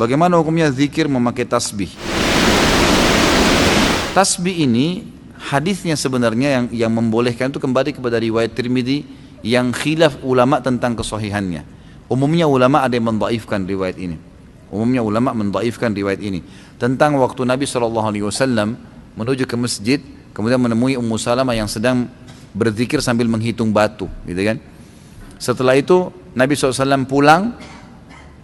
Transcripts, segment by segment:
Bagaimana hukumnya zikir memakai tasbih? Tasbih ini hadisnya sebenarnya yang membolehkan itu kembali kepada riwayat Tirmidzi yang khilaf ulama tentang kesahihannya. Umumnya ulama ada yang mendhaifkan riwayat ini. Tentang waktu Nabi SAW menuju ke masjid, kemudian menemui Ummu Salamah yang sedang berzikir sambil menghitung batu, gitu kan? Setelah itu Nabi SAW pulang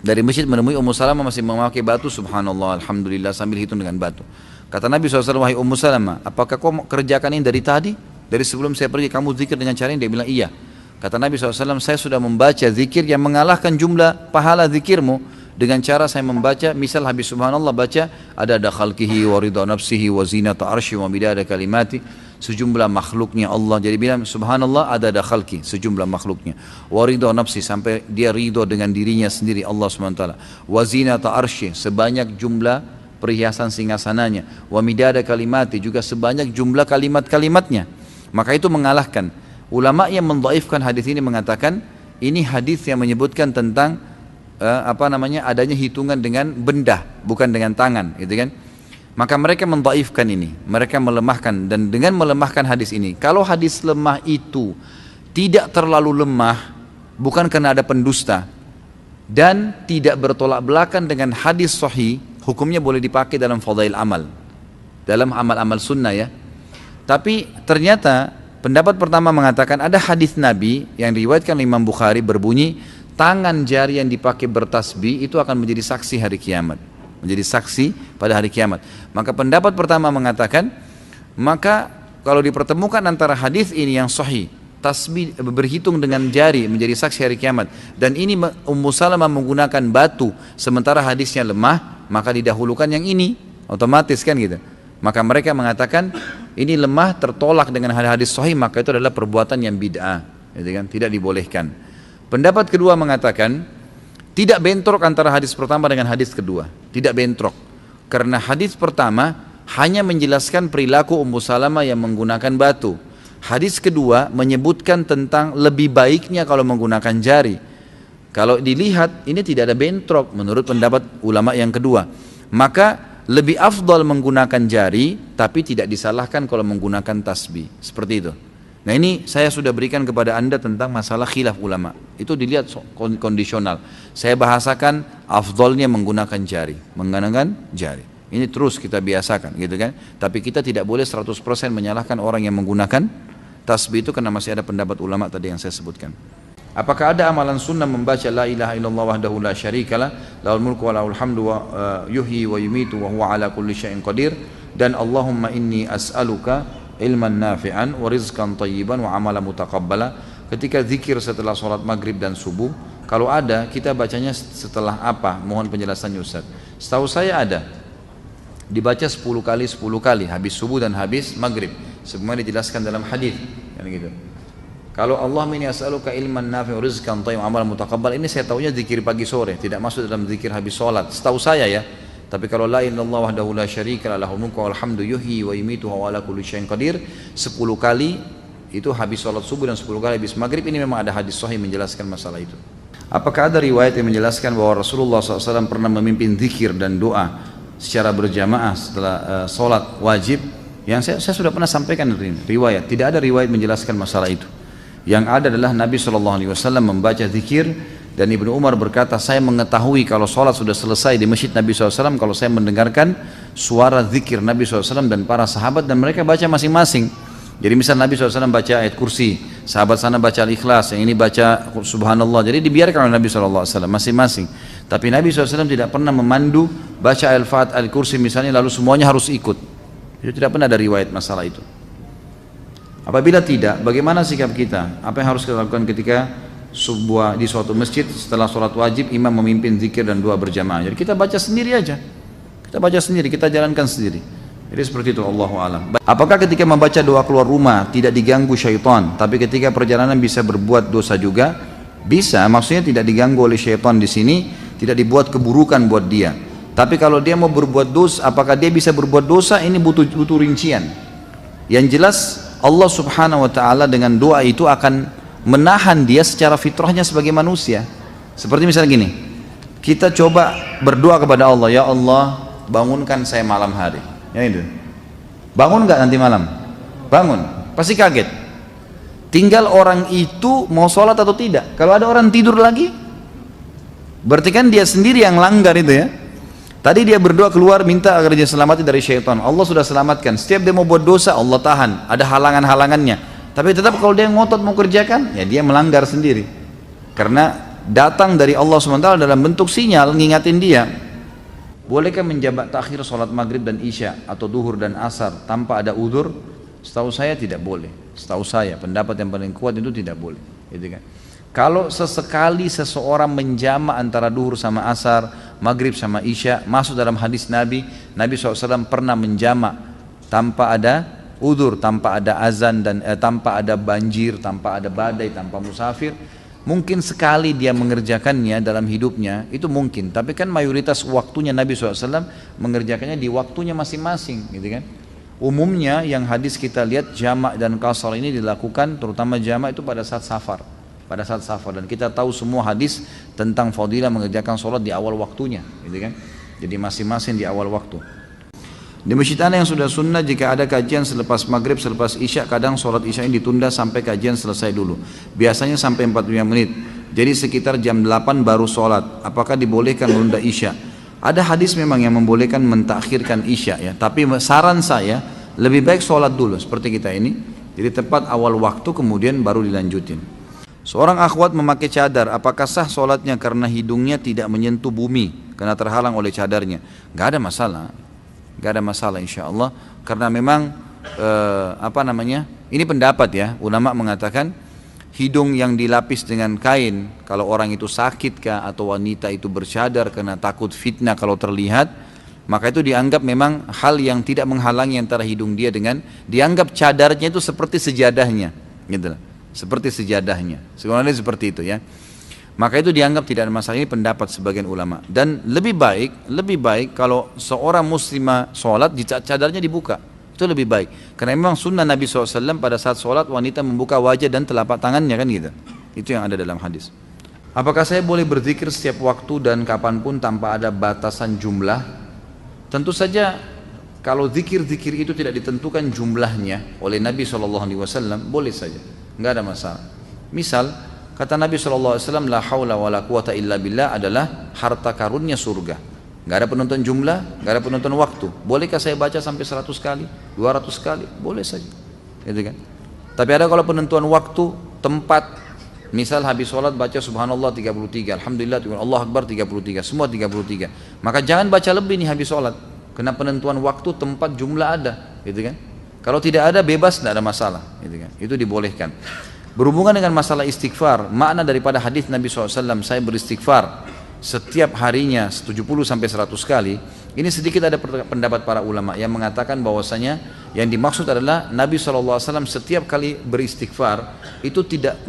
dari masjid menemui Ummu Salamah masih memakai batu, subhanallah, alhamdulillah, sambil hitung dengan batu. Kata Nabi SAW, wahai Ummu Salamah, apakah kau kerjakan ini dari tadi? Dari sebelum saya pergi kamu zikir dengan cara ini? Dia bilang iya. Kata Nabi SAW, saya sudah membaca zikir yang mengalahkan jumlah pahala zikirmu dengan cara saya membaca, misal habis subhanallah baca ada khalqihi wa ridha nafsihi wa zinata arsy wa midada kalimati, sejumlah makhluknya Allah. Jadi bilang subhanallah ada khalqi, sejumlah makhluknya, wa ridha nafsi, sampai dia ridho dengan dirinya sendiri Allah SWT, wa zinata arsy, sebanyak jumlah perhiasan singgasananya, wa midada kalimati, juga sebanyak jumlah kalimat-kalimatnya. Maka itu mengalahkan. Ulama yang mendhaifkan hadis ini mengatakan ini hadis yang menyebutkan tentang adanya hitungan dengan benda, bukan dengan tangan, gitu kan? Maka mereka mendhaifkan ini, mereka melemahkan, dan dengan melemahkan hadis ini, kalau hadis lemah itu tidak terlalu lemah, bukan karena ada pendusta dan tidak bertolak belakang dengan hadis sahih, hukumnya boleh dipakai dalam fadail amal, dalam amal-amal sunnah ya. Tapi ternyata pendapat pertama mengatakan ada hadis Nabi yang diriwayatkan Imam Bukhari berbunyi tangan jari yang dipakai bertasbih itu akan menjadi saksi hari kiamat, menjadi saksi pada hari kiamat. Maka pendapat pertama mengatakan, maka kalau dipertemukan antara hadis ini yang sahih, tasbih berhitung dengan jari menjadi saksi hari kiamat, dan ini Ummu Salamah menggunakan batu sementara hadisnya lemah, maka didahulukan yang ini, otomatis kan gitu. Maka mereka mengatakan ini lemah tertolak dengan hadis sahih, maka itu adalah perbuatan yang bid'ah, gitu kan? Tidak dibolehkan. Pendapat kedua mengatakan tidak bentrok antara hadis pertama dengan hadis kedua, tidak bentrok, karena hadis pertama hanya menjelaskan perilaku Ummu Salamah yang menggunakan batu. Hadis kedua menyebutkan tentang lebih baiknya kalau menggunakan jari. Kalau dilihat ini tidak ada bentrok menurut pendapat ulama yang kedua, maka lebih afdal menggunakan jari, tapi tidak disalahkan kalau menggunakan tasbih, seperti itu. Nah ini saya sudah berikan kepada anda tentang masalah khilaf ulama, itu dilihat kondisional. Saya bahasakan afdalnya menggunakan jari, ini terus kita biasakan, gitu kan. Tapi kita tidak boleh 100% menyalahkan orang yang menggunakan tasbih itu, karena masih ada pendapat ulama tadi yang saya sebutkan. Apakah ada amalan sunnah membaca la ilaha illallah wahdahu la syarikalah lahul mulku wa lahul hamdu wa yuhyi wa yumitu wa huwa ala kulli syai'in qadir, dan Allahumma inni as'aluka ilman nafi'an wa rizqan tayyiban wa amala mutaqabbala, ketika zikir setelah sholat maghrib dan subuh? Kalau ada, kita bacanya setelah apa? Mohon penjelasannya Ustaz. Setahu saya ada, dibaca 10 kali habis subuh dan habis maghrib, semua dijelaskan dalam hadis kan gitu. Kalau Allahumma inni as'aluka ilman nafi'an wa rizqan tayyiban wa amalan mutaqabbal, ini saya tahunya zikir pagi sore, tidak masuk dalam zikir habis sholat, setahu saya ya. Tapi kalau la ilaha illallah wahdahu la syarikalah lahul mulku wal hamdu yuhyi wa yumitu wa ala kulli syai'in qadir 10 kali itu habis sholat subuh dan 10 kali habis maghrib, ini memang ada hadis sahih menjelaskan masalah itu. Apakah ada riwayat yang menjelaskan bahwa Rasulullah SAW pernah memimpin zikir dan doa secara berjamaah setelah sholat wajib? Yang saya sudah pernah sampaikan riwayat, tidak ada riwayat menjelaskan masalah itu. Yang ada adalah Nabi SAW membaca zikir, dan Ibnu Umar berkata, saya mengetahui kalau sholat sudah selesai di masjid Nabi SAW kalau saya mendengarkan suara zikir Nabi SAW dan para sahabat, dan mereka baca masing-masing. Jadi misal Nabi SAW baca ayat kursi, sahabat sana baca al-ikhlas, yang ini baca subhanallah, jadi dibiarkan oleh Nabi SAW masing-masing. Tapi Nabi SAW tidak pernah memandu baca al-fat al-kursi misalnya lalu semuanya harus ikut. Itu tidak pernah ada riwayat masalah itu. Apabila tidak, bagaimana sikap kita? Apa yang harus kita lakukan ketika di suatu masjid setelah sholat wajib imam memimpin zikir dan doa berjamaah? Jadi kita baca sendiri aja, kita jalankan sendiri. Jadi seperti itu, Allahu a'lam. Apakah ketika membaca doa keluar rumah tidak diganggu syaitan, tapi ketika perjalanan bisa berbuat dosa juga? Bisa, maksudnya tidak diganggu oleh syaitan di sini, tidak dibuat keburukan buat dia. Tapi kalau dia mau berbuat dosa, apakah dia bisa berbuat dosa? Ini butuh rincian. Yang jelas Allah Subhanahu wa ta'ala dengan doa itu akan menahan dia secara fitrahnya sebagai manusia. Seperti misalnya gini, Kita coba berdoa kepada Allah, ya Allah bangunkan saya malam hari. Ya itu. Bangun nggak nanti malam? Bangun. Pasti kaget. Tinggal orang itu mau sholat atau tidak. Kalau ada orang tidur lagi, berarti kan dia sendiri yang langgar itu ya. Tadi dia berdoa keluar minta agar dia selamatkan dari syaitan. Allah sudah selamatkan. Setiap dia mau buat dosa Allah tahan. Ada halangan-halangannya. Tapi tetap kalau dia ngotot mau kerjakan, ya dia melanggar sendiri. Karena datang dari Allah SWT dalam bentuk sinyal ngingatin dia. Bolehkah menjabat takhir sholat maghrib dan isya atau duhur dan asar tanpa ada udzur? Setahu saya tidak boleh. Setahu saya pendapat yang paling kuat itu tidak boleh, gitu kan. Kalau sesekali seseorang menjama antara duhur sama asar, maghrib sama isya, masuk dalam hadis Nabi SAW pernah menjama tanpa ada udzur, tanpa ada azan dan tanpa ada banjir, tanpa ada badai, tanpa musafir. Mungkin sekali dia mengerjakannya dalam hidupnya, itu mungkin. Tapi kan mayoritas waktunya Nabi SAW mengerjakannya di waktunya masing-masing, gitu kan. Umumnya yang hadis kita lihat jamak dan qasar ini dilakukan, terutama jamak itu pada saat safar. Pada saat safar, dan kita tahu semua hadis tentang fadilah mengerjakan sholat di awal waktunya, gitu kan. Jadi masing-masing di awal waktu. Di masjid Ana yang sudah sunnah jika ada kajian selepas maghrib, selepas isya, kadang sholat isya ini ditunda sampai kajian selesai dulu. Biasanya sampai 45 menit. Jadi sekitar jam 8 baru sholat. Apakah dibolehkan menunda isya? Ada hadis memang yang membolehkan mentakhirkan isya ya. Tapi saran saya lebih baik sholat dulu seperti kita ini. Jadi tepat awal waktu kemudian baru dilanjutin. Seorang akhwat memakai cadar, apakah sah sholatnya karena hidungnya tidak menyentuh bumi karena terhalang oleh cadarnya? Gak ada masalah. Gak ada masalah insya Allah, karena memang ini pendapat ya, ulama mengatakan hidung yang dilapis dengan kain kalau orang itu sakit kah atau wanita itu bercadar karena takut fitnah kalau terlihat, maka itu dianggap memang hal yang tidak menghalangi antara hidung dia dengan, dianggap cadarnya itu seperti sejadahnya gitu lah, seperti sejadahnya sebenarnya seperti itu ya. Maka itu dianggap tidak ada masalah. Ini pendapat sebagian ulama. Dan lebih baik kalau seorang muslimah sholat cadarnya dibuka, itu lebih baik. Karena memang sunnah Nabi SAW pada saat sholat wanita membuka wajah dan telapak tangannya kan gitu. Itu yang ada dalam hadis. Apakah saya boleh berzikir setiap waktu dan kapanpun tanpa ada batasan jumlah? Tentu saja kalau zikir-zikir itu tidak ditentukan jumlahnya oleh Nabi SAW, boleh saja, nggak ada masalah. Misal kata Nabi SAW, la hawla wa la quwata illa billah adalah harta karunnya surga. Gak ada penonton jumlah, gak ada penonton waktu. Bolehkah saya baca sampai 100 kali, 200 kali? Boleh saja, gitu kan. Tapi ada kalau penentuan waktu, tempat, misal habis sholat baca subhanallah 33, alhamdulillah, Allah akbar 33, semua 33. Maka jangan baca lebih nih habis sholat, karena penentuan waktu, tempat, jumlah ada, gitu kan. Kalau tidak ada bebas, tidak ada masalah, gitu kan. Itu dibolehkan. Berhubungan dengan masalah istighfar, makna daripada hadis Nabi SAW, saya beristighfar setiap harinya 70 sampai 100 kali. Ini sedikit ada pendapat para ulama yang mengatakan bahwasanya yang dimaksud adalah Nabi SAW setiap kali beristighfar itu tidak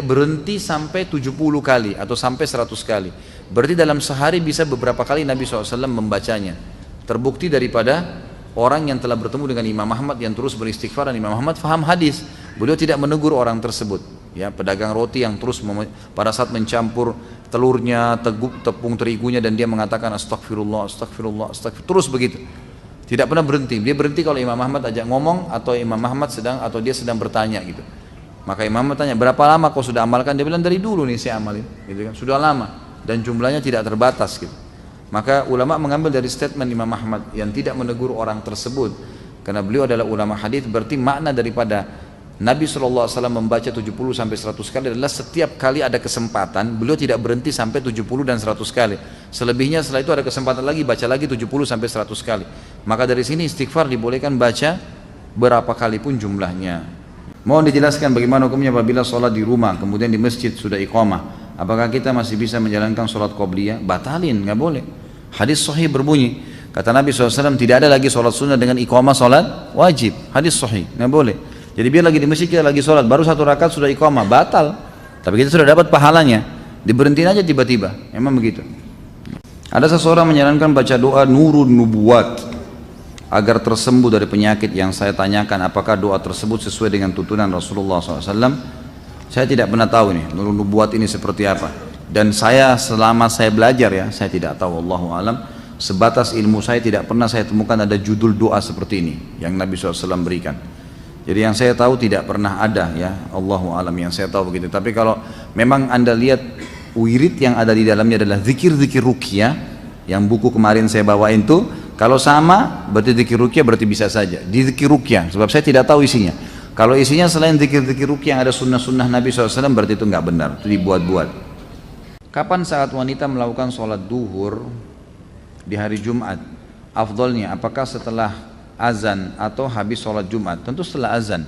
berhenti sampai 70 kali atau sampai 100 kali. Berarti dalam sehari bisa beberapa kali Nabi SAW membacanya. Terbukti daripada orang yang telah bertemu dengan Imam Ahmad yang terus beristighfar, dan Imam Ahmad faham hadis. Beliau tidak menegur orang tersebut, ya, pedagang roti yang terus pada saat mencampur telurnya, tepung terigunya, dan dia mengatakan astagfirullah, astagfirullah, astagfirullah, terus begitu. Tidak pernah berhenti. Dia berhenti kalau Imam Ahmad ajak ngomong atau Imam Ahmad dia sedang bertanya gitu. Maka Imam Ahmad tanya, berapa lama kau sudah amalkan? Dia bilang dari dulu nih saya amalin, gitu kan. Sudah lama dan jumlahnya tidak terbatas gitu. Maka ulama mengambil dari statement Imam Ahmad yang tidak menegur orang tersebut, karena beliau adalah ulama hadis, berarti makna daripada Nabi SAW membaca 70 sampai 100 kali adalah setiap kali ada kesempatan, beliau tidak berhenti sampai 70 dan 100 kali. Selebihnya setelah itu ada kesempatan lagi, baca lagi 70 sampai 100 kali. Maka dari sini istighfar dibolehkan baca berapa kali pun jumlahnya. Mohon dijelaskan bagaimana hukumnya apabila sholat di rumah, kemudian di masjid sudah iqamah. Apakah kita masih bisa menjalankan sholat qobliyah? Batalin, nggak boleh. Hadis sahih berbunyi, kata Nabi SAW, tidak ada lagi sholat sunnah dengan iqamah sholat wajib. Hadis sahih, nggak boleh. Jadi biar lagi di masjid kita lagi sholat, baru 1 rakaat sudah iqamah, batal. Tapi kita sudah dapat pahalanya, diberhentiin aja tiba-tiba, memang begitu. Ada seseorang menyarankan baca doa nurun nubuwat agar tersembuh dari penyakit yang saya tanyakan, apakah doa tersebut sesuai dengan tuntunan Rasulullah SAW? Saya tidak pernah tahu nih, nurun nubuwat ini seperti apa. Dan saya selama saya belajar ya, saya tidak tahu, wallahu alam, sebatas ilmu saya tidak pernah saya temukan ada judul doa seperti ini yang Nabi SAW berikan. Jadi yang saya tahu tidak pernah ada ya, Allahu alam, yang saya tahu begitu. Tapi kalau memang Anda lihat wirid yang ada di dalamnya adalah zikir-zikir ruqyah, yang buku kemarin saya bawain tuh, kalau sama berarti zikir ruqyah berarti bisa saja di zikir ruqyah, sebab saya tidak tahu isinya. Kalau isinya selain zikir-zikir ruqyah yang ada sunnah-sunnah Nabi SAW berarti itu nggak benar, itu dibuat-buat. Kapan saat wanita melakukan sholat duhur di hari Jumat? Afdolnya apakah setelah azan atau habis sholat Jumat? Tentu setelah azan.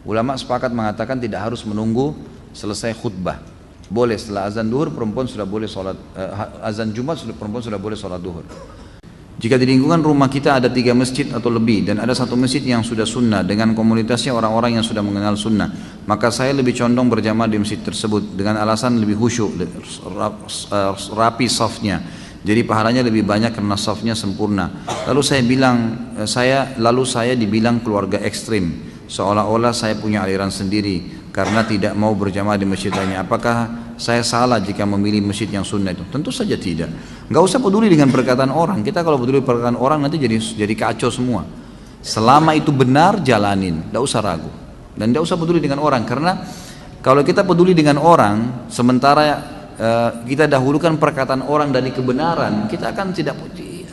Ulama sepakat mengatakan tidak harus menunggu selesai khutbah. Boleh setelah azan duhur perempuan sudah boleh sholat, azan Jumat perempuan sudah boleh sholat duhur. Jika di lingkungan rumah kita ada 3 masjid atau lebih dan ada 1 masjid yang sudah sunnah dengan komunitasnya orang-orang yang sudah mengenal sunnah, maka saya lebih condong berjamaah di masjid tersebut dengan alasan lebih khusyuk, rapi safnya, jadi pahalanya lebih banyak karena safnya sempurna. Lalu saya dibilang keluarga ekstrim, seolah-olah saya punya aliran sendiri karena tidak mau berjamaah di masjid lainnya. Apakah saya salah jika memilih masjid yang sunnah itu? Tentu saja tidak. Nggak usah peduli dengan perkataan orang. Kita kalau peduli perkataan orang nanti jadi kacau semua. Selama itu benar, jalanin, nggak usah ragu dan nggak usah peduli dengan orang. Karena kalau kita peduli dengan orang, sementara kita dahulukan perkataan orang dari kebenaran, kita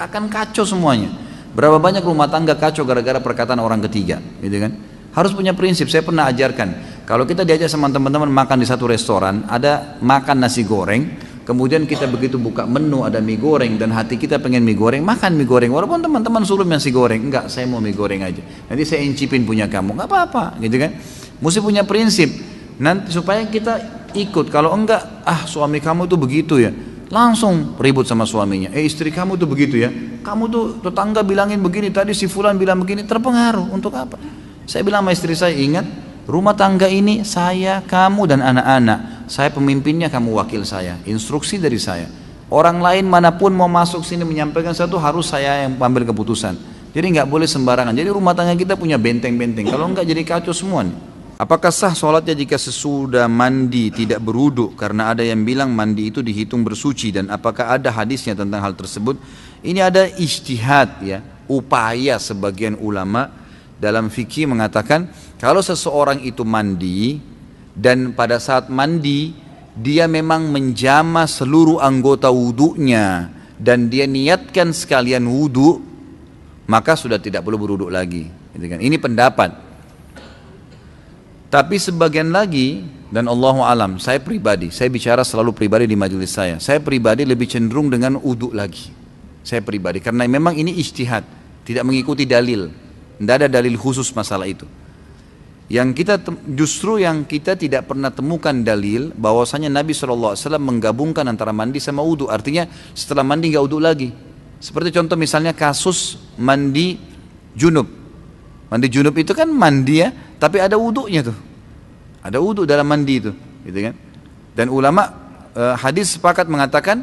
akan kacau semuanya. Berapa banyak rumah tangga kacau gara-gara perkataan orang ketiga, gitu kan? Harus punya prinsip. Saya pernah ajarkan, kalau kita diajak sama teman-teman makan di satu restoran, ada makan nasi goreng, kemudian kita begitu buka menu ada mie goreng dan hati kita pengen mie goreng, makan mie goreng walaupun teman-teman suruh nasi goreng, enggak, saya mau mie goreng aja, nanti saya incipin punya kamu, enggak apa-apa, gitu kan. Mesti punya prinsip nanti supaya kita ikut. Kalau enggak, suami kamu tuh begitu ya, langsung ribut sama suaminya. Istri kamu tuh begitu ya, kamu tuh tetangga bilangin begini, tadi si fulan bilang begini, terpengaruh. Untuk apa? Saya bilang sama istri saya, ingat, rumah tangga ini saya, kamu dan anak-anak, saya pemimpinnya, kamu wakil saya, instruksi dari saya. Orang lain manapun mau masuk sini menyampaikan sesuatu harus saya yang ambil keputusan. Jadi nggak boleh sembarangan. Jadi rumah tangga kita punya benteng-benteng, kalau nggak jadi kacau semua nih. Apakah sah sholatnya jika sesudah mandi tidak berwudu? Karena ada yang bilang mandi itu dihitung bersuci, dan apakah ada hadisnya tentang hal tersebut? Ini ada ijtihad ya, upaya sebagian ulama dalam fikih mengatakan kalau seseorang itu mandi dan pada saat mandi dia memang menjama seluruh anggota wudunya dan dia niatkan sekalian wudu, maka sudah tidak perlu berwudu lagi. Ini pendapat. Tapi sebagian lagi, dan Allahu alam, saya pribadi, saya bicara selalu pribadi di majelis saya pribadi lebih cenderung dengan wudu lagi. Saya pribadi, karena memang ini ijtihad, tidak mengikuti dalil. Tidak ada dalil khusus masalah itu. Justru yang kita tidak pernah temukan dalil bahwasanya Nabi SAW menggabungkan antara mandi sama wudu. Artinya setelah mandi nggak wudu lagi. Seperti contoh misalnya kasus mandi junub. Mandi junub itu kan mandi ya, tapi ada wudunya tuh. Ada wudu dalam mandi itu, gitu kan? Dan ulama hadis sepakat mengatakan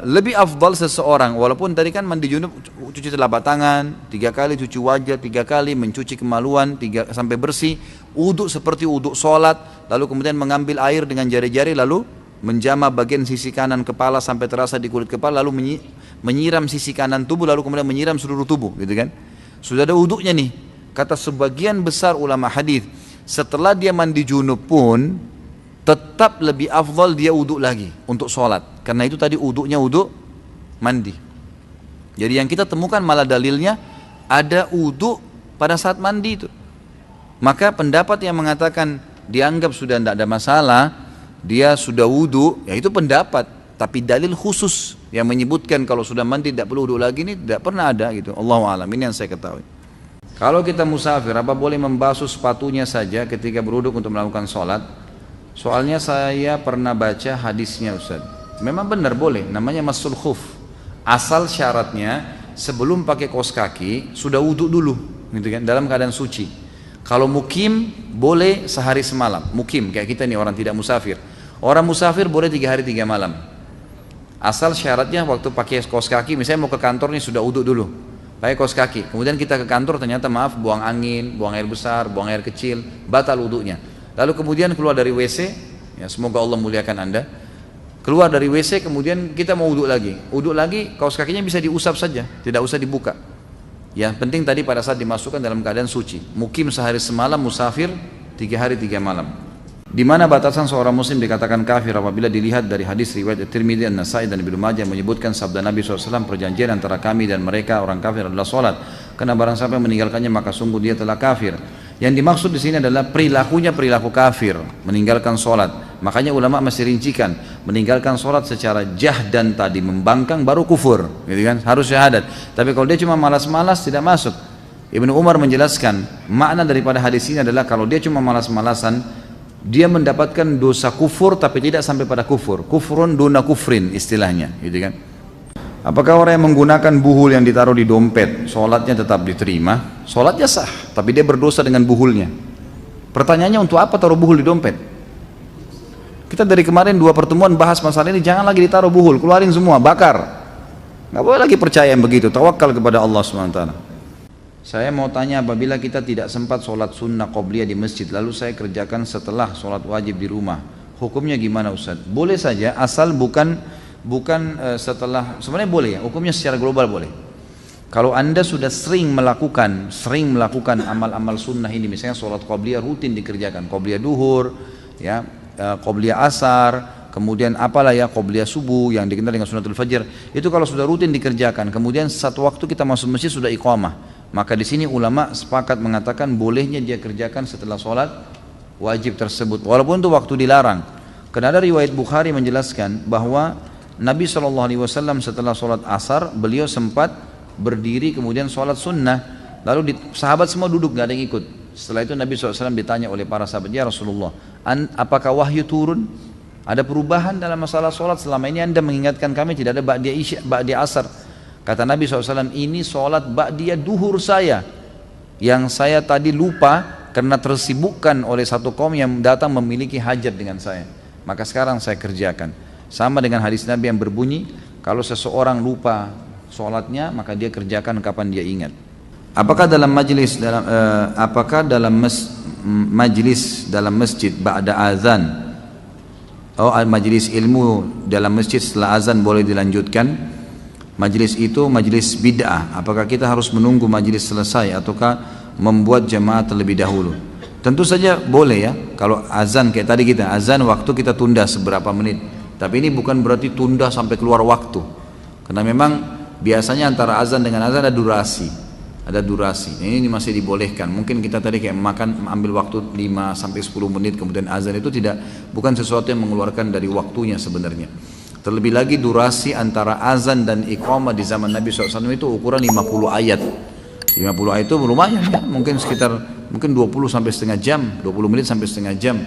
lebih afdal seseorang, walaupun tadi kan mandi junub cuci telapak tangan 3 kali, cuci wajah 3 kali, mencuci kemaluan 3 sampai bersih, wudu seperti wudu sholat, lalu kemudian mengambil air dengan jari-jari lalu menjama bagian sisi kanan kepala sampai terasa di kulit kepala, lalu menyiram sisi kanan tubuh, lalu kemudian menyiram seluruh tubuh, gitu kan. Sudah ada wudunya nih. Kata sebagian besar ulama hadis, setelah dia mandi junub pun tetap lebih afdal dia wudu lagi untuk sholat, karena itu tadi wudunya wudu mandi. Jadi yang kita temukan malah dalilnya ada wudu pada saat mandi itu. Maka pendapat yang mengatakan dianggap sudah tidak ada masalah, dia sudah wudu, ya itu pendapat. Tapi dalil khusus yang menyebutkan kalau sudah mandi tidak perlu wudu lagi ini tidak pernah ada gitu. Allahu a'lam, ini yang saya ketahui. Kalau kita musafir, apa boleh membasuh sepatunya saja ketika berwudu untuk melakukan sholat? Soalnya saya pernah baca hadisnya Ustaz. Memang benar boleh, namanya masul khuf. Asal syaratnya sebelum pakai kaos kaki sudah wudu dulu, gitu kan, dalam keadaan suci. Kalau mukim boleh sehari semalam, mukim kayak kita nih orang tidak musafir. Orang musafir boleh 3 hari 3 malam. Asal syaratnya waktu pakai kaos kaki, misalnya mau ke kantor nih sudah wudu dulu, pakai kaos kaki. Kemudian kita ke kantor ternyata maaf buang angin, buang air besar, buang air kecil, batal wudunya. Lalu kemudian keluar dari WC, ya semoga Allah muliakan Anda. Keluar dari WC kemudian kita mau wudhu lagi. Wudhu lagi, kaos kakinya bisa diusap saja, tidak usah dibuka. Yang penting tadi pada saat dimasukkan dalam keadaan suci. Mukim sehari semalam, musafir 3 hari 3 malam. Di mana batasan seorang muslim dikatakan kafir apabila dilihat dari hadis riwayat Tirmidzi, An-Nasai dan Ibnu Majah menyebutkan sabda Nabi SAW, perjanjian antara kami dan mereka orang kafir adalah solat. Karena barang siapa yang meninggalkannya maka sungguh dia telah kafir. Yang dimaksud di sini adalah perilakunya perilaku kafir, meninggalkan solat. Makanya ulama masih rincikan, meninggalkan solat secara jahdan tadi membangkang baru kufur, gitu kan? Harus syahadat. Tapi kalau dia cuma malas-malas tidak masuk. Ibnu Umar menjelaskan makna daripada hadis ini adalah kalau dia cuma malas-malasan, dia mendapatkan dosa kufur tapi tidak sampai pada kufur. Kufrun duna kufrin istilahnya, gitu kan? Apakah orang yang menggunakan buhul yang ditaruh di dompet, sholatnya tetap diterima? Sholatnya sah, tapi dia berdosa dengan buhulnya. Pertanyaannya, untuk apa taruh buhul di dompet? Kita dari kemarin 2 pertemuan bahas masalah ini, jangan lagi ditaruh buhul, keluarin semua, bakar. Nggak boleh lagi percaya yang begitu, tawakal kepada Allah SWT. Saya mau tanya, apabila kita tidak sempat sholat sunnah qobliyah di masjid, lalu saya kerjakan setelah sholat wajib di rumah, hukumnya gimana Ustaz? Boleh saja, asal bukan setelah, sebenarnya boleh ya, hukumnya secara global boleh. Kalau anda sudah sering melakukan amal-amal sunnah ini, misalnya sholat qobliyah rutin dikerjakan, qobliyah duhur, ya, qobliyah asar, kemudian apalah ya, qobliyah subuh yang dikenal dengan sunnatul fajr, itu kalau sudah rutin dikerjakan, kemudian satu waktu kita masuk masjid sudah iqamah, maka di sini ulama sepakat mengatakan bolehnya dia kerjakan setelah sholat wajib tersebut, walaupun itu waktu dilarang. Karena ada riwayat Bukhari menjelaskan bahwa Nabi SAW setelah sholat asar beliau sempat berdiri kemudian sholat sunnah, lalu sahabat semua duduk, gak ada yang ikut. Setelah itu Nabi SAW ditanya oleh para sahabat, ya Rasulullah, apakah wahyu turun? Ada perubahan dalam masalah sholat? Selama ini anda mengingatkan kami tidak ada ba'diyah isya, ba'diyah asar. Kata Nabi SAW, ini sholat ba'diyah duhur saya, yang saya tadi lupa karena tersibukkan oleh satu kaum yang datang memiliki hajat dengan saya, maka sekarang saya kerjakan. Sama dengan hadis Nabi yang berbunyi, kalau seseorang lupa sholatnya maka dia kerjakan kapan dia ingat. Apakah dalam majlis majlis dalam masjid ba'da azan, majlis ilmu dalam masjid setelah azan boleh dilanjutkan? Majlis itu majlis bid'ah. Apakah kita harus menunggu majlis selesai ataukah membuat jamaah terlebih dahulu? Tentu saja boleh ya. Kalau azan kayak tadi kita azan waktu kita tunda seberapa menit. Tapi ini bukan berarti tunda sampai keluar waktu. Karena memang biasanya antara azan dengan azan ada durasi. Ada durasi. Ini masih dibolehkan. Mungkin kita tadi kayak makan ambil waktu 5 sampai 10 menit kemudian azan, itu bukan sesuatu yang mengeluarkan dari waktunya sebenarnya. Terlebih lagi durasi antara azan dan iqamah di zaman Nabi SAW itu ukuran 50 ayat. 50 ayat itu lumayan ya, mungkin sekitar 20 sampai setengah jam, 20 menit sampai setengah jam.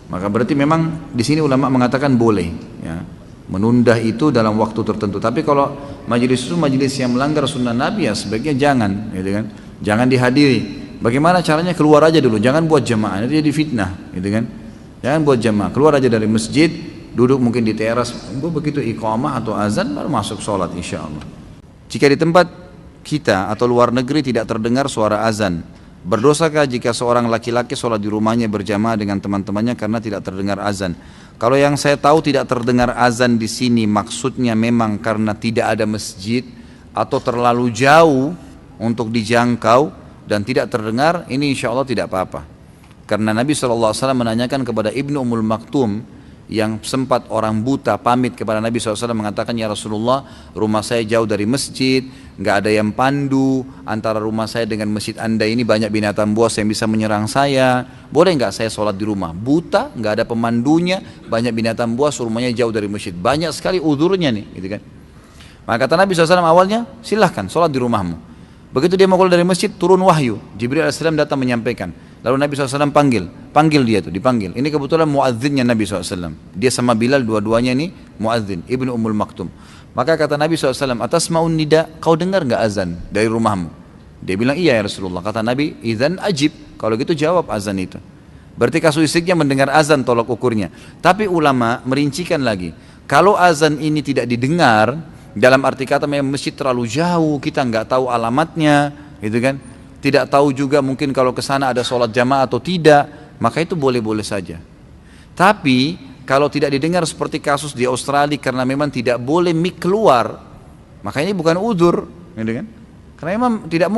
Maka berarti memang di sini ulama mengatakan boleh ya, menunda itu dalam waktu tertentu. Tapi kalau majelis itu majelis yang melanggar sunnah Nabi ya sebaiknya jangan, gitu kan? Jangan dihadiri. Bagaimana caranya? Keluar aja dulu, jangan buat jamaah, nanti jadi fitnah, gitu kan? Jangan buat jamaah, keluar aja dari masjid, duduk mungkin di teras, begitu iqamah atau azan baru masuk sholat insya Allah. Jika di tempat kita atau luar negeri tidak terdengar suara azan, berdosakah jika seorang laki-laki sholat di rumahnya berjamaah dengan teman-temannya karena tidak terdengar azan? Kalau yang saya tahu tidak terdengar azan di sini maksudnya memang karena tidak ada masjid atau terlalu jauh untuk dijangkau dan tidak terdengar, ini insya Allah tidak apa-apa. Karena Nabi SAW menanyakan kepada Ibnu Ummul Maktum yang sempat orang buta pamit kepada Nabi SAW mengatakan, ya Rasulullah, rumah saya jauh dari masjid, nggak ada yang pandu, antara rumah saya dengan masjid anda ini banyak binatang buas yang bisa menyerang saya, boleh nggak saya sholat di rumah? Buta, nggak ada pemandunya, banyak binatang buas, rumahnya jauh dari masjid, banyak sekali udhurnya nih, gitu kan? Maka kata Nabi SAW awalnya, silahkan sholat di rumahmu. Begitu dia mau keluar dari masjid, turun wahyu, Jibril AS datang menyampaikan. Lalu Nabi SAW panggil dia tuh, dipanggil. Ini kebetulan muadzinnya Nabi SAW. Dia sama Bilal, dua-duanya ini muadzin, Ibnu Ummul Maktum. Maka kata Nabi SAW, atas ma'un nida, kau dengar gak azan dari rumahmu? Dia bilang, iya ya Rasulullah. Kata Nabi, idzan ajib, kalau gitu jawab azan itu. Berarti kasuistiknya mendengar azan tolak ukurnya. Tapi ulama merincikan lagi, kalau azan ini tidak didengar, dalam arti kata memang masjid terlalu jauh, kita nggak tahu alamatnya, gitu kan? Tidak tahu juga mungkin kalau ke sana ada sholat jamaah atau tidak, maka itu boleh-boleh saja. Tapi kalau tidak didengar seperti kasus di Australia karena memang tidak boleh mic keluar, maka ini bukan udzur, gitu kan? Karena memang tidak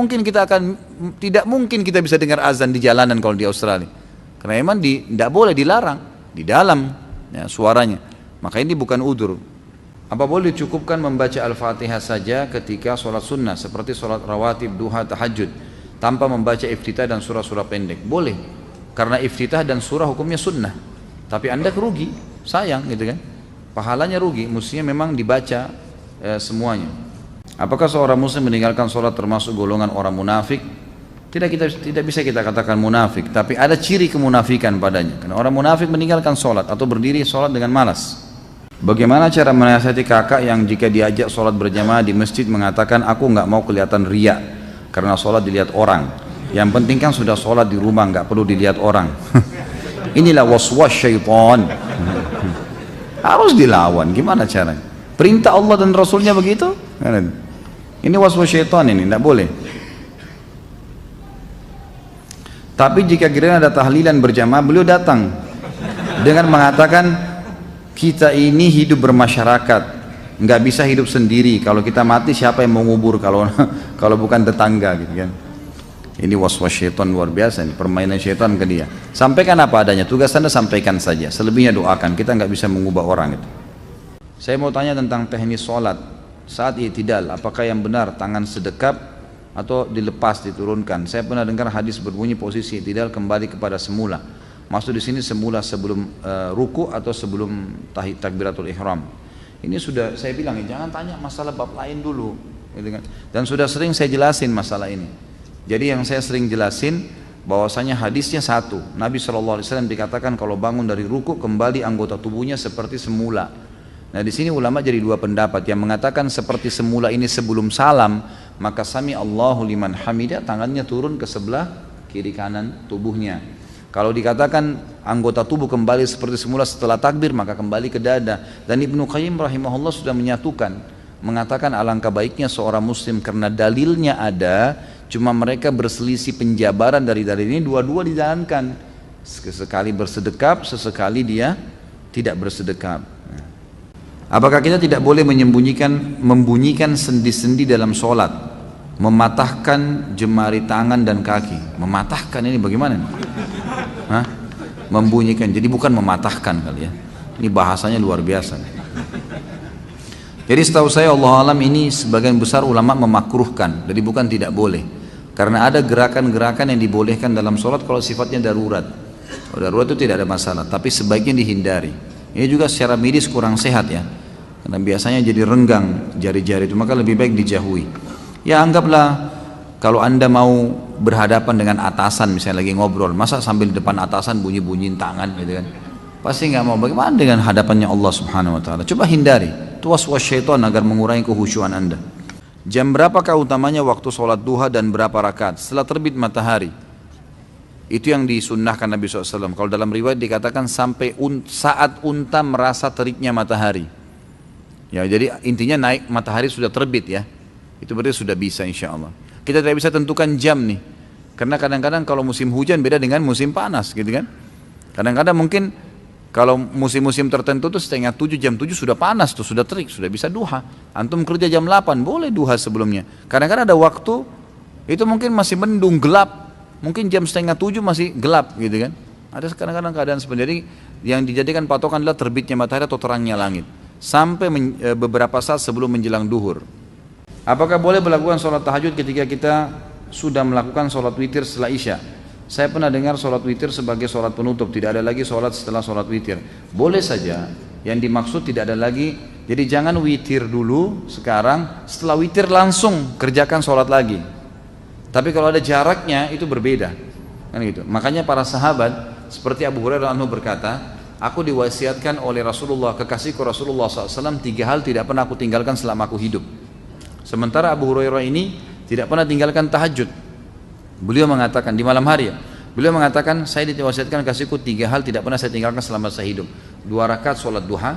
mungkin kita bisa dengar azan di jalanan kalau di Australia. Karena memang tidak boleh, dilarang di dalam ya, suaranya. Maka ini bukan udzur. Apa boleh dicukupkan membaca Al-Fatihah saja ketika sholat sunnah seperti sholat rawatib, duha, tahajud tanpa membaca iftitah dan surah-surah pendek? Boleh, karena iftitah dan surah hukumnya sunnah. Tapi anda kerugi, sayang gitu kan, pahalanya rugi. Mestinya memang dibaca semuanya. Apakah seorang muslim meninggalkan sholat termasuk golongan orang munafik? Tidak bisa kita katakan munafik, tapi ada ciri kemunafikan padanya. Karena orang munafik meninggalkan sholat atau berdiri sholat dengan malas. Bagaimana cara menasihati kakak yang jika diajak sholat berjamaah di masjid mengatakan aku nggak mau kelihatan riak karena sholat dilihat orang. Yang penting kan sudah sholat di rumah, nggak perlu dilihat orang. Inilah waswas syaitan. Harus dilawan. Gimana caranya? Perintah Allah dan Rasulnya begitu? Ini waswas syaitan, ini tidak boleh. Tapi jika kiranya ada tahlilan berjamaah, beliau datang dengan mengatakan kita ini hidup bermasyarakat, nggak bisa hidup sendiri. Kalau kita mati siapa yang mau ngubur kalau bukan tetangga gitu kan? Ini waswas syaitan luar biasa, ini permainan syaitan ke dia. Sampaikan apa adanya, tugas anda sampaikan saja. Selebihnya doakan. Kita nggak bisa mengubah orang itu. Saya mau tanya tentang teknis sholat saat i'tidal. Apakah yang benar tangan sedekap atau dilepas diturunkan? Saya pernah dengar hadis berbunyi posisi i'tidal kembali kepada semula. Maksud di sini semula sebelum ruku atau sebelum takbiratul ihram. Ini sudah saya bilang, jangan tanya masalah bab lain dulu, gitu kan? Dan sudah sering saya jelasin masalah ini. Jadi yang saya sering jelasin bahwasanya hadisnya satu. Nabi SAW dikatakan kalau bangun dari ruku kembali anggota tubuhnya seperti semula. Nah di sini ulama jadi dua pendapat. Yang mengatakan seperti semula ini sebelum salam, maka sami Allahu liman hamidah, tangannya turun ke sebelah kiri kanan tubuhnya. Kalau dikatakan anggota tubuh kembali seperti semula setelah takbir, maka kembali ke dada. Dan Ibnu Qayyim rahimahullah sudah menyatukan, mengatakan alangkah baiknya seorang muslim karena dalilnya ada, cuma mereka berselisih penjabaran dari dalil ini, dua-dua dijalankan. Sesekali bersedekap, sesekali dia tidak bersedekap. Apakah kita tidak boleh membunyikan sendi-sendi dalam sholat, mematahkan jemari tangan dan kaki? Mematahkan ini bagaimana? Hah? Membunyikan, jadi bukan mematahkan kali ya. Ini bahasanya luar biasa. Jadi setahu saya Allah alam ini sebagian besar ulama memakruhkan, jadi bukan tidak boleh. Karena ada gerakan-gerakan yang dibolehkan dalam sholat kalau sifatnya darurat. Kalau darurat itu tidak ada masalah, tapi sebaiknya dihindari. Ini juga secara medis kurang sehat ya. Karena biasanya jadi renggang jari-jari itu, maka lebih baik dijauhi. Ya anggaplah kalau anda mau berhadapan dengan atasan, misalnya lagi ngobrol, masa sambil di depan atasan bunyi-bunyiin tangan gitu kan? Pasti nggak mau. Bagaimana dengan hadapannya Allah Subhanahu Wa Taala? Coba hindari. Itu waswas syaitan agar mengurangi kekhusyuan anda. Jam berapakah utamanya waktu sholat duha dan berapa rakaat? Setelah terbit matahari. Itu yang disunnahkan Nabi SAW. Kalau dalam riwayat dikatakan sampai saat unta merasa teriknya matahari. Ya, jadi intinya naik matahari sudah terbit ya. Itu berarti sudah bisa insya Allah. Kita tidak bisa tentukan jam nih, karena kadang-kadang kalau musim hujan beda dengan musim panas gitu kan. Kadang-kadang mungkin kalau musim-musim tertentu tuh setengah 7, jam 7 sudah panas tuh, sudah terik, sudah bisa duha. Antum kerja jam 8, boleh duha sebelumnya. Kadang-kadang ada waktu itu mungkin masih mendung, gelap, mungkin jam setengah 7 masih gelap gitu kan. Ada kadang-kadang keadaan seperti itu. Yang dijadikan patokan adalah terbitnya matahari atau terangnya langit sampai beberapa saat sebelum menjelang duhur. Apakah boleh melakukan sholat tahajud ketika kita sudah melakukan sholat witir setelah isya? Saya pernah dengar sholat witir sebagai sholat penutup, tidak ada lagi sholat setelah sholat witir. Boleh saja, yang dimaksud tidak ada lagi. Jadi jangan witir dulu sekarang, setelah witir langsung kerjakan sholat lagi. Tapi kalau ada jaraknya itu berbeda, kan gitu. Makanya para sahabat seperti Abu Hurairah anhu berkata, aku diwasiatkan oleh Rasulullah, kekasihku Rasulullah SAW, 3 hal tidak pernah aku tinggalkan selama aku hidup. Sementara Abu Hurairah ini tidak pernah tinggalkan tahajud. Beliau mengatakan di malam hari ya, beliau mengatakan saya diwasiatkan kasihku 3 hal tidak pernah saya tinggalkan selama saya hidup. 2 rakaat sholat duha,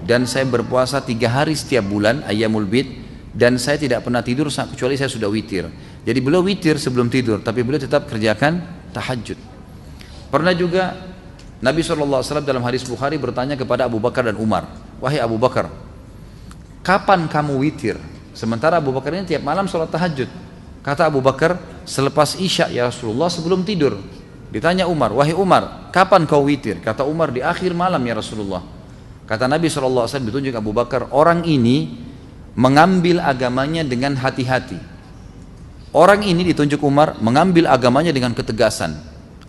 dan saya berpuasa 3 hari setiap bulan ayyamul bid, dan saya tidak pernah tidur kecuali saya sudah witir. Jadi beliau witir sebelum tidur, tapi beliau tetap kerjakan tahajud. Pernah juga Nabi SAW dalam hadis Bukhari bertanya kepada Abu Bakar dan Umar, wahai Abu Bakar, kapan kamu witir? Sementara Abu Bakar ini tiap malam sholat tahajud. Kata Abu Bakar, selepas Isya ya Rasulullah, sebelum tidur. Ditanya Umar, wahai Umar, kapan kau witir? Kata Umar, di akhir malam ya Rasulullah. Kata Nabi SAW ditunjuk Abu Bakar, orang ini mengambil agamanya dengan hati-hati. Orang ini ditunjuk Umar mengambil agamanya dengan ketegasan.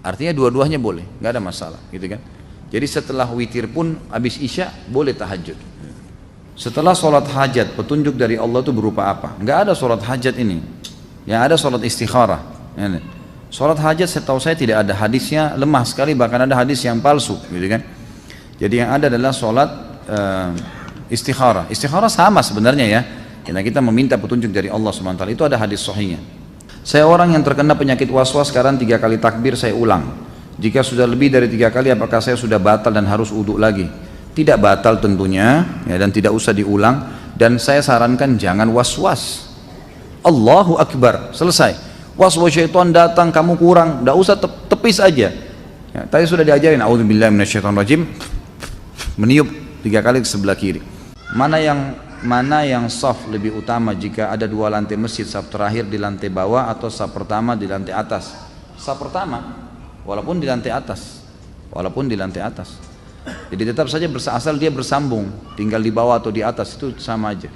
Artinya dua-duanya boleh, nggak ada masalah, gitu kan? Jadi setelah witir pun habis Isya boleh tahajud. Setelah sholat hajat, petunjuk dari Allah itu berupa apa? Nggak ada sholat hajat ini. Yang ada sholat istikharah. Sholat hajat setahu saya tidak ada hadisnya, lemah sekali, bahkan ada hadis yang palsu, gitu kan? Jadi yang ada adalah sholat istikharah. Istikharah sama sebenarnya ya. Karena kita meminta petunjuk dari Allah SWT. Itu ada hadis sahihnya. Saya orang yang terkena penyakit was-was, sekarang 3 kali takbir saya ulang. Jika sudah lebih dari 3 kali, apakah saya sudah batal dan harus uduk lagi? Tidak batal tentunya ya, dan tidak usah diulang. Dan saya sarankan jangan was-was. Allahu Akbar, selesai. Was-was syaitan datang, kamu kurang, tidak usah tepis aja ya, tadi sudah diajarin a'udzubillahi minasyaitonirrajim, meniup 3 kali ke sebelah kiri. Mana yang saf lebih utama jika ada 2 lantai masjid, saf terakhir di lantai bawah atau saf pertama di lantai atas? Saf pertama, walaupun di lantai atas, jadi tetap saja asal dia bersambung, tinggal di bawah atau di atas itu sama aja.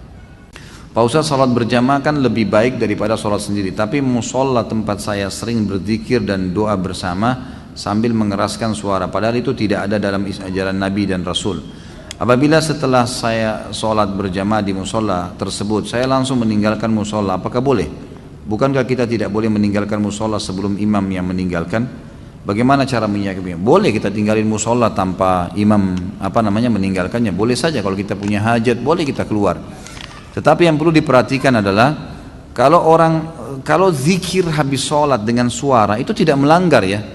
Pak Ustaz, sholat berjamaah kan lebih baik daripada sholat sendiri, tapi musola tempat saya sering berzikir dan doa bersama sambil mengeraskan suara, padahal itu tidak ada dalam ajaran Nabi dan Rasul. Apabila setelah saya sholat berjamaah di musola tersebut, saya langsung meninggalkan musola, apakah boleh? Bukankah kita tidak boleh meninggalkan musola sebelum imam yang meninggalkan? Bagaimana cara menyikapinya? Boleh kita tinggalin musola tanpa imam meninggalkannya, boleh saja. Kalau kita punya hajat, boleh kita keluar. Tetapi yang perlu diperhatikan adalah kalau zikir habis sholat dengan suara itu tidak melanggar ya.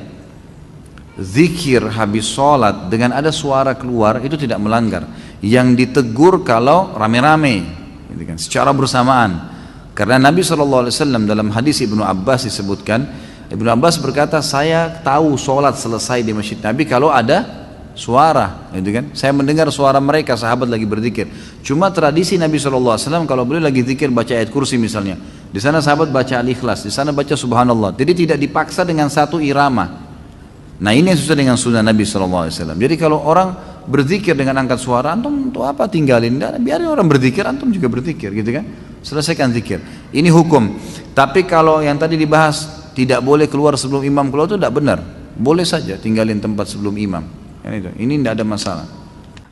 Zikir habis sholat dengan ada suara keluar itu tidak melanggar. Yang ditegur kalau rame-rame, gitu kan, secara bersamaan. Karena Nabi SAW dalam hadis Ibnu Abbas disebutkan, Ibnu Abbas berkata, saya tahu sholat selesai di masjid Nabi kalau ada suara, gitu kan. Saya mendengar suara mereka, sahabat lagi berzikir. Cuma tradisi Nabi SAW kalau beliau lagi zikir baca ayat kursi misalnya, di sana sahabat baca Al-Ikhlas, di sana baca Subhanallah. Jadi tidak dipaksa dengan satu irama. Nah ini yang susah dengan sunnah Nabi SAW. Jadi kalau orang berzikir dengan angkat suara, antum untuk apa tinggalin? Biarin orang berzikir, antum juga berzikir, gitu kan. Selesaikan zikir. Ini hukum. Tapi kalau yang tadi dibahas tidak boleh keluar sebelum imam keluar, itu tidak benar. Boleh saja tinggalin tempat sebelum imam. Ini tidak ada masalah.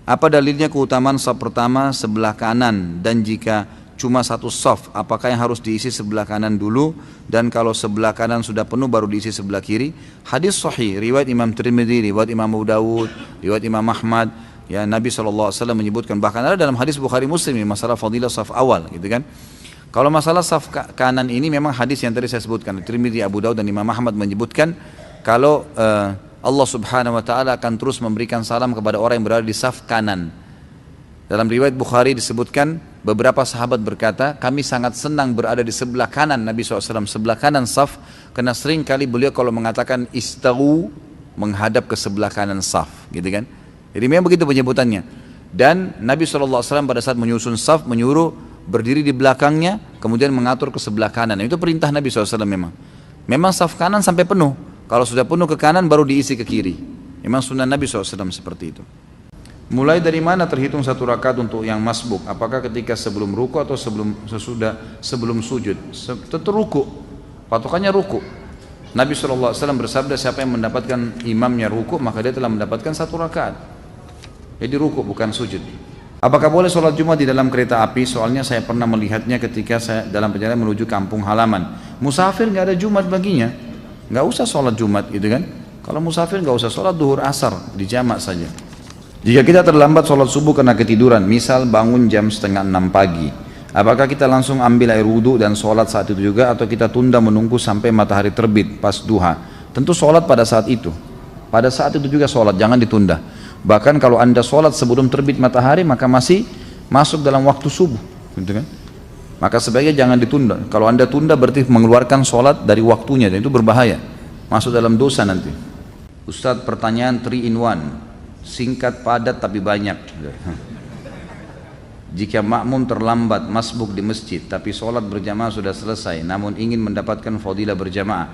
Apa dalilnya keutamaan shaf pertama sebelah kanan, dan jika cuma satu shaf, apakah yang harus diisi sebelah kanan dulu, dan kalau sebelah kanan sudah penuh baru diisi sebelah kiri? Hadis sahih riwayat Imam Tirmidzi, riwayat Imam Abu Dawud, riwayat Imam Ahmad, ya, Nabi SAW menyebutkan, bahkan ada dalam hadis Bukhari Muslim ini masalah fadilah shaf awal, gitu kan. Kalau masalah shaf kanan ini memang hadis yang tadi saya sebutkan, Tirmidzi, Abu Dawud dan Imam Ahmad menyebutkan kalau Allah Subhanahu wa taala akan terus memberikan salam kepada orang yang berada di shaf kanan. Dalam riwayat Bukhari disebutkan, beberapa sahabat berkata, kami sangat senang berada di sebelah kanan Nabi SAW, sebelah kanan saf, karena sering kali beliau kalau mengatakan istawu, menghadap ke sebelah kanan saf, gitu kan. Jadi memang begitu penyebutannya. Dan Nabi SAW pada saat menyusun saf, menyuruh berdiri di belakangnya, kemudian mengatur ke sebelah kanan. Itu perintah Nabi SAW memang. Memang saf kanan sampai penuh. Kalau sudah penuh ke kanan, baru diisi ke kiri. Memang sunnah Nabi SAW seperti itu. Mulai dari mana terhitung 1 rakaat untuk yang masbuk? Apakah ketika sebelum ruku atau sebelum sujud? Tentu ruku. Patokannya ruku. Nabi SAW bersabda, siapa yang mendapatkan imamnya ruku, maka dia telah mendapatkan 1 rakaat. Jadi ruku bukan sujud. Apakah boleh sholat Jumat di dalam kereta api? Soalnya saya pernah melihatnya ketika saya dalam perjalanan menuju kampung halaman. Musafir nggak ada Jumat baginya, nggak usah sholat Jumat, gitu kan. Kalau musafir nggak usah sholat duhur asar, di jamak saja. Jika kita terlambat sholat subuh karena ketiduran, misal bangun jam 5:30 pagi, apakah kita langsung ambil air wudhu dan sholat saat itu juga, atau kita tunda menunggu sampai matahari terbit pas duha? Tentu sholat pada saat itu. Pada saat itu juga sholat, jangan ditunda. Bahkan kalau anda sholat sebelum terbit matahari, maka masih masuk dalam waktu subuh, gitu kan? Maka sebaiknya jangan ditunda. Kalau anda tunda berarti mengeluarkan sholat dari waktunya, dan itu berbahaya, masuk dalam dosa nanti. Ustadz, pertanyaan 3 in 1, singkat padat tapi banyak. Jika makmum terlambat masbuk di masjid tapi sholat berjamaah sudah selesai namun ingin mendapatkan fadilah berjamaah,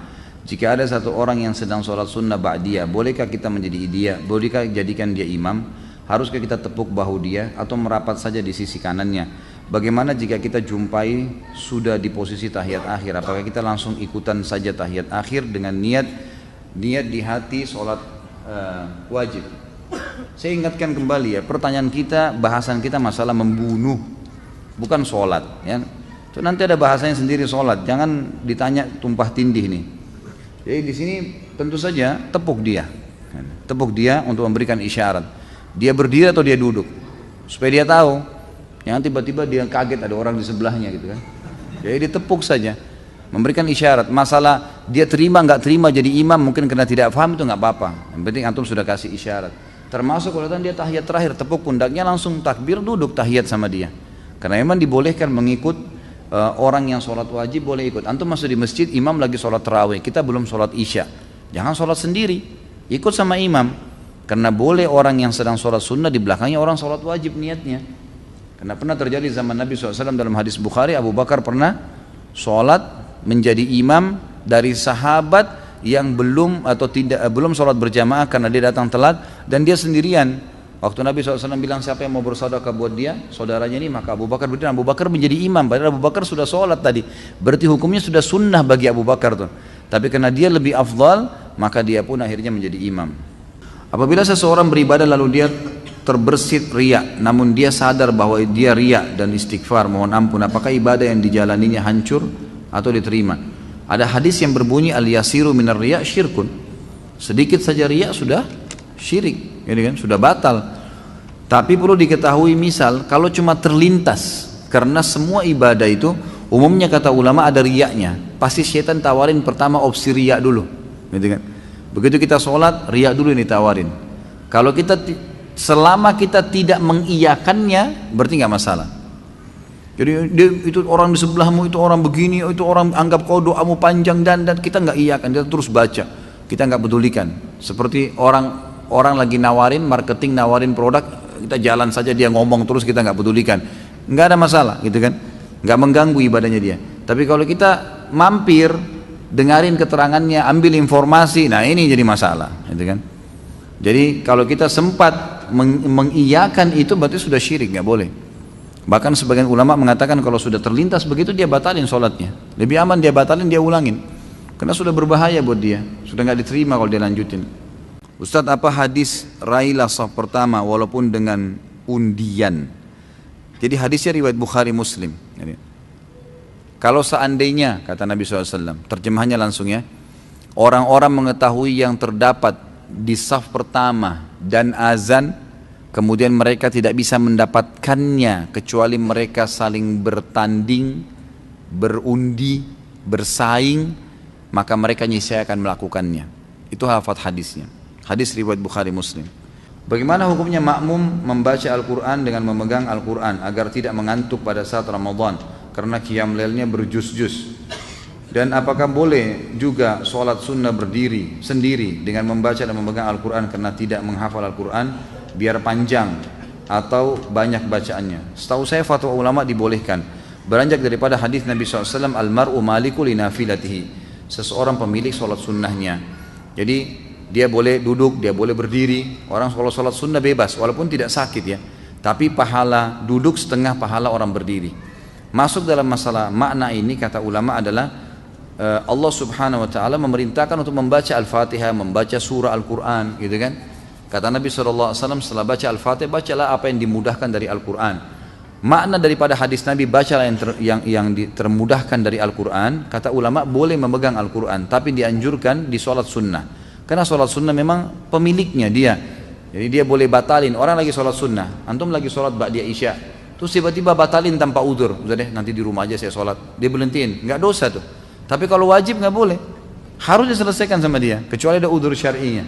jika ada satu orang yang sedang sholat sunnah ba'diyah, bolehkah kita menjadi dia? Bolehkah jadikan dia imam? Haruskah kita tepuk bahu dia atau merapat saja di sisi kanannya? Bagaimana jika kita jumpai sudah di posisi tahiyat akhir? Apakah kita langsung ikutan saja tahiyat akhir dengan niat di hati sholat wajib? Saya ingatkan kembali ya, pertanyaan kita, bahasan kita masalah membunuh, bukan sholat ya. Itu nanti ada bahasanya sendiri sholat, jangan ditanya tumpah tindih nih. Jadi di sini tentu saja tepuk dia untuk memberikan isyarat. Dia berdiri atau dia duduk, supaya dia tahu. Jangan tiba-tiba dia kaget ada orang di sebelahnya gitu kan. Jadi ditepuk saja, memberikan isyarat. Masalah dia terima nggak terima jadi imam mungkin karena tidak paham, itu nggak apa-apa. Yang penting antum sudah kasih isyarat. Termasuk kalau dia tahiyat terakhir, tepuk pundaknya langsung takbir, duduk tahiyat sama dia. Karena memang dibolehkan mengikut orang yang sholat wajib, boleh ikut. Antum masuk di masjid, imam lagi sholat tarawih, kita belum sholat isya, jangan sholat sendiri, ikut sama imam. Karena boleh orang yang sedang sholat sunnah di belakangnya orang sholat wajib niatnya. Karena pernah terjadi zaman Nabi SAW dalam hadis Bukhari, Abu Bakar pernah sholat menjadi imam dari sahabat yang belum sholat berjamaah karena dia datang telat dan dia sendirian. Waktu Nabi SAW bilang siapa yang mau bersedekah buat dia, saudaranya ini, maka Abu Bakar berdiri. Abu Bakar menjadi imam, padahal Abu Bakar sudah sholat tadi. Berarti hukumnya sudah sunnah bagi Abu Bakar tuh. Tapi karena dia lebih afdal, maka dia pun akhirnya menjadi imam. Apabila seseorang beribadah lalu dia terbersit riya, namun dia sadar bahwa dia riya dan istighfar mohon ampun, apakah ibadah yang dijalaninya hancur atau diterima? Ada hadis yang berbunyi al-yasiru minar riya syirkun. Sedikit saja riya sudah syirik, gitu kan? Sudah batal. Tapi perlu diketahui, misal kalau cuma terlintas, karena semua ibadah itu umumnya kata ulama ada riyanya. Pasti syaitan tawarin pertama opsi riya dulu, gitu kan? Begitu kita sholat, riya dulu yang ditawarin. Kalau selama kita tidak mengiyakannya, berarti nggak masalah. Jadi itu orang di sebelahmu, itu orang begini, itu orang anggap kau doamu panjang dan kita nggak iyakan, kita terus baca, kita nggak pedulikan. Seperti orang lagi nawarin marketing, nawarin produk, kita jalan saja dia ngomong terus kita nggak pedulikan, nggak ada masalah, gitu kan? Nggak mengganggu ibadahnya dia. Tapi kalau kita mampir, dengarin keterangannya, ambil informasi, nah ini jadi masalah, gitu kan? Jadi kalau kita sempat mengiyakan itu berarti sudah syirik, nggak boleh. Bahkan sebagian ulama mengatakan kalau sudah terlintas begitu dia batalin sholatnya. Lebih aman dia batalin, dia ulangin. Karena sudah berbahaya buat dia, sudah nggak diterima kalau dia lanjutin. Ustadz, apa hadis railah saf pertama walaupun dengan undian? Jadi hadisnya riwayat Bukhari Muslim. Kalau seandainya, kata Nabi SAW, terjemahannya langsung ya, orang-orang mengetahui yang terdapat di saf pertama dan azan, kemudian mereka tidak bisa mendapatkannya kecuali mereka saling bertanding, berundi, bersaing, maka mereka niscaya akan melakukannya. Itu lafaz hadisnya. Hadis riwayat Bukhari Muslim. Bagaimana hukumnya makmum membaca Al-Quran dengan memegang Al-Quran agar tidak mengantuk pada saat Ramadan karena qiyam lailnya berjus-jus? Dan apakah boleh juga sholat sunnah berdiri sendiri dengan membaca dan memegang Al-Quran karena tidak menghafal Al-Quran biar panjang atau banyak bacaannya? Setahu saya fatwa ulama dibolehkan, beranjak daripada hadis Nabi SAW, al-mar'u maliku li nafilatihi, seseorang pemilik sholat sunnahnya. Jadi dia boleh duduk, dia boleh berdiri. Orang kalau sholat sunnah bebas walaupun tidak sakit ya, tapi pahala duduk setengah pahala orang berdiri. Masuk dalam masalah makna ini kata ulama adalah Allah subhanahu wa ta'ala memerintahkan untuk membaca Al-Fatihah, membaca surah Al-Quran, gitu kan? Kata Nabi SAW, setelah baca Al-Fatihah, bacalah apa yang dimudahkan dari Al-Quran. Makna daripada hadis Nabi, bacalah yang termudahkan dari Al-Quran. Kata ulama, boleh memegang Al-Quran, tapi dianjurkan di sholat sunnah. Karena sholat sunnah memang pemiliknya dia. Jadi dia boleh batalin. Orang lagi sholat sunnah, antum lagi sholat ba'diyah isya, terus tiba-tiba batalin tanpa udzur. Udah deh, nanti di rumah aja saya sholat. Dia berhentiin, nggak dosa tuh. Tapi kalau wajib nggak boleh, harus diselesaikan sama dia, kecuali ada udzur syar'inya.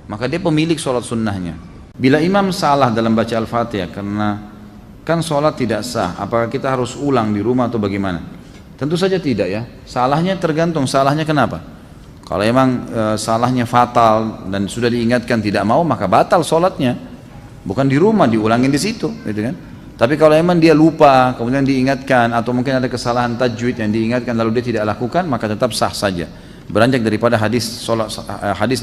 Maka dia pemilik sholat sunnahnya. Bila imam salah dalam baca Al-Fatihah karena kan sholat tidak sah, apakah kita harus ulang di rumah atau bagaimana? Tentu saja tidak ya. Salahnya tergantung salahnya kenapa. Kalau emang salahnya fatal dan sudah diingatkan tidak mau, maka batal sholatnya. Bukan di rumah, diulangin di situ, gitu kan. Tapi kalau emang dia lupa, kemudian diingatkan, atau mungkin ada kesalahan tajwid yang diingatkan lalu dia tidak lakukan, maka tetap sah saja. Beranjak daripada hadis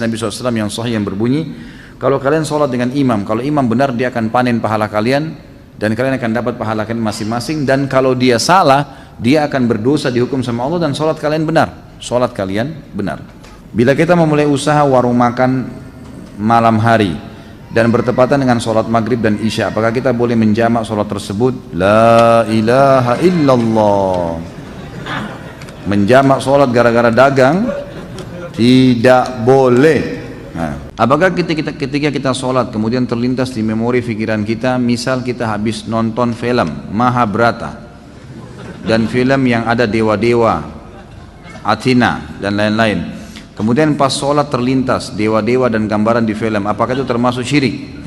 Nabi SAW yang sahih yang berbunyi, kalau kalian sholat dengan imam, kalau imam benar dia akan panen pahala kalian, dan kalian akan dapat pahala kalian masing-masing, dan kalau dia salah, dia akan berdosa dihukum sama Allah, dan sholat kalian benar. Sholat kalian benar. Bila kita memulai usaha warung makan malam hari dan bertepatan dengan sholat maghrib dan isya, apakah kita boleh menjamak sholat tersebut? La ilaha illallah. Menjamak sholat gara-gara dagang tidak boleh. Nah, apakah ketika kita sholat kemudian terlintas di memori pikiran kita, misal kita habis nonton film Mahabharata dan film yang ada dewa-dewa, Athena dan lain-lain, kemudian pas sholat terlintas dewa-dewa dan gambaran di film, apakah itu termasuk syirik?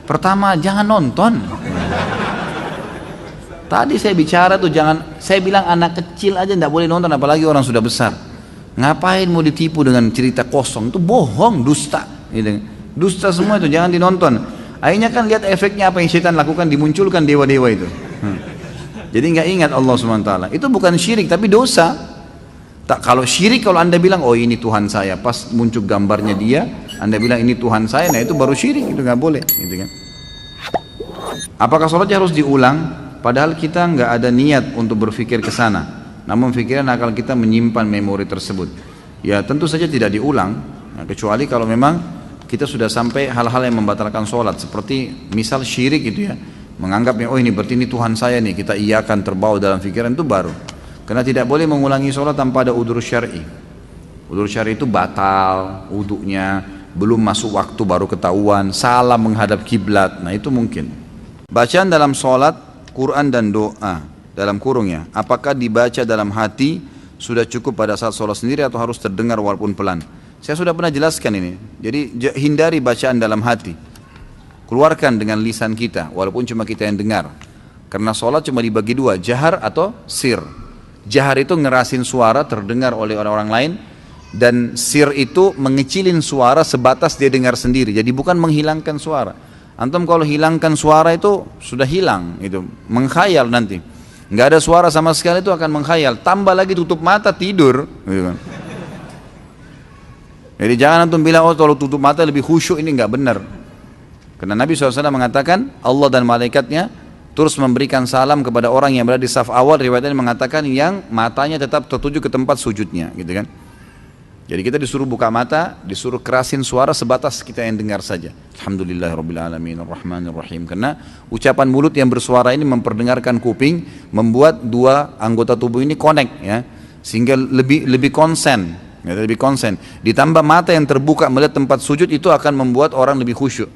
Pertama, jangan nonton. Tadi saya bicara tuh jangan, saya bilang anak kecil aja tidak boleh nonton, apalagi orang sudah besar. Ngapain mau ditipu dengan cerita kosong? Itu bohong, dusta. Dusta semua itu, jangan dinonton. Akhirnya kan lihat efeknya apa yang syaitan lakukan, dimunculkan dewa-dewa itu. Jadi nggak ingat Allah SWT. Itu bukan syirik tapi dosa. Tak, kalau syirik, kalau anda bilang oh ini Tuhan saya, pas muncul gambarnya dia, anda bilang ini Tuhan saya, nah itu baru syirik, itu nggak boleh, gitu kan? Apakah sholatnya harus diulang? Padahal kita nggak ada niat untuk berpikir ke sana, namun pikiran akal kita menyimpan memori tersebut. Ya tentu saja tidak diulang, nah, kecuali kalau memang kita sudah sampai hal-hal yang membatalkan sholat, seperti misal syirik itu ya, menganggapnya oh ini berarti ini Tuhan saya nih, kita iakan terbawa dalam pikiran, itu baru. Karena tidak boleh mengulangi sholat tanpa ada udzur syar'i. Udzur syar'i itu batal wudhunya, belum masuk waktu baru ketahuan, salah menghadap kiblat, nah itu mungkin. Bacaan dalam sholat, Quran dan doa dalam kurung ya, apakah dibaca dalam hati sudah cukup pada saat sholat sendiri atau harus terdengar walaupun pelan? Saya sudah pernah jelaskan ini. Jadi hindari bacaan dalam hati, keluarkan dengan lisan kita walaupun cuma kita yang dengar. Karena sholat cuma dibagi dua, jahar atau sir. Jahar itu ngerasin suara terdengar oleh orang-orang lain, dan sir itu mengecilin suara sebatas dia dengar sendiri, jadi bukan menghilangkan suara. Antum kalau hilangkan suara itu sudah hilang, itu mengkhayal nanti, nggak ada suara sama sekali, itu akan mengkhayal, tambah lagi tutup mata tidur, gitu kan. Jadi jangan antum bilang oh kalau tutup mata lebih khusyuk, ini nggak benar. Karena Nabi SAW mengatakan Allah dan malaikatnya terus memberikan salam kepada orang yang berada di saf awal, riwayatnya mengatakan yang matanya tetap tertuju ke tempat sujudnya, gitu kan. Jadi kita disuruh buka mata, disuruh kerasin suara sebatas kita yang dengar saja. Alhamdulillahirrabbilalamin arrahmanirrahim. Karena ucapan mulut yang bersuara ini memperdengarkan kuping, membuat dua anggota tubuh ini connect ya, sehingga lebih konsen, ya, lebih konsen. Ditambah mata yang terbuka melihat tempat sujud, itu akan membuat orang lebih khusyuk.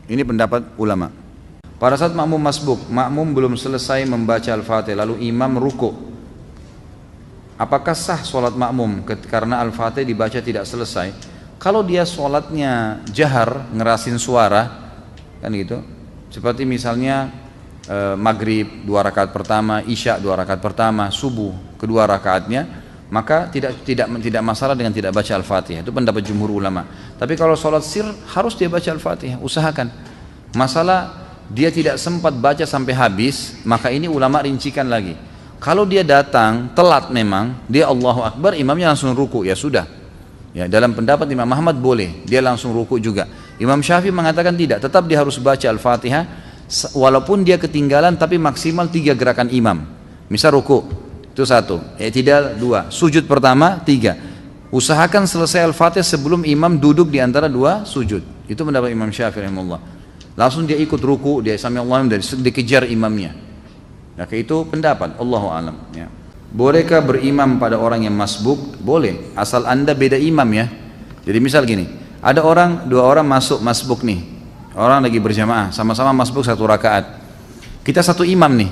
Ini pendapat ulama. Pada saat makmum masbuk, makmum belum selesai membaca Al-Fatihah lalu imam ruku'. Apakah sah sholat makmum karena Al-Fatihah dibaca tidak selesai? Kalau dia sholatnya jahar, ngerasin suara, kan gitu. Seperti misalnya maghrib 2 rakaat pertama, isya 2 rakaat pertama, subuh kedua rakaatnya, maka tidak masalah dengan tidak baca Al-Fatihah. Itu pendapat jumhur ulama. Tapi kalau sholat sir harus dia baca Al-Fatihah, usahakan. Masalah dia tidak sempat baca sampai habis, maka ini ulama rincikan lagi. Kalau dia datang telat memang, dia Allahu Akbar, imamnya langsung ruku, ya sudah. Ya, dalam pendapat Imam Ahmad boleh, dia langsung ruku juga. Imam Syafi'i mengatakan tidak, tetap dia harus baca Al-Fatihah, walaupun dia ketinggalan tapi maksimal 3 gerakan imam. Misal ruku, itu 1, i'tidal 2, sujud pertama 3. Usahakan selesai Al-Fatihah sebelum imam duduk di antara 2 sujud. Itu pendapat Imam Syafi'i rahimahullah. Langsung dia ikut ruku, dia sami Allahu liman, dikejar imamnya. Nah, itu pendapat Allahu alam ya. Bolehkah berimam pada orang yang masbuk? Boleh, asal anda beda imam ya. Jadi misal gini, ada dua orang masuk masbuk nih, orang lagi berjamaah, sama-sama masbuk 1 rakaat. Kita 1 imam nih.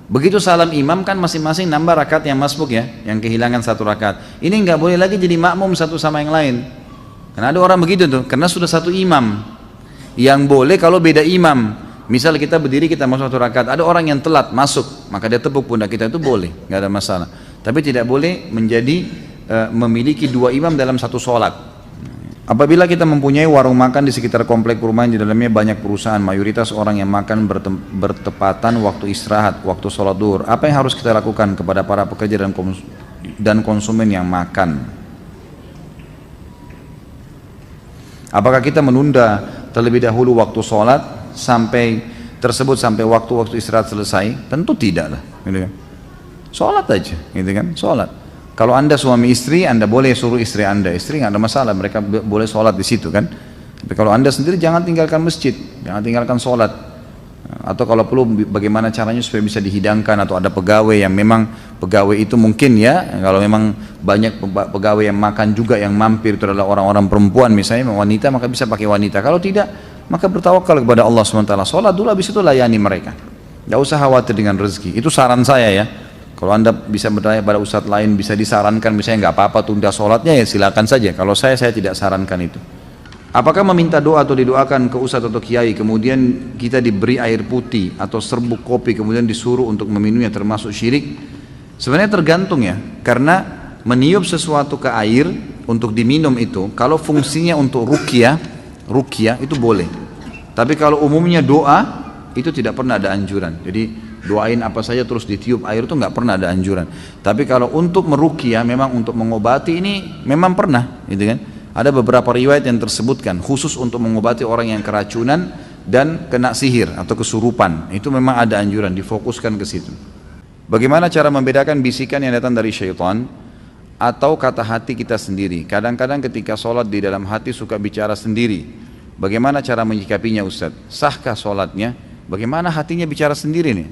Begitu salam imam kan masing-masing nambah rakaat yang masbuk ya, yang kehilangan 1 rakaat. Ini nggak boleh lagi jadi makmum satu sama yang lain. Karena ada orang begitu tuh, karena sudah 1 imam. Yang boleh kalau beda imam. Misal kita berdiri, kita masuk 1 rakaat, ada orang yang telat masuk, maka dia tepuk pundak kita, itu boleh, nggak ada masalah. Tapi tidak boleh menjadi memiliki dua imam dalam satu sholat. Apabila kita mempunyai warung makan di sekitar komplek perumahan, di dalamnya banyak perusahaan, mayoritas orang yang makan bertepatan waktu istirahat, waktu sholat duhur, apa yang harus kita lakukan kepada para pekerja dan konsumen yang makan? Apakah kita menunda terlebih dahulu waktu sholat sampai waktu istirahat selesai? Tentu tidak lah, gitu kan. Sholat aja, gitu kan, sholat. Kalau anda suami istri, anda boleh suruh istri nggak ada masalah, mereka boleh sholat di situ kan. Tapi kalau anda sendiri jangan tinggalkan masjid, jangan tinggalkan sholat. Atau kalau perlu bagaimana caranya supaya bisa dihidangkan, atau ada pegawai yang memang pegawai itu mungkin ya, kalau memang banyak pegawai yang makan juga yang mampir itu adalah orang-orang perempuan misalnya, wanita, maka bisa pakai wanita. Kalau tidak, maka bertawakal kepada Allah SWT. Sholat dulu, habis itu layani mereka. Nggak usah khawatir dengan rezeki. Itu saran saya ya. Kalau anda bisa bertanya pada ustadz lain, bisa disarankan misalnya nggak apa-apa tunda sholatnya, ya silakan saja. Kalau saya tidak sarankan itu. Apakah meminta doa atau didoakan ke ustadz atau kiai, kemudian kita diberi air putih atau serbuk kopi, kemudian disuruh untuk meminumnya, termasuk syirik? Sebenarnya tergantung ya, karena meniup sesuatu ke air untuk diminum itu, kalau fungsinya untuk ruqyah itu boleh. Tapi kalau umumnya doa, itu tidak pernah ada anjuran. Jadi doain apa saja terus ditiup air itu nggak pernah ada anjuran. Tapi kalau untuk meruqyah, memang untuk mengobati, ini memang pernah, gitu kan? Ada beberapa riwayat yang tersebutkan khusus untuk mengobati orang yang keracunan dan kena sihir atau kesurupan. Itu memang ada anjuran, difokuskan ke situ. Bagaimana cara membedakan bisikan yang datang dari syaitan atau kata hati kita sendiri? Kadang-kadang ketika sholat di dalam hati suka bicara sendiri. Bagaimana cara menyikapinya Ustaz? Sahkah sholatnya? Bagaimana hatinya bicara sendiri nih?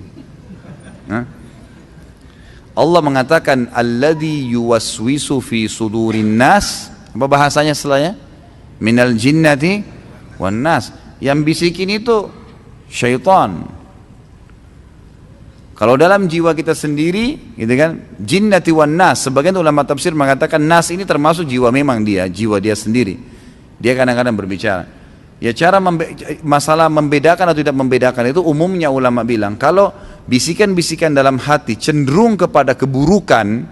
Allah mengatakan alladzi yuwaswisu fi sudurin nas. Apa bahasanya setelahnya? Minal jinnati wan nas. Yang bisikin itu syaitan. Kalau dalam jiwa kita sendiri, gitu kan, jinnati wan nas. Sebagian ulama tafsir mengatakan nas ini termasuk jiwa, memang jiwa dia sendiri. Dia kadang-kadang berbicara. Ya, masalah membedakan atau tidak membedakan itu umumnya ulama bilang, kalau bisikan-bisikan dalam hati cenderung kepada keburukan,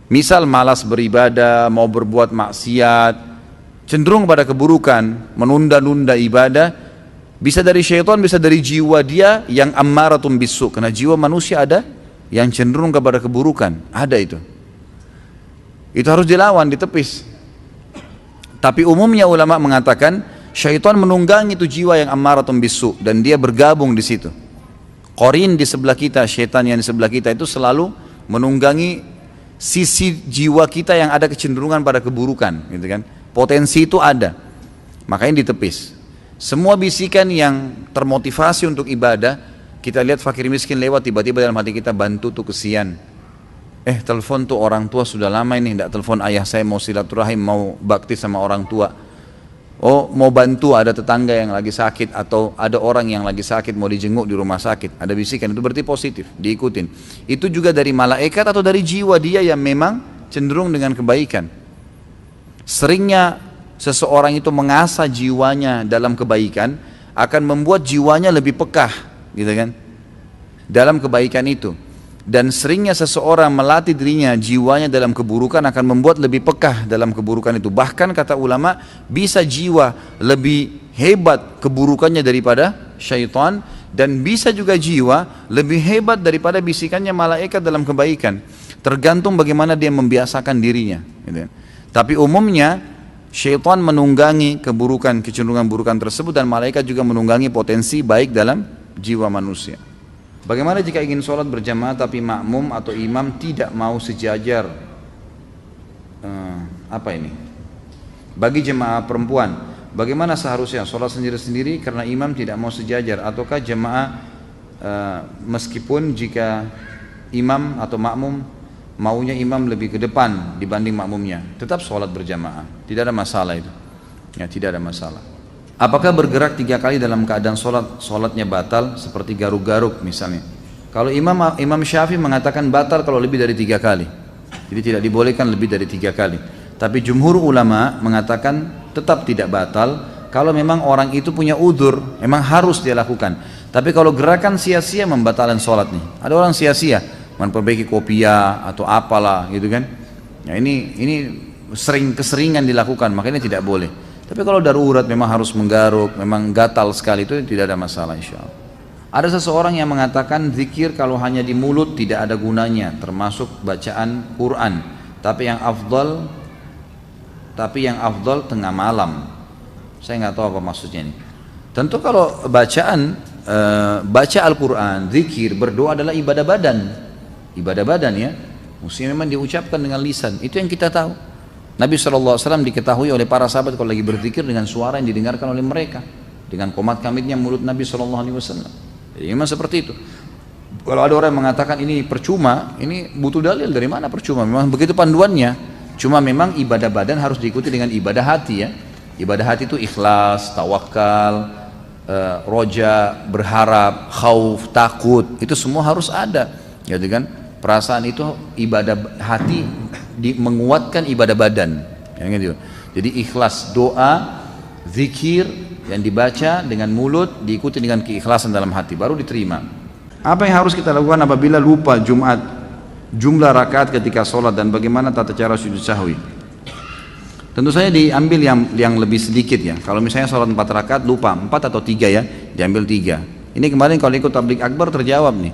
misal malas beribadah, mau berbuat maksiat, cenderung pada keburukan, menunda-nunda ibadah, bisa dari syaitan, bisa dari jiwa dia yang ammaratun bisu. Karena jiwa manusia ada yang cenderung kepada keburukan, ada itu. Itu harus dilawan, ditepis. Tapi umumnya ulama mengatakan syaitan menunggangi itu jiwa yang ammaratun bisu, dan dia bergabung di situ. Qarin di sebelah kita, syaitan yang di sebelah kita itu selalu menunggangi sisi jiwa kita yang ada kecenderungan pada keburukan, gitu kan. Potensi itu ada, makanya ditepis. Semua bisikan yang termotivasi untuk ibadah, kita lihat fakir miskin lewat, tiba-tiba dalam hati kita, bantu tuh kesian. Telepon tuh orang tua sudah lama ini tidak telepon ayah saya, mau silaturahim, mau bakti sama orang tua. Oh, mau bantu, ada tetangga yang lagi sakit, atau ada orang yang lagi sakit mau dijenguk di rumah sakit, ada bisikan, itu berarti positif, diikutin. Itu juga dari malaikat atau dari jiwa dia yang memang cenderung dengan kebaikan. Seringnya seseorang itu mengasah jiwanya dalam kebaikan, akan membuat jiwanya lebih pekah, gitu kan, dalam kebaikan itu. Dan seringnya seseorang melatih dirinya, jiwanya dalam keburukan, akan membuat lebih pekah dalam keburukan itu. Bahkan kata ulama, bisa jiwa lebih hebat keburukannya daripada syaitan, dan bisa juga jiwa lebih hebat daripada bisikannya malaikat dalam kebaikan. Tergantung bagaimana dia membiasakan dirinya, gitu. Tapi umumnya syaitan menunggangi keburukan, kecenderungan burukan tersebut, dan malaikat juga menunggangi potensi baik dalam jiwa manusia. Bagaimana jika ingin sholat berjamaah tapi makmum atau imam tidak mau sejajar? Bagi jemaah perempuan, bagaimana seharusnya sholat sendiri-sendiri karena imam tidak mau sejajar? Ataukah jemaah meskipun jika imam atau makmum maunya imam lebih ke depan dibanding makmumnya, tetap sholat berjamaah, tidak ada masalah itu. Ya, tidak ada masalah. Apakah bergerak 3 kali dalam keadaan sholatnya batal, seperti garuk-garuk misalnya? Kalau Imam Syafi'i mengatakan batal kalau lebih dari 3 kali. Jadi tidak dibolehkan lebih dari 3 kali. Tapi jumhur ulama mengatakan tetap tidak batal kalau memang orang itu punya udzur, memang harus dia lakukan. Tapi kalau gerakan sia-sia membatalkan sholat nih. Ada orang sia-sia, memperbaiki kopiah atau apalah gitu kan. Ya, ini keseringan dilakukan, makanya tidak boleh. Tapi kalau darurat memang harus menggaruk, memang gatal sekali, itu tidak ada masalah insya Allah. Ada seseorang yang mengatakan zikir kalau hanya di mulut tidak ada gunanya, termasuk bacaan Quran. Tapi yang afdal tengah malam. Saya nggak tahu apa maksudnya ini. Tentu kalau baca Al-Quran, zikir, berdoa adalah ibadah badan. Ibadah badan ya, mesti memang diucapkan dengan lisan. Itu yang kita tahu. Nabi SAW diketahui oleh para sahabat kalau lagi berzikir dengan suara yang didengarkan oleh mereka, dengan komat kamitnya mulut Nabi SAW. Jadi memang seperti itu. Kalau ada orang yang mengatakan ini percuma, ini butuh dalil. Dari mana percuma? Memang begitu panduannya. Cuma memang ibadah badan harus diikuti dengan ibadah hati ya. Ibadah hati itu ikhlas, tawakal, roja, berharap, khauf, takut. Itu semua harus ada, gitu kan? Perasaan itu ibadah hati menguatkan ibadah badan, ya, gitu. Jadi ikhlas, doa, zikir yang dibaca dengan mulut diikuti dengan keikhlasan dalam hati baru diterima. Apa yang harus kita lakukan apabila lupa Jumat jumlah rakaat ketika sholat dan bagaimana tata cara sujud sahwi? Tentu saja diambil yang lebih sedikit ya. Kalau misalnya sholat 4 rakaat lupa 4 atau 3 ya, diambil 3. Ini kemarin kalau ikut tabligh akbar terjawab nih.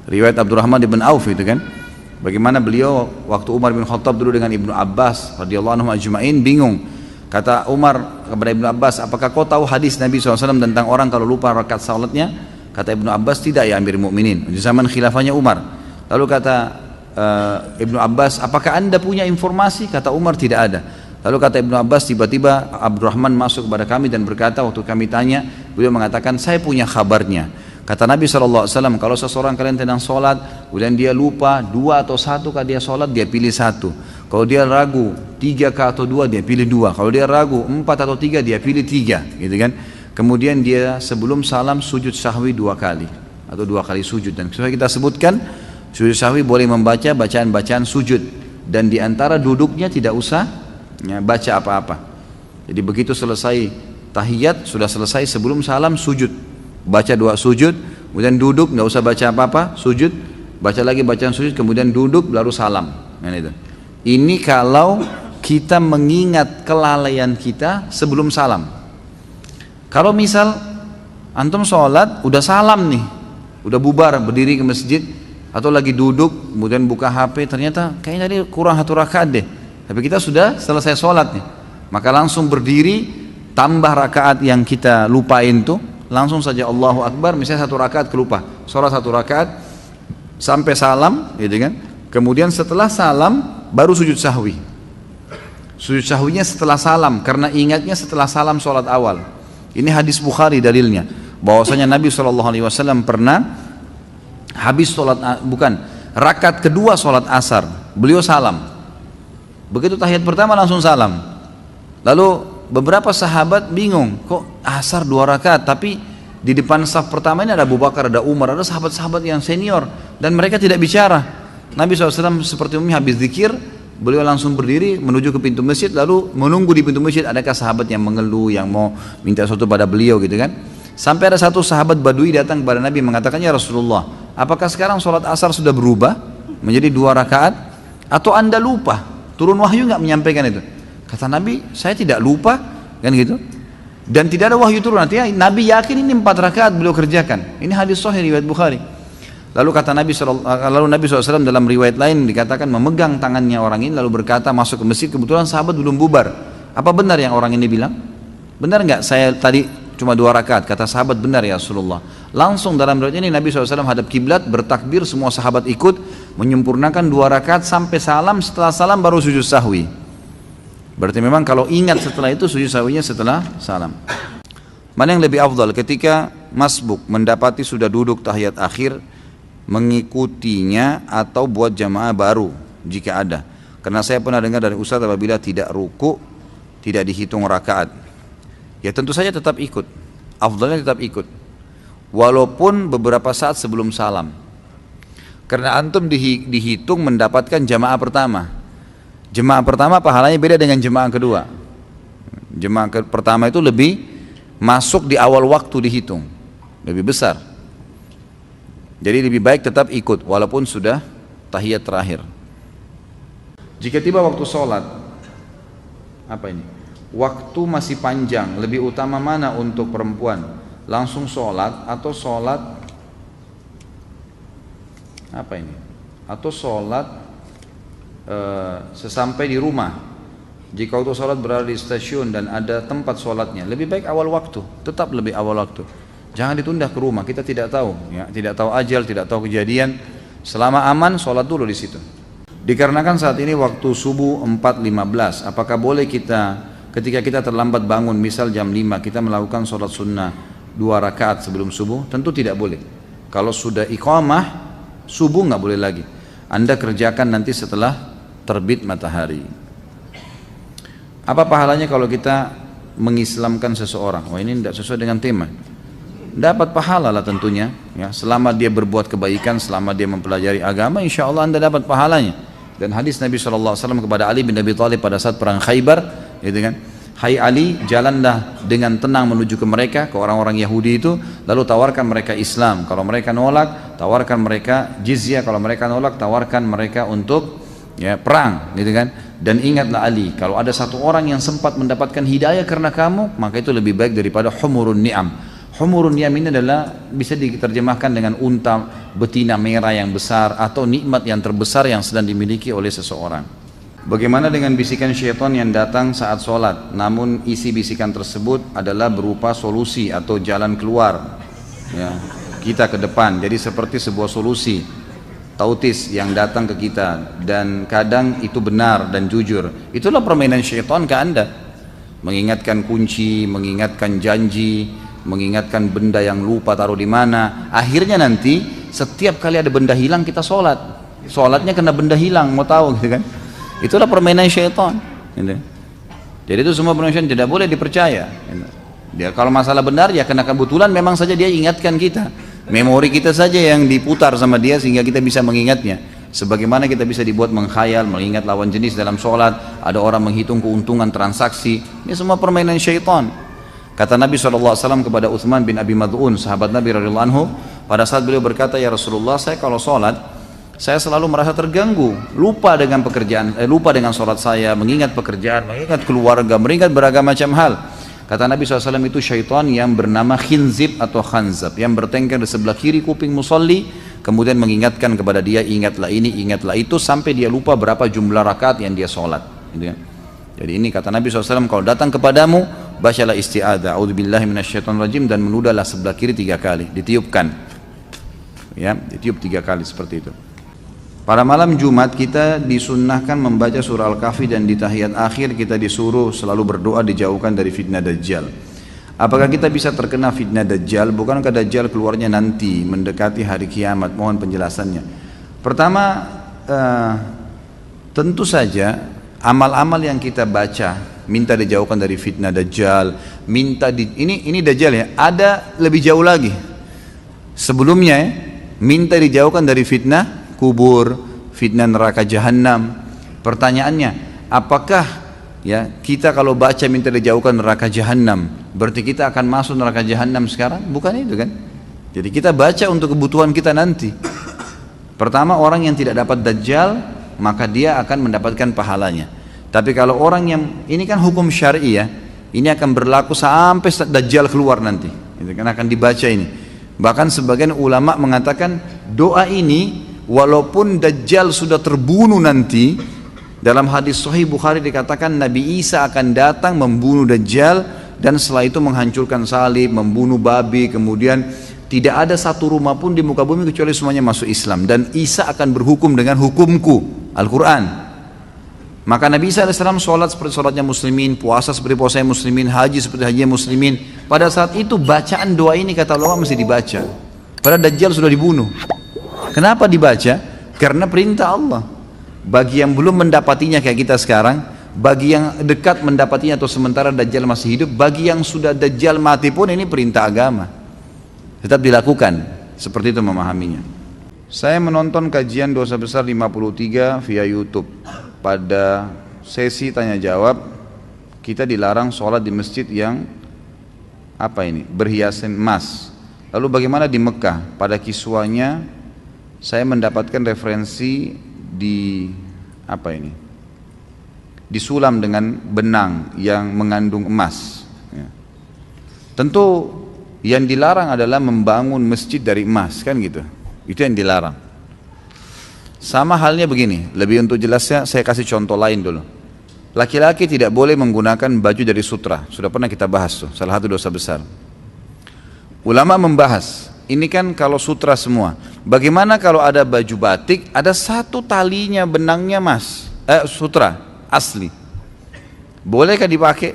Riwayat Abdurrahman bin Auf itu kan. Bagaimana beliau waktu Umar bin Khattab dulu dengan Ibnu Abbas radhiyallahu anhu ajma'in bingung. Kata Umar kepada Ibnu Abbas, apakah kau tahu hadis Nabi SAW tentang orang kalau lupa rakaat salatnya? Kata Ibnu Abbas, tidak ya Amirul Mukminin. Di zaman khilafahnya Umar. Lalu kata Ibnu Abbas, apakah anda punya informasi? Kata Umar, tidak ada. Lalu kata Ibnu Abbas, tiba-tiba Abdurrahman masuk kepada kami dan berkata, waktu kami tanya, beliau mengatakan, saya punya kabarnya. Kata Nabi SAW, kalau seseorang kalian sedang sholat, kemudian dia lupa 2 atau 1 kah dia sholat, dia pilih 1. Kalau dia ragu 3 kah atau 2, dia pilih 2. Kalau dia ragu 4 atau 3, dia pilih 3, gitu kan? Kemudian dia sebelum salam sujud sahwi 2 kali atau 2 kali sujud. Dan sesuai kita sebutkan, sujud sahwi boleh membaca bacaan-bacaan sujud dan diantara duduknya tidak usah ya, baca apa-apa. Jadi begitu selesai tahiyat, sudah selesai sebelum salam sujud, baca 2 sujud, kemudian duduk, nggak usah baca apa-apa, sujud, baca lagi bacaan sujud, kemudian duduk baru salam. Nah, itu. Ini kalau kita mengingat kelalaian kita sebelum salam. Kalau misal antum sholat udah salam nih, udah bubar berdiri ke masjid atau lagi duduk kemudian buka HP, ternyata kayaknya tadi kurang 1 rakaat deh, tapi kita sudah selesai sholat nih, maka langsung berdiri tambah rakaat yang kita lupain tuh, langsung saja Allahu Akbar, misalnya 1 rakaat kelupa, sholat 1 rakaat sampai salam, gitu kan? Kemudian setelah salam baru sujud sahwi. Sujud sahwinya setelah salam, karena ingatnya setelah salam sholat awal. Ini hadis Bukhari dalilnya, bahwasanya Nabi SAW pernah habis sholat, rakaat kedua sholat asar, beliau salam. Begitu tahiyat pertama langsung salam. Lalu beberapa sahabat bingung, kok asar 2 rakaat, tapi di depan saf pertama ini ada Abu Bakar, ada Umar, ada sahabat-sahabat yang senior, dan mereka tidak bicara. Nabi SAW seperti umumnya habis zikir, beliau langsung berdiri menuju ke pintu masjid, lalu menunggu di pintu masjid adakah sahabat yang mengeluh, yang mau minta sesuatu pada beliau, gitu kan. Sampai ada satu sahabat Badui datang kepada Nabi mengatakan, ya Rasulullah, apakah sekarang sholat asar sudah berubah menjadi 2 rakaat atau anda lupa? Turun wahyu nggak menyampaikan itu? Kata Nabi, saya tidak lupa, kan gitu. Dan tidak ada wahyu turun, artinya Nabi yakin ini 4 rakaat beliau kerjakan. Ini hadis sahih riwayat Bukhari. Lalu kata Nabi SAW dalam riwayat lain dikatakan memegang tangannya orang ini lalu berkata masuk ke masjid, kebetulan sahabat belum bubar. Apa benar yang orang ini bilang? Benar nggak saya tadi cuma 2 rakaat? Kata sahabat, benar ya Rasulullah. Langsung dalam riwayat ini Nabi SAW hadap kiblat, bertakbir, semua sahabat ikut, menyempurnakan 2 rakaat sampai salam, setelah salam baru sujud sahwi. Berarti memang kalau ingat setelah itu sujud sahwinya setelah salam. Mana yang lebih afdal ketika masbuk mendapati sudah duduk tahiyat akhir, mengikutinya atau buat jamaah baru jika ada? Karena saya pernah dengar dari Ustaz apabila tidak ruku tidak dihitung rakaat. Ya tentu saja tetap ikut, afdalnya tetap ikut walaupun beberapa saat sebelum salam, karena antum dihitung mendapatkan jamaah pertama. Jemaah pertama pahalanya beda dengan jemaah kedua. Jemaah pertama itu lebih masuk di awal waktu dihitung, lebih besar. Jadi lebih baik tetap ikut walaupun sudah tahiyat terakhir. Jika tiba waktu sholat, apa ini? Waktu masih panjang, lebih utama mana untuk perempuan? Langsung sholat atau sholat apa ini? Atau sholat sesampai di rumah? Jika waktu sholat berada di stasiun dan ada tempat sholatnya, lebih baik awal waktu, tetap lebih awal waktu. Jangan ditunda ke rumah, kita tidak tahu, ya, tidak tahu ajal, tidak tahu kejadian. Selama aman, sholat dulu di situ. Dikarenakan saat ini waktu subuh 4.15, apakah boleh kita ketika kita terlambat bangun, misal jam 5, kita melakukan sholat sunnah 2 rakaat sebelum subuh? Tentu tidak boleh. Kalau sudah iqamah, subuh nggak boleh lagi. Anda kerjakan nanti setelah terbit matahari. Apa pahalanya kalau kita mengislamkan seseorang? Wah, ini tidak sesuai dengan tema. Dapat pahala lah tentunya, ya, selama dia berbuat kebaikan, selama dia mempelajari agama, insya Allah Anda dapat pahalanya. Dan hadis Nabi SAW kepada Ali bin Abi Thalib pada saat perang Khaybar, gitu kan, hai Ali, jalanlah dengan tenang menuju ke mereka, ke orang-orang Yahudi itu, lalu tawarkan mereka Islam. Kalau mereka nolak, tawarkan mereka jizyah. Kalau mereka nolak, tawarkan mereka untuk, ya, perang, gitu kan. Dan ingatlah Ali, kalau ada satu orang yang sempat mendapatkan hidayah karena kamu, maka itu lebih baik daripada humurun ni'am. Humurun ni'am ini adalah bisa diterjemahkan dengan unta betina merah yang besar atau nikmat yang terbesar yang sedang dimiliki oleh seseorang. Bagaimana dengan bisikan syaitan yang datang saat sholat, namun isi bisikan tersebut adalah berupa solusi atau jalan keluar, ya, kita ke depan. Jadi seperti sebuah solusi tautis yang datang ke kita, dan kadang itu benar dan jujur. Itulah permainan syaitan ke Anda, mengingatkan kunci, mengingatkan janji, mengingatkan benda yang lupa taruh di mana. Akhirnya nanti setiap kali ada benda hilang kita sholat, sholatnya kena benda hilang, mau tahu, gitu kan. Itulah permainan syaitan, gitu. Jadi itu semua permainan syaitan, tidak boleh dipercaya, gitu. Dia kalau masalah benar ya kena kebetulan, memang saja dia ingatkan kita, memori kita saja yang diputar sama dia sehingga kita bisa mengingatnya. Sebagaimana kita bisa dibuat menghayal, mengingat lawan jenis dalam sholat, ada orang menghitung keuntungan transaksi, ini semua permainan syaitan. Kata Nabi SAW kepada Uthman bin Abi Mad'un, sahabat Nabi radhiyallahu anhu, pada saat beliau berkata, ya Rasulullah, saya kalau sholat, saya selalu merasa terganggu, lupa dengan pekerjaan, lupa dengan sholat saya, mengingat pekerjaan, mengingat keluarga, mengingat beragam macam hal. Kata Nabi SAW, itu syaitan yang bernama khinzib atau khanzab, yang bertengkar di sebelah kiri kuping musalli, kemudian mengingatkan kepada dia, ingatlah ini, ingatlah itu, sampai dia lupa berapa jumlah rakaat yang dia sholat, gitu kan. Jadi ini kata Nabi SAW, kalau datang kepadamu, bacalah isti'adzah, a'udzubillahi minasyaitonirrajim, dan meludahlah sebelah kiri 3 kali, ditiupkan, ya, ditiup 3 kali seperti itu. Pada malam Jumat kita disunnahkan membaca surah Al-Kahfi, dan di tahiyat akhir kita disuruh selalu berdoa dijauhkan dari fitnah Dajjal. Apakah kita bisa terkena fitnah Dajjal? Bukankah Dajjal keluarnya nanti mendekati hari kiamat? Mohon penjelasannya. Pertama, tentu saja amal-amal yang kita baca, minta dijauhkan dari fitnah Dajjal, ini Dajjal ya, ada lebih jauh lagi sebelumnya ya, minta dijauhkan dari fitnah kubur, fitnah neraka jahanam. Pertanyaannya, apakah ya kita kalau baca minta dijauhkan neraka jahanam, berarti kita akan masuk neraka jahanam sekarang? Bukan itu kan. Jadi kita baca untuk kebutuhan kita nanti. Pertama, orang yang tidak dapat Dajjal, maka dia akan mendapatkan pahalanya. Tapi kalau orang yang, ini kan hukum syar'i ya, ini akan berlaku sampai Dajjal keluar nanti, itu kan akan dibaca ini. Bahkan sebagian ulama mengatakan doa ini walaupun Dajjal sudah terbunuh nanti, dalam hadis Sahih Bukhari dikatakan Nabi Isa akan datang membunuh Dajjal, dan setelah itu menghancurkan salib, membunuh babi, kemudian tidak ada satu rumah pun di muka bumi kecuali semuanya masuk Islam, dan Isa akan berhukum dengan hukumku, Al-Quran. Maka Nabi Isa AS sholat seperti sholatnya muslimin, puasa seperti puasanya muslimin, haji seperti hajinya muslimin. Pada saat itu bacaan doa ini kata ulama mesti dibaca, padahal Dajjal sudah dibunuh. Kenapa dibaca? Karena perintah Allah. Bagi yang belum mendapatinya kayak kita sekarang, bagi yang dekat mendapatinya atau sementara Dajjal masih hidup, bagi yang sudah Dajjal mati pun ini perintah agama, tetap dilakukan. Seperti itu memahaminya. Saya menonton kajian dosa besar 53 via YouTube. Pada sesi tanya jawab, kita dilarang sholat di masjid yang berhiasan emas. Lalu bagaimana di Mekah? Pada kiswanya saya mendapatkan referensi di disulam dengan benang yang mengandung emas. Ya. Tentu yang dilarang adalah membangun masjid dari emas, kan gitu. Itu yang dilarang. Sama halnya begini, lebih untuk jelasnya saya kasih contoh lain dulu. Laki-laki tidak boleh menggunakan baju dari sutra. Sudah pernah kita bahas tuh, salah satu dosa besar. Ulama membahas, ini kan kalau sutra semua. Bagaimana kalau ada baju batik, ada satu talinya benangnya sutra asli. Bolehkah dipakai?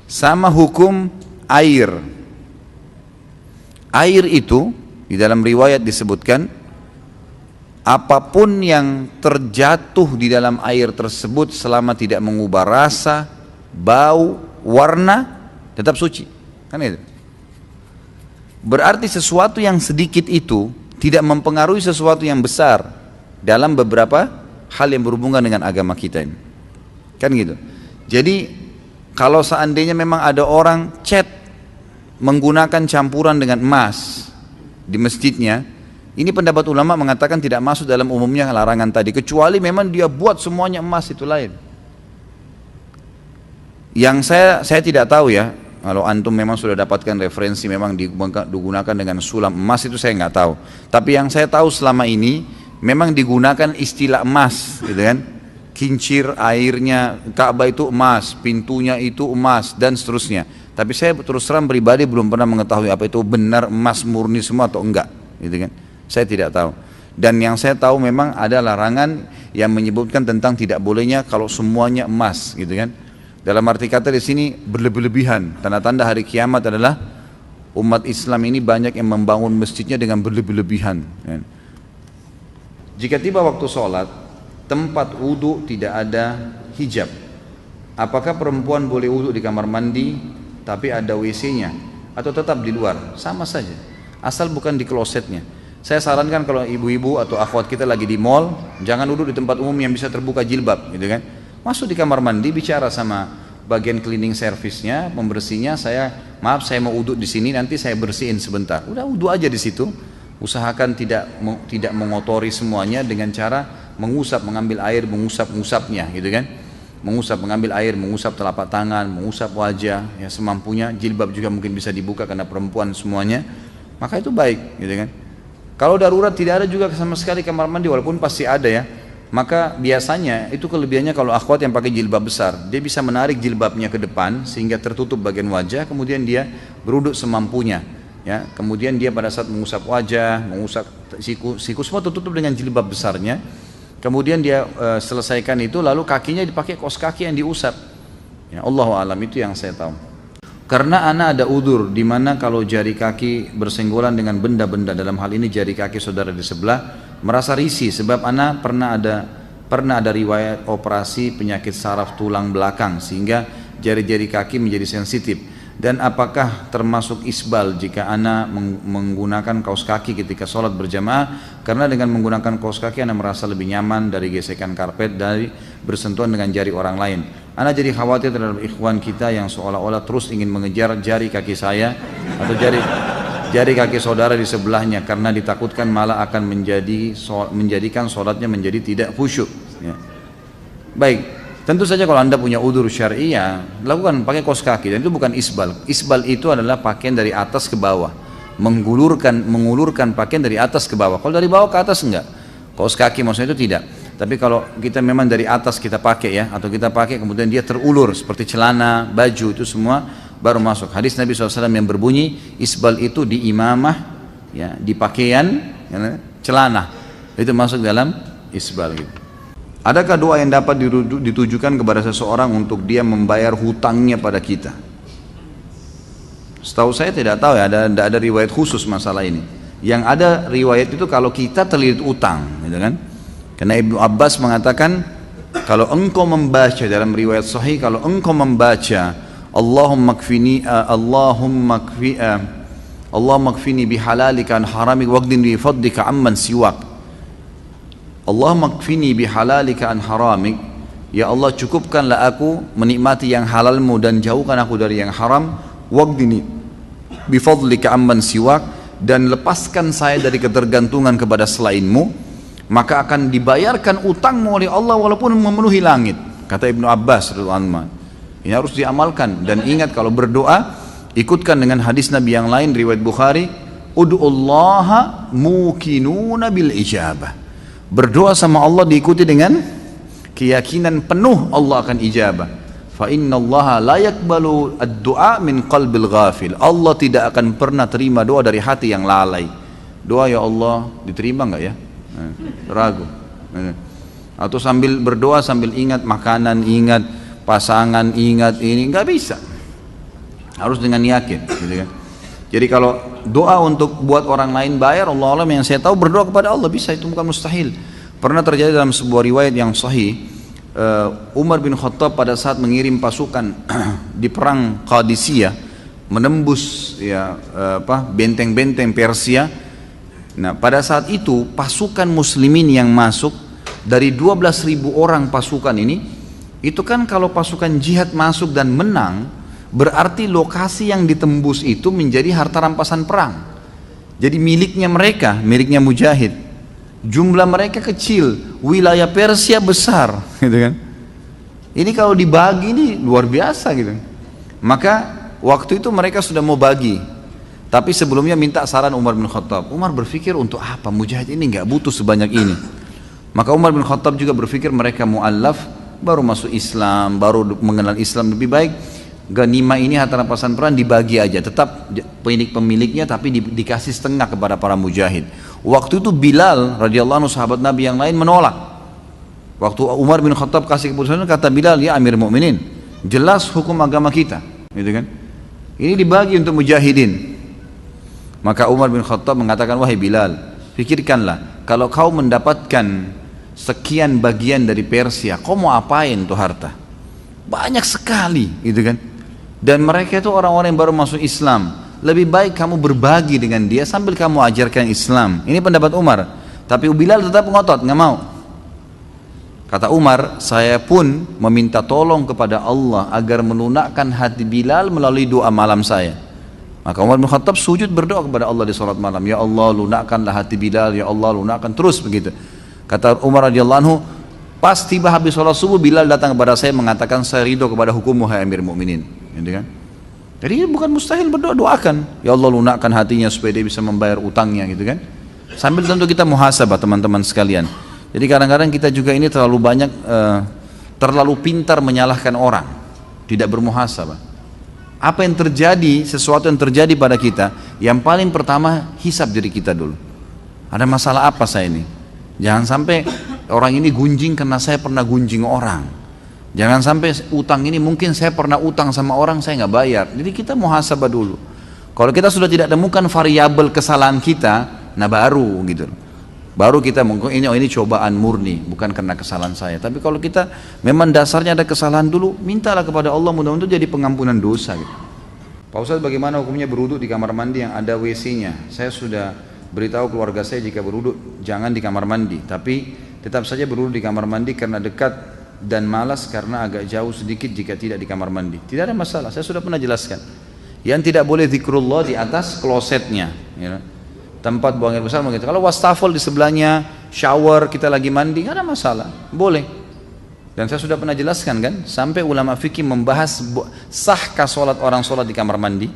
Sama hukum air. Air itu di dalam riwayat disebutkan, apapun yang terjatuh di dalam air tersebut selama tidak mengubah rasa, bau, warna, tetap suci. Kan itu. Berarti sesuatu yang sedikit itu tidak mempengaruhi sesuatu yang besar dalam beberapa hal yang berhubungan dengan agama kita ini. Kan gitu. Jadi kalau seandainya memang ada orang cat menggunakan campuran dengan emas di masjidnya, ini pendapat ulama mengatakan tidak masuk dalam umumnya larangan tadi, kecuali memang dia buat semuanya emas, itu lain. Yang saya tidak tahu ya, kalau antum memang sudah dapatkan referensi memang digunakan dengan sulam emas, itu saya nggak tahu. Tapi yang saya tahu selama ini memang digunakan istilah emas, gitu kan? Kincir airnya Ka'bah itu emas, pintunya itu emas dan seterusnya. Tapi saya terus terang pribadi belum pernah mengetahui apa itu benar emas murni semua atau enggak, gitu kan? Saya tidak tahu. Dan yang saya tahu memang ada larangan yang menyebutkan tentang tidak bolehnya kalau semuanya emas, gitu kan? Dalam arti kata di sini berlebih-lebihan. Tanda-tanda hari kiamat adalah umat Islam ini banyak yang membangun masjidnya dengan berlebih-lebihan. Jika tiba waktu sholat, tempat wudhu tidak ada hijab. Apakah perempuan boleh wudhu di kamar mandi tapi ada WC-nya, atau tetap di luar? Sama saja, asal bukan di klosetnya. Saya sarankan kalau ibu-ibu atau akhwat kita lagi di mall, jangan duduk di tempat umum yang bisa terbuka jilbab, gitu kan? Masuk di kamar mandi, bicara sama bagian cleaning service-nya, pembersihnya, maaf saya mau wudhu di sini, nanti saya bersihin sebentar. Udah wudhu aja di situ. Usahakan tidak mengotori semuanya dengan cara mengusap, mengambil air, mengusapnya, gitu kan? Mengambil air, mengusap telapak tangan, mengusap wajah, ya semampunya. Jilbab juga mungkin bisa dibuka karena perempuan semuanya. Maka itu baik, gitu kan? Kalau darurat tidak ada juga sama sekali kamar mandi, walaupun pasti ada ya, maka biasanya itu kelebihannya kalau akhwat yang pakai jilbab besar, dia bisa menarik jilbabnya ke depan sehingga tertutup bagian wajah, kemudian dia beruduk semampunya, ya. Kemudian dia pada saat mengusap wajah, mengusap siku semua tertutup dengan jilbab besarnya. Kemudian dia selesaikan itu, lalu kakinya dipakai kaos kaki yang diusap. Ya, Allahu a'lam, itu yang saya tahu. Karena ana ada udur, di mana kalau jari kaki bersenggolan dengan benda-benda, dalam hal ini jari kaki saudara di sebelah, merasa risih sebab ana pernah ada riwayat operasi penyakit saraf tulang belakang sehingga jari-jari kaki menjadi sensitif. Dan apakah termasuk isbal jika ana menggunakan kaos kaki ketika sholat berjamaah? Karena dengan menggunakan kaos kaki ana merasa lebih nyaman dari gesekan karpet, dari bersentuhan dengan jari orang lain. Ana jadi khawatir terhadap ikhwan kita yang seolah-olah terus ingin mengejar jari kaki saya atau jari kaki saudara di sebelahnya, karena ditakutkan malah akan menjadikan sholatnya menjadi tidak khusyuk, ya. Baik. Tentu saja kalau anda punya udzur syar'i, ya lakukan pakai kaos kaki, dan itu bukan isbal. Isbal itu adalah pakaian dari atas ke bawah, mengulurkan pakaian dari atas ke bawah. Kalau dari bawah ke atas enggak, kaos kaki maksudnya itu tidak. Tapi kalau kita memang dari atas kita pakai ya, atau kita pakai kemudian dia terulur seperti celana, baju, itu semua baru masuk. Hadis Nabi SAW yang berbunyi isbal itu di imamah, ya, di pakaian, ya, celana, itu masuk dalam isbal gitu. Adakah doa yang dapat ditujukan kepada seseorang untuk dia membayar hutangnya pada kita? Setahu saya tidak tahu ya, ada riwayat khusus masalah ini. Yang ada riwayat itu kalau kita terlilit utang, gitu kan? Karena Ibnu Abbas mengatakan kalau engkau membaca, dalam riwayat sahih, kalau engkau membaca Allahumma kfini bihalalika an haramik waqdin bi fadlika amman siwak. Allahumma kfini bihalalika an haramik, ya Allah cukupkanlah aku menikmati yang halalmu dan jauhkan aku dari yang haram. Waqdini bifadlika amman siwak, dan lepaskan saya dari ketergantungan kepada selainmu. maka akan dibayarkan utangmu oleh Allah walaupun memenuhi langit. Kata Ibnu Abbas radhiyallahu anhu. Ini harus diamalkan, dan ingat kalau berdoa ikutkan dengan hadis Nabi yang lain riwayat Bukhari, ud'ullaha mukinuna bil ijabah. Berdoa sama Allah diikuti dengan keyakinan penuh Allah akan ijabah. Fa innallaha la yaqbalu ad-du'a min qalbil ghafil. Allah tidak akan pernah terima doa dari hati yang lalai. Doa ya Allah diterima enggak ya? Ragu. Atau sambil berdoa sambil ingat makanan, ingat pasangan, ingat ini, nggak bisa. Harus dengan yakin, gitu kan. Jadi kalau doa untuk buat orang lain bayar, Allah alam, yang saya tahu berdoa kepada Allah bisa, itu bukan mustahil. Pernah terjadi dalam sebuah riwayat yang sahih, Umar bin Khattab pada saat mengirim pasukan di perang Qadisiyah, menembus ya benteng-benteng Persia. Nah pada saat itu pasukan muslimin yang masuk dari 12.000 orang pasukan ini, itu kan kalau pasukan jihad masuk dan menang, berarti lokasi yang ditembus itu menjadi harta rampasan perang. Jadi miliknya mereka, miliknya mujahid. Jumlah mereka kecil, wilayah Persia besar, gitu kan. Ini kalau dibagi ini luar biasa gitu. Maka waktu itu mereka sudah mau bagi, tapi sebelumnya minta saran Umar bin Khattab. Umar berpikir untuk apa, mujahid ini nggak butuh sebanyak ini. Maka Umar bin Khattab juga berpikir mereka mu'allaf, baru masuk Islam, baru mengenal Islam, lebih baik ganima ini harta rampasan perang dibagi aja, tetap pemiliknya tapi dikasih setengah kepada para mujahid. Waktu itu Bilal radhiyallahu anhu sahabat Nabi yang lain menolak. Waktu Umar bin Khattab kasih keputusan, kata Bilal, ya Amir Mukminin, jelas hukum agama kita, gitu kan? Ini dibagi untuk mujahidin. Maka Umar bin Khattab mengatakan, wahai Bilal, pikirkanlah, kalau kau mendapatkan sekian bagian dari Persia, kau mau apain tuh harta? Banyak sekali, gitu kan? Dan mereka itu orang-orang yang baru masuk Islam. Lebih baik kamu berbagi dengan dia sambil kamu ajarkan Islam. Ini pendapat Umar. Tapi Bilal tetap ngotot, nggak mau. Kata Umar, saya pun meminta tolong kepada Allah agar melunakkan hati Bilal melalui doa malam saya. Maka Umar bin Khattab sujud berdoa kepada Allah di salat malam, ya Allah lunakkanlah hati Bilal, ya Allah lunakkan, terus begitu. Kata Umar radhiyallahu anhu, pas tiba habis sholat subuh, Bilal datang kepada saya mengatakan, saya ridho kepada hukummu hai Amir Mukminin, gitu kan? Jadi bukan mustahil berdoa, doakan, ya Allah lunakkan hatinya supaya dia bisa membayar utangnya, gitu kan? Sambil tentu kita muhasabah teman-teman sekalian. Jadi kadang-kadang kita juga ini terlalu banyak, terlalu pintar menyalahkan orang, tidak bermuhasabah. Apa yang terjadi, sesuatu yang terjadi pada kita, yang paling pertama hisab diri kita dulu. Ada masalah apa saya ini? Jangan sampai orang ini gunjing karena saya pernah gunjing orang. Jangan sampai utang ini mungkin saya pernah utang sama orang saya nggak bayar. Jadi kita muhasabah dulu. Kalau kita sudah tidak temukan variabel kesalahan kita, nah baru gitu. Baru kita mungkin ini cobaan murni, bukan karena kesalahan saya. Tapi kalau kita memang dasarnya ada kesalahan dulu, mintalah kepada Allah mudah-mudahan jadi pengampunan dosa gitu. Pak Ustadz, bagaimana hukumnya berwudu di kamar mandi yang ada WC-nya? Saya sudah beritahu keluarga saya jika berwudu jangan di kamar mandi, tapi tetap saja berwudu di kamar mandi karena dekat dan malas karena agak jauh sedikit jika tidak di kamar mandi. Tidak ada masalah, saya sudah pernah jelaskan. Yang tidak boleh zikrullah di atas klosetnya, ya. Tempat buang air besar begitu. Kalau wastafel di sebelahnya, shower kita lagi mandi, nggak ada masalah, boleh. Dan saya sudah pernah jelaskan kan, sampai ulama fikih membahas sahkah sholat orang sholat di kamar mandi.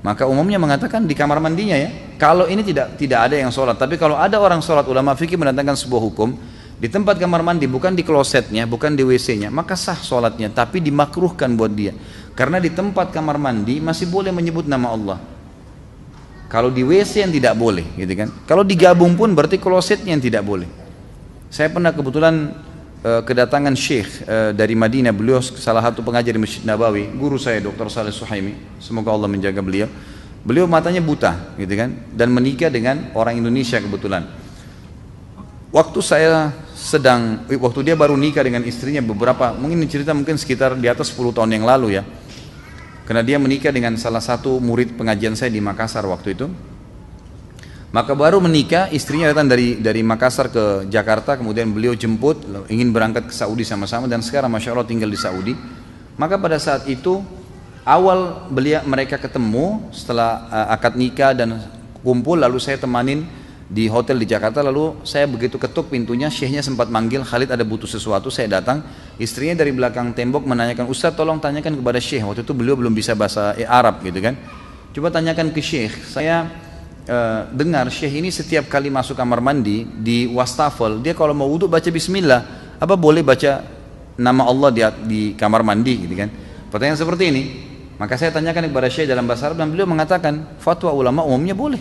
Maka umumnya mengatakan di kamar mandinya ya. Kalau ini tidak ada yang sholat, tapi kalau ada orang sholat, ulama fikih mendatangkan sebuah hukum di tempat kamar mandi, bukan di klosetnya, bukan di WC-nya, maka sah sholatnya, tapi dimakruhkan buat dia. Karena di tempat kamar mandi masih boleh menyebut nama Allah. Kalau di WC yang tidak boleh, gitu kan? Kalau digabung pun berarti klosetnya yang tidak boleh. Saya pernah kebetulan kedatangan Syekh dari Madinah, beliau salah satu pengajar di Masjid Nabawi, guru saya Dr. Saleh Suhaimi, semoga Allah menjaga beliau. Beliau matanya buta, gitu kan? Dan menikah dengan orang Indonesia kebetulan. Waktu dia baru nikah dengan istrinya beberapa, mungkin cerita mungkin sekitar di atas 10 tahun yang lalu ya. Karena dia menikah dengan salah satu murid pengajian saya di Makassar waktu itu. Maka baru menikah, istrinya datang dari Makassar ke Jakarta, kemudian beliau jemput, ingin berangkat ke Saudi sama-sama, dan sekarang Masya Allah tinggal di Saudi. Maka pada saat itu, awal mereka ketemu, setelah akad nikah dan kumpul, lalu saya temanin di hotel di Jakarta, lalu saya begitu ketuk pintunya, syekhnya sempat manggil, Khalid ada butuh sesuatu, saya datang, istrinya dari belakang tembok menanyakan, Ustaz tolong tanyakan kepada syekh, waktu itu beliau belum bisa bahasa Arab gitu kan, coba tanyakan ke syekh, saya dengar syekh ini setiap kali masuk kamar mandi di wastafel, dia kalau mau wudhu baca bismillah, apa boleh baca nama Allah di kamar mandi gitu kan, pertanyaan seperti ini. Maka saya tanyakan kepada syekh dalam bahasa Arab dan beliau mengatakan fatwa ulama umumnya boleh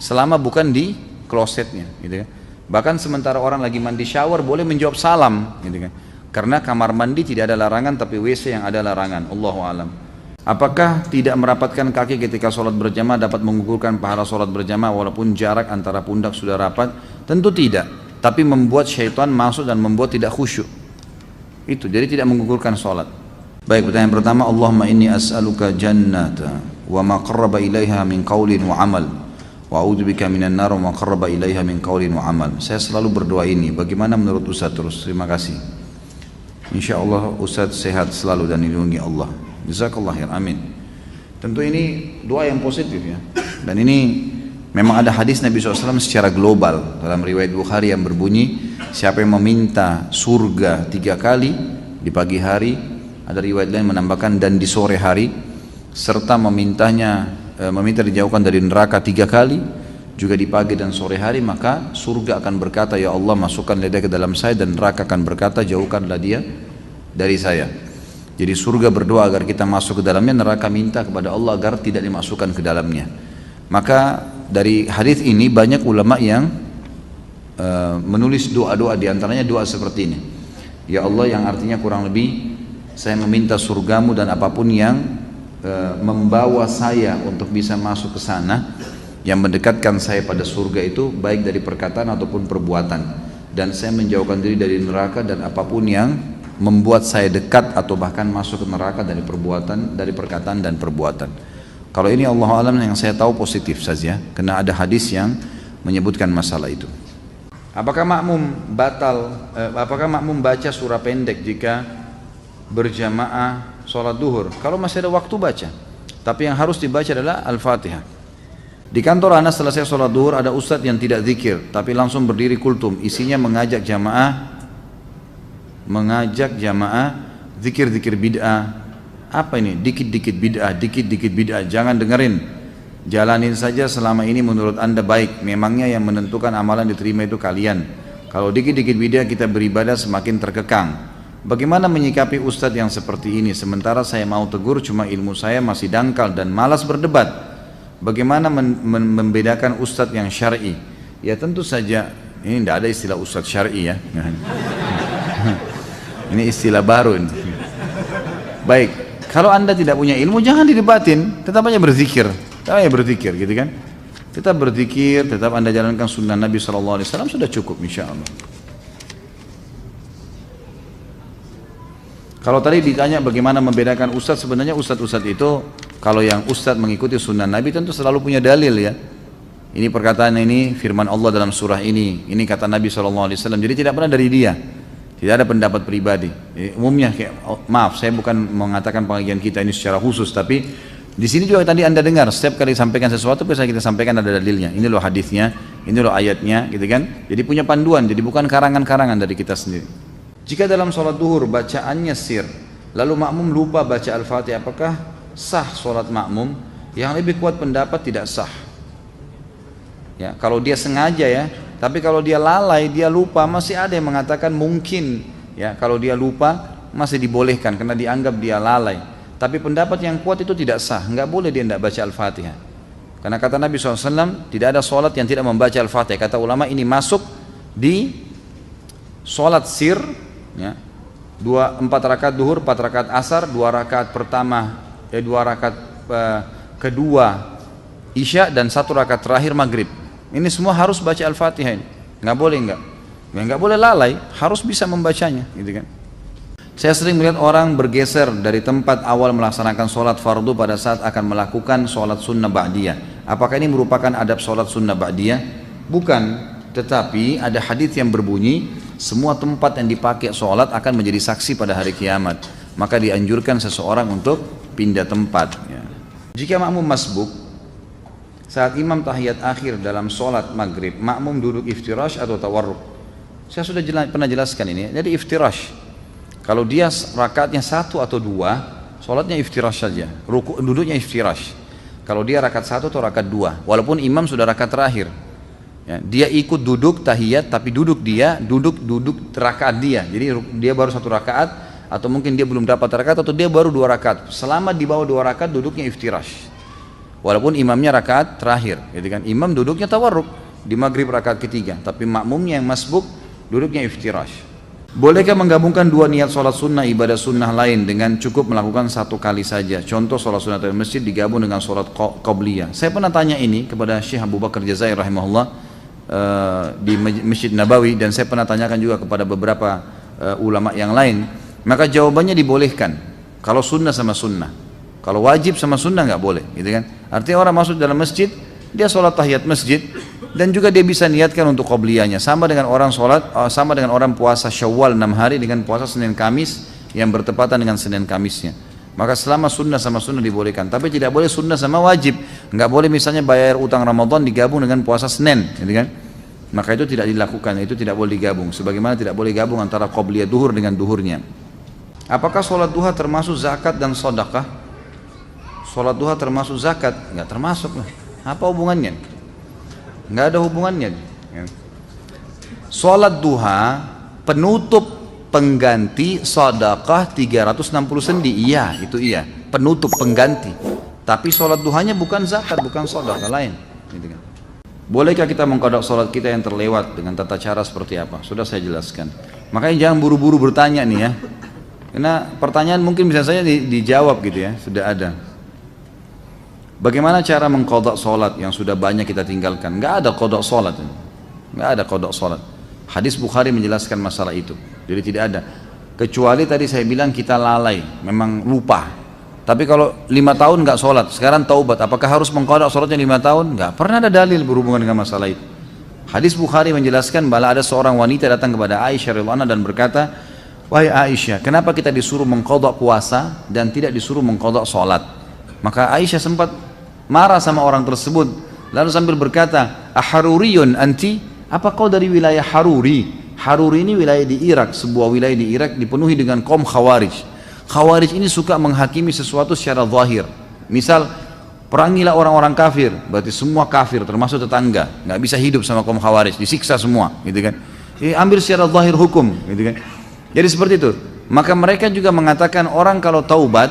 selama bukan di klosetnya gitu kan. Bahkan sementara orang lagi mandi shower boleh menjawab salam gitu kan. Karena kamar mandi tidak ada larangan, tapi WC yang ada larangan. Allahu alam. Apakah tidak merapatkan kaki ketika sholat berjamaah dapat menggugurkan pahala sholat berjamaah walaupun jarak antara pundak sudah rapat? Tentu tidak, tapi membuat syaitan masuk dan membuat tidak khusyuk. Itu jadi tidak menggugurkan sholat. Baik, pertanyaan pertama, Allahumma inni as'aluka jannata wa ma qarraba ilaiha min qaulin wa amal wa a'udzubika minan nar wa ma qarraba ilaiha min qaulin wa amal. Saya selalu berdoa ini. Bagaimana menurut Ustaz? Terus terima kasih. Insyaallah Ustaz sehat selalu dan dilindungi Allah. Jazakallah khair. Amin. Tentu ini doa yang positif ya. Dan ini memang ada hadis Nabi SAW secara global dalam riwayat Bukhari yang berbunyi, siapa yang meminta surga 3 kali di pagi hari, ada riwayat lain menambahkan dan di sore hari, serta meminta dijauhkan dari neraka 3 kali juga di pagi dan sore hari, maka surga akan berkata, ya Allah masukkan dia ke dalam saya, dan neraka akan berkata, jauhkanlah dia dari saya. Jadi surga berdoa agar kita masuk ke dalamnya, neraka minta kepada Allah agar tidak dimasukkan ke dalamnya. Maka dari hadis ini banyak ulama yang menulis doa-doa, diantaranya doa seperti ini, ya Allah, yang artinya kurang lebih saya meminta surgamu dan apapun yang membawa saya untuk bisa masuk ke sana, yang mendekatkan saya pada surga itu baik dari perkataan ataupun perbuatan, dan saya menjauhkan diri dari neraka dan apapun yang membuat saya dekat atau bahkan masuk ke neraka dari perbuatan, dari perkataan dan perbuatan. Kalau ini Allah alam yang saya tahu positif saja, karena ada hadis yang menyebutkan masalah itu. Apakah makmum baca surah pendek jika berjamaah sholat duhur? Kalau masih ada waktu baca, tapi yang harus dibaca adalah Al-Fatihah. Di kantor Anas selesai sholat duhur ada ustadz yang tidak zikir tapi langsung berdiri kultum, isinya mengajak jamaah zikir-zikir bid'ah. Apa ini? Dikit-dikit bid'ah, jangan dengerin, jalanin saja selama ini menurut anda baik, memangnya yang menentukan amalan diterima itu kalian. Kalau dikit-dikit bid'ah kita beribadah semakin terkekang. Bagaimana menyikapi ustadz yang seperti ini? Sementara saya mau tegur, cuma ilmu saya masih dangkal dan malas berdebat. Bagaimana membedakan ustadz yang syar'i? Ya tentu saja, ini tidak ada istilah ustadz syar'i ya. Ini istilah baru ini. Baik, kalau anda tidak punya ilmu jangan didebatin, tetap aja berzikir, gitu kan? Tetap berzikir, tetap anda jalankan sunnah Nabi SAW, sudah cukup insya Allah. Kalau tadi ditanya bagaimana membedakan ustadz, sebenarnya ustadz itu kalau yang ustadz mengikuti sunnah Nabi tentu selalu punya dalil ya. Ini perkataan ini, firman Allah dalam surah ini kata Nabi SAW, jadi tidak pernah dari dia, tidak ada pendapat pribadi. Jadi, umumnya maaf saya bukan mengatakan pengajian kita ini secara khusus, tapi di sini juga tadi anda dengar setiap kali sampaikan sesuatu biasa kita sampaikan ada dalilnya, ini loh hadisnya, ini loh ayatnya gitu kan. Jadi punya panduan, jadi bukan karangan-karangan dari kita sendiri. Jika dalam sholat duhur bacaannya sir, lalu makmum lupa baca Al-Fatihah, apakah sah sholat makmum? Yang lebih kuat pendapat tidak sah. Ya, kalau dia sengaja ya, tapi kalau dia lalai, dia lupa, masih ada yang mengatakan mungkin. Ya, kalau dia lupa masih dibolehkan karena dianggap dia lalai. Tapi pendapat yang kuat itu tidak sah, nggak boleh dia tidak baca Al-Fatihah. Karena kata Nabi SAW, tidak ada sholat yang tidak membaca Al-Fatihah. Kata ulama ini masuk di sholat sir. Ya, 4 rakaat duhur, 4 rakaat asar, 2 rakaat pertama, 2 rakaat kedua isya, dan 1 rakaat terakhir maghrib. Ini semua harus baca Al-Fatihah ini. Nggak boleh lalai, harus bisa membacanya, gitu kan. Saya sering melihat orang bergeser dari tempat awal melaksanakan sholat fardu pada saat akan melakukan sholat sunnah ba'diyah. Apakah ini merupakan adab sholat sunnah ba'diyah? Bukan, tetapi ada hadis yang berbunyi semua tempat yang dipakai sholat akan menjadi saksi pada hari kiamat. Maka dianjurkan seseorang untuk pindah tempat ya. Jika makmum masbuk saat imam tahiyat akhir dalam sholat maghrib, makmum duduk iftirash atau tawarruk? Saya sudah pernah jelaskan ini. Jadi iftirash, kalau dia rakaatnya 1 atau 2, sholatnya iftirash saja, duduknya iftirash. Kalau dia rakaat 1 atau rakaat 2, walaupun imam sudah rakaat terakhir, ya, dia ikut duduk tahiyat, tapi duduk rakaat dia. Jadi dia baru 1 rakaat, atau mungkin dia belum dapat rakaat, atau dia baru 2 rakaat. Selama di bawah 2 rakaat duduknya iftirash. Walaupun imamnya rakaat terakhir, gitu kan? Imam duduknya tawarruk di maghrib rakaat ketiga, tapi makmumnya yang masbuk duduknya iftirash. Bolehkah menggabungkan 2 niat sholat sunnah ibadah sunnah lain dengan cukup melakukan 1 kali saja? Contoh sholat sunnah di masjid digabung dengan sholat qabliyah. Saya pernah tanya ini kepada Syekh Abu Bakar Jazair rahimahullah di Masjid Nabawi, dan saya pernah tanyakan juga kepada beberapa ulama yang lain. Maka jawabannya dibolehkan kalau sunnah sama sunnah. Kalau wajib sama sunnah nggak boleh, gitu kan? Artinya orang masuk dalam masjid, dia sholat tahiyat masjid, dan juga dia bisa niatkan untuk qabliyahnya. Sama dengan orang puasa Syawal 6 hari dengan puasa Senin Kamis yang bertepatan dengan Senin Kamisnya. Maka selama sunnah sama sunnah dibolehkan, tapi tidak boleh sunnah sama wajib. Nggak boleh misalnya bayar utang Ramadan digabung dengan puasa Senin, gitu kan? Maka itu tidak dilakukan, itu tidak boleh digabung. Sebagaimana tidak boleh gabung antara qabliyah duhur dengan duhurnya. Apakah sholat duha termasuk zakat dan sedekah? Sholat duha termasuk zakat? Nggak termasuk lah. Apa hubungannya? Nggak ada hubungannya. Sholat duha penutup pengganti sedekah 360 sendi. Iya, itu iya. Penutup pengganti. Tapi sholat duhanya bukan zakat, bukan sedekah, lain. Gitu kan. Bolehkah kita mengqada sholat kita yang terlewat dengan tata cara seperti apa? Sudah saya jelaskan. Makanya jangan buru-buru bertanya nih ya. Karena pertanyaan mungkin bisa saja dijawab gitu ya, sudah ada. Bagaimana cara mengqada sholat yang sudah banyak kita tinggalkan? Nggak ada qada sholat. Nggak ada qada sholat. Hadis Bukhari menjelaskan masalah itu. Jadi tidak ada. Kecuali tadi saya bilang kita lalai, memang lupa. Tapi kalau 5 tahun nggak sholat, sekarang taubat, apakah harus mengqada sholatnya 5 tahun? Nggak pernah ada dalil berhubungan dengan masalah itu. Hadis Bukhari menjelaskan bahwa ada seorang wanita datang kepada Aisyah radhiyallahu anha dan berkata, wahai Aisyah, kenapa kita disuruh mengqada puasa dan tidak disuruh mengqada sholat? Maka Aisyah sempat marah sama orang tersebut, lalu sambil berkata, aharuriyun anti? Apa kau dari wilayah Haruri? Haruri ini wilayah di Irak, sebuah wilayah di Irak dipenuhi dengan kaum Khawarij. Khawarij ini suka menghakimi sesuatu secara zahir. Misal, perangilah orang-orang kafir, berarti semua kafir termasuk tetangga, nggak bisa hidup sama kaum Khawarij, disiksa semua, gitu kan? Ambil secara zahir hukum, gitu kan? Jadi seperti itu. Maka mereka juga mengatakan orang kalau taubat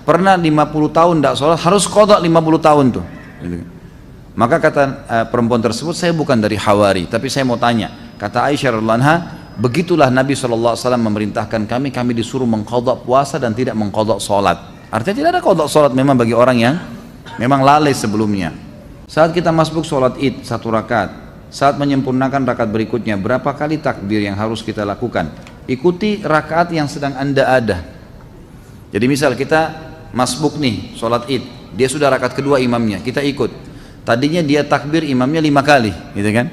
pernah 50 tahun tidak sholat harus qada 50 tahun tuh. Maka kata perempuan tersebut, saya bukan dari Hawari, tapi saya mau tanya. Kata Aisyah radhiyallahu anha, begitulah Nabi SAW memerintahkan kami disuruh mengqada puasa dan tidak mengqada sholat. Artinya tidak ada qada sholat memang bagi orang yang memang lalai sebelumnya. Saat kita masbuk sholat id 1 rakaat, saat menyempurnakan rakaat berikutnya, berapa kali takbir yang harus kita lakukan? Ikuti rakaat yang sedang anda ada. Jadi misal kita masbuk nih sholat id, dia sudah rakaat kedua imamnya, kita ikut. Tadinya dia takbir imamnya 5 kali, gitu kan?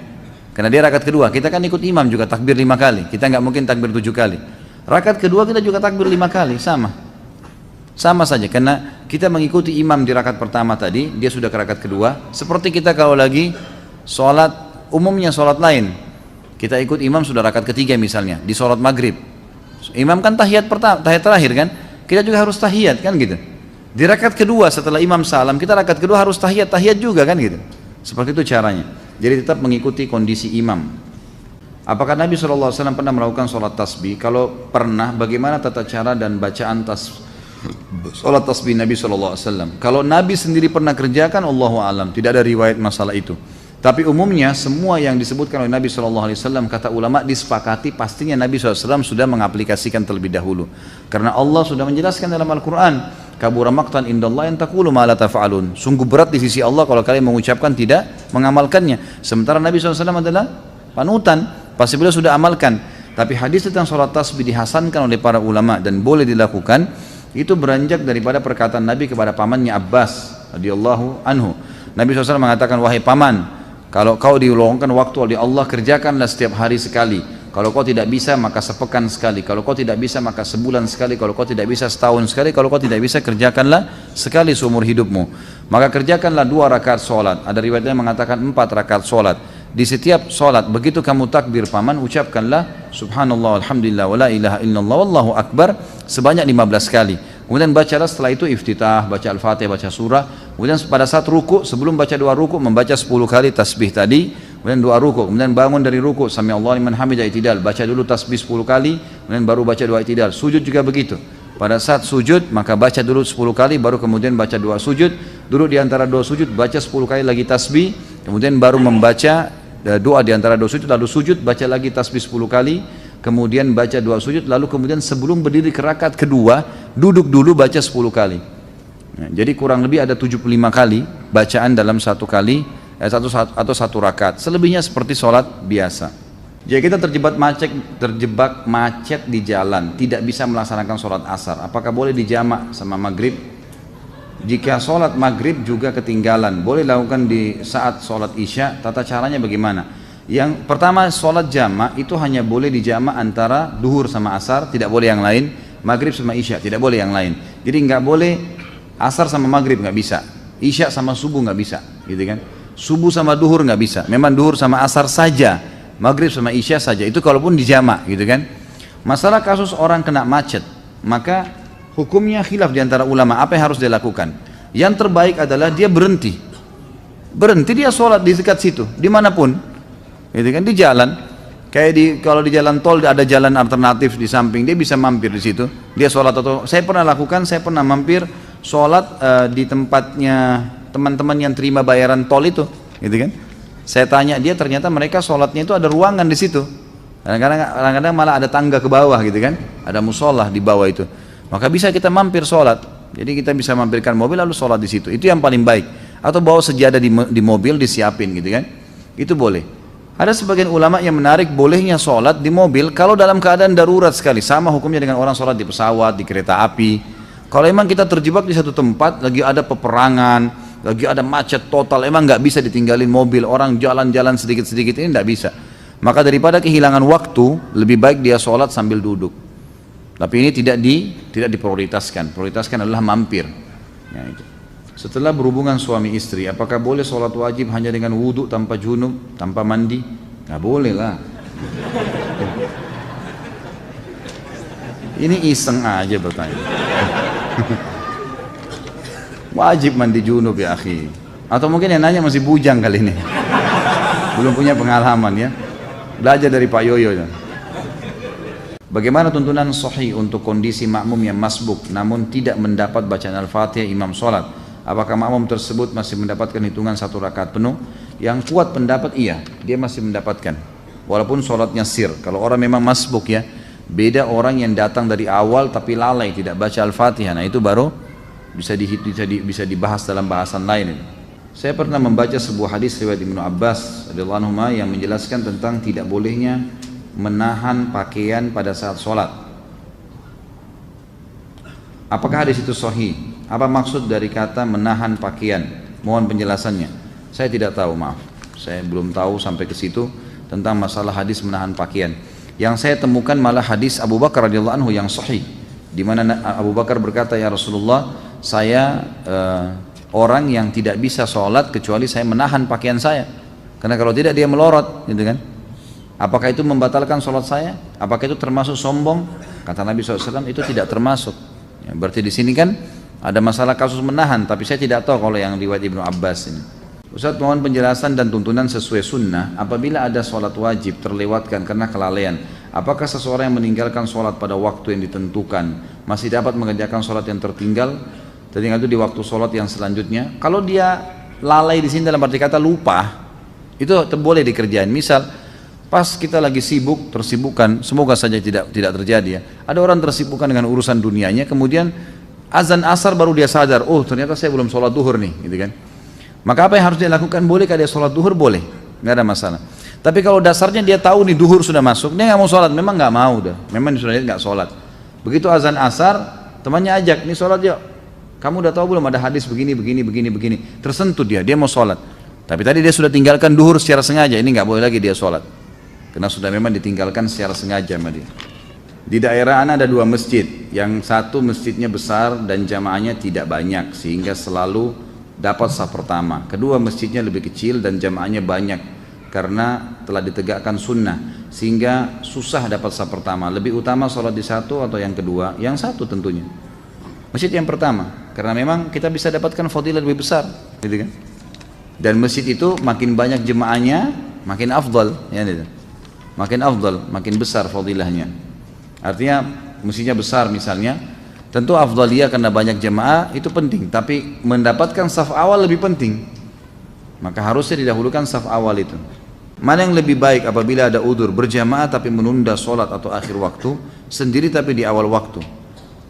Karena dia rakaat kedua, kita kan ikut imam juga takbir 5 kali. Kita nggak mungkin takbir 7 kali. Rakaat kedua kita juga takbir 5 kali, sama saja. Karena kita mengikuti imam di rakaat pertama tadi, dia sudah ke rakaat kedua. Seperti kita kalau lagi sholat umumnya sholat lain, kita ikut imam sudah rakaat ketiga misalnya di sholat maghrib. Imam kan tahiyat pertama, tahiyat terakhir kan? Kita juga harus tahiyat kan gitu. Di rakaat kedua setelah imam salam, kita rakaat kedua harus tahiyat juga kan gitu. Seperti itu caranya. Jadi tetap mengikuti kondisi imam. Apakah Nabi SAW pernah melakukan sholat tasbih? Kalau pernah, bagaimana tata cara dan bacaan sholat tasbih Nabi SAW? Kalau Nabi sendiri pernah kerjakan, Allahu a'lam, tidak ada riwayat masalah itu. Tapi umumnya semua yang disebutkan oleh Nabi SAW, kata ulama disepakati pastinya Nabi SAW sudah mengaplikasikan terlebih dahulu. Karena Allah sudah menjelaskan dalam Al-Quran, kabura maqtan indallah an taqulu ma la taf'alun. Sungguh berat di sisi Allah kalau kalian mengucapkan tidak mengamalkannya. Sementara Nabi SAW adalah panutan, pasti beliau sudah amalkan. Tapi hadis tentang sholat tasbih dihasankan oleh para ulama dan boleh dilakukan, itu beranjak daripada perkataan Nabi kepada pamannya Abbas radhiyallahu anhu. Nabi SAW mengatakan, wahai paman, kalau kau diluangkan waktu oleh Allah, kerjakanlah setiap hari sekali. Kalau kau tidak bisa maka sepekan sekali, kalau kau tidak bisa maka sebulan sekali, kalau kau tidak bisa setahun sekali, kalau kau tidak bisa kerjakanlah sekali seumur hidupmu. Maka kerjakanlah 2 rakaat sholat. Ada riwayatnya mengatakan 4 rakaat sholat. Di setiap sholat begitu kamu takbir paman, ucapkanlah subhanallah alhamdulillah wala ilaha illallah wallahu akbar sebanyak 15 kali. Kemudian bacalah setelah itu iftitah, baca al-fatihah, baca surah. Kemudian pada saat ruku, sebelum baca 2 ruku membaca 10 kali tasbih tadi. Kemudian 2 ruku, kemudian bangun dari ruku, sami Allah liman hamidah, i'tidal, baca dulu tasbih 10 kali, kemudian baru baca 2 i'tidal. Sujud juga begitu. Pada saat sujud maka baca dulu 10 kali, baru kemudian baca 2 sujud. Duduk di antara 2 sujud, baca 10 kali lagi tasbih, kemudian baru membaca doa di antara 2 sujud, lalu sujud, baca lagi tasbih 10 kali, kemudian baca 2 sujud, lalu kemudian sebelum berdiri ke rakaat kedua, duduk dulu baca 10 kali. Nah, jadi kurang lebih ada 75 kali bacaan dalam satu kali atau satu rakaat. Selebihnya seperti sholat biasa. Jika kita terjebak macet di jalan, tidak bisa melaksanakan sholat asar, apakah boleh dijamak sama maghrib? Jika sholat maghrib juga ketinggalan, boleh lakukan di saat sholat isya. Tata caranya bagaimana? Yang pertama, sholat jamak itu hanya boleh dijamak antara duhur sama asar, tidak boleh yang lain. Maghrib sama isya tidak boleh yang lain. Jadi nggak boleh asar sama maghrib, nggak bisa. Isya sama subuh nggak bisa, gitu kan? Subuh sama duhur nggak bisa. Memang duhur sama asar saja, maghrib sama isya saja. Itu kalaupun dijamak, gitu kan? Masalah kasus orang kena macet, maka hukumnya khilaf di antara ulama. Apa yang harus dia lakukan? Yang terbaik adalah dia berhenti dia sholat di dekat situ, dimanapun, gitu kan? Di jalan, kayak kalau di jalan tol ada jalan alternatif di samping, dia bisa mampir di situ. Dia sholat. Atau saya pernah mampir sholat di tempatnya teman-teman yang terima bayaran tol itu, gitu kan? Saya tanya dia, ternyata mereka sholatnya itu ada ruangan di situ. Kadang-kadang malah ada tangga ke bawah, gitu kan? Ada musola di bawah itu. Maka bisa kita mampir sholat. Jadi kita bisa mampirkan mobil lalu sholat di situ. Itu yang paling baik. Atau bawa sejadah di mobil disiapin, gitu kan? Itu boleh. Ada sebagian ulama yang menarik bolehnya sholat di mobil kalau dalam keadaan darurat sekali. Sama hukumnya dengan orang sholat di pesawat, di kereta api. Kalau emang kita terjebak di satu tempat, lagi ada peperangan, lagi ada macet total, emang nggak bisa ditinggalin mobil, orang jalan-jalan sedikit-sedikit, ini nggak bisa. Maka daripada kehilangan waktu, lebih baik dia sholat sambil duduk. Tapi ini tidak diprioritaskan. Prioritaskan adalah mampir. Ya, itu. Setelah berhubungan suami istri, apakah boleh sholat wajib hanya dengan wudhu tanpa junub, tanpa mandi? Nggak boleh lah. Ini iseng aja bertanya. Wajib mandi junub ya akhi. Atau mungkin yang nanya masih bujang kali ini, belum punya pengalaman ya. Belajar dari Pak Yoyo ya. Bagaimana tuntunan sahih untuk kondisi makmum yang masbuk namun tidak mendapat bacaan al-fatihah imam sholat? Apakah makmum tersebut masih mendapatkan hitungan 1 rakaat penuh? Yang kuat pendapat iya, dia masih mendapatkan walaupun sholatnya sir. Kalau orang memang masbuk ya, beda orang yang datang dari awal tapi lalai tidak baca al-fatihah. Nah itu baru bisa dibahas dalam bahasan lain. Saya pernah membaca sebuah hadis riwayat Ibnu Abbas radhiyallahu anhu yang menjelaskan tentang tidak bolehnya menahan pakaian pada saat sholat. Apakah hadis itu sahih? Apa maksud dari kata menahan pakaian? Mohon penjelasannya. Saya tidak tahu, maaf. Saya belum tahu sampai ke situ tentang masalah hadis menahan pakaian. Yang saya temukan malah hadis Abu Bakar radhiyallahu anhu yang sahih, di mana Abu Bakar berkata, ya Rasulullah, saya orang yang tidak bisa sholat kecuali saya menahan pakaian saya, karena kalau tidak dia melorot, gitu kan? Apakah itu membatalkan sholat saya? Apakah itu termasuk sombong? Kata Nabi SAW, itu tidak termasuk. Ya, berarti di sini kan ada masalah kasus menahan, tapi saya tidak tahu kalau yang riwayat Ibnu Abbas ini. Ustaz, mohon penjelasan dan tuntunan sesuai sunnah apabila ada sholat wajib terlewatkan karena kelalaian. Apakah seseorang yang meninggalkan sholat pada waktu yang ditentukan masih dapat mengerjakan sholat yang tertinggal itu di waktu sholat yang selanjutnya? Kalau dia lalai di sini dalam arti kata lupa, itu boleh dikerjain. Misal pas kita lagi tersibukkan, semoga saja tidak terjadi ya. Ada orang tersibukkan dengan urusan dunianya, kemudian azan asar baru dia sadar, oh ternyata saya belum sholat duhur nih, gitu kan? Maka apa yang harus dia lakukan? Bolehkah dia sholat duhur? Boleh, nggak ada masalah. Tapi kalau dasarnya dia tahu nih duhur sudah masuk, dia nggak mau sholat, memang nggak mau dah, memang sudah nggak sholat. Begitu azan asar, temannya ajak, nih sholat yuk. Kamu udah tahu belum ada hadis begini, tersentuh dia mau sholat. Tapi tadi dia sudah tinggalkan duhur secara sengaja, ini nggak boleh lagi dia sholat. karena sudah memang ditinggalkan secara sengaja sama dia. Di daerah ana ada 2 masjid, yang satu masjidnya besar dan jamaahnya tidak banyak sehingga selalu dapat saf pertama. Kedua masjidnya lebih kecil dan jamaahnya banyak karena telah ditegakkan sunnah sehingga susah dapat saf pertama. Lebih utama sholat di satu atau yang kedua? Yang satu tentunya, masjid yang pertama, karena memang kita bisa dapatkan fadilah lebih besar, gitu kan? Dan masjid itu makin banyak jemaahnya makin afdal, ya, gitu. Makin afdal, makin besar fadilahnya. Artinya masjidnya besar misalnya, tentu afdaliyah karena banyak jemaah itu penting, tapi mendapatkan saf awal lebih penting. Maka harusnya didahulukan saf awal itu. Mana yang lebih baik apabila ada udzur berjamaah tapi menunda sholat atau akhir waktu, sendiri tapi di awal waktu?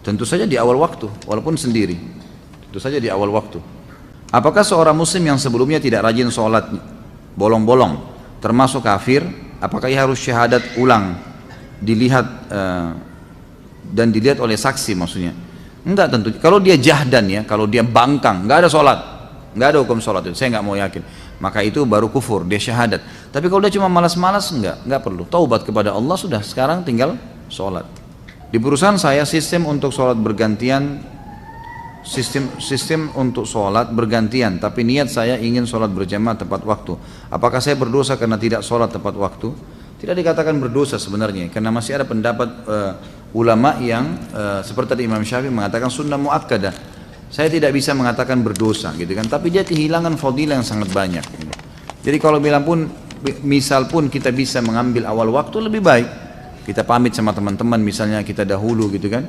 Tentu saja di awal waktu, walaupun sendiri. Tentu saja di awal waktu. Apakah seorang muslim yang sebelumnya tidak rajin sholat, bolong-bolong, termasuk kafir? Apakah ia harus syahadat ulang, dilihat dan dilihat oleh saksi maksudnya? Enggak tentu. Kalau dia jahdan ya, kalau dia bangkang, enggak ada sholat, enggak ada hukum sholat itu, saya enggak mau yakin. Maka itu baru kufur, dia syahadat. Tapi kalau dia cuma malas-malas, enggak perlu. Taubat kepada Allah sudah, sekarang tinggal sholat. Di perusahaan saya sistem untuk sholat bergantian, sistem untuk sholat bergantian, tapi niat saya ingin sholat berjamaah tepat waktu. Apakah saya berdosa karena tidak sholat tepat waktu? Tidak dikatakan berdosa sebenarnya, karena masih ada pendapat ulama yang seperti tadi Imam Syafi'i mengatakan sunnah muakkadah. Saya tidak bisa mengatakan berdosa, gitu kan? Tapi dia kehilangan fadilah yang sangat banyak. Jadi kalau bilang pun, misal pun kita bisa mengambil awal waktu lebih baik. Kita pamit sama teman-teman, misalnya kita dahulu, gitu kan?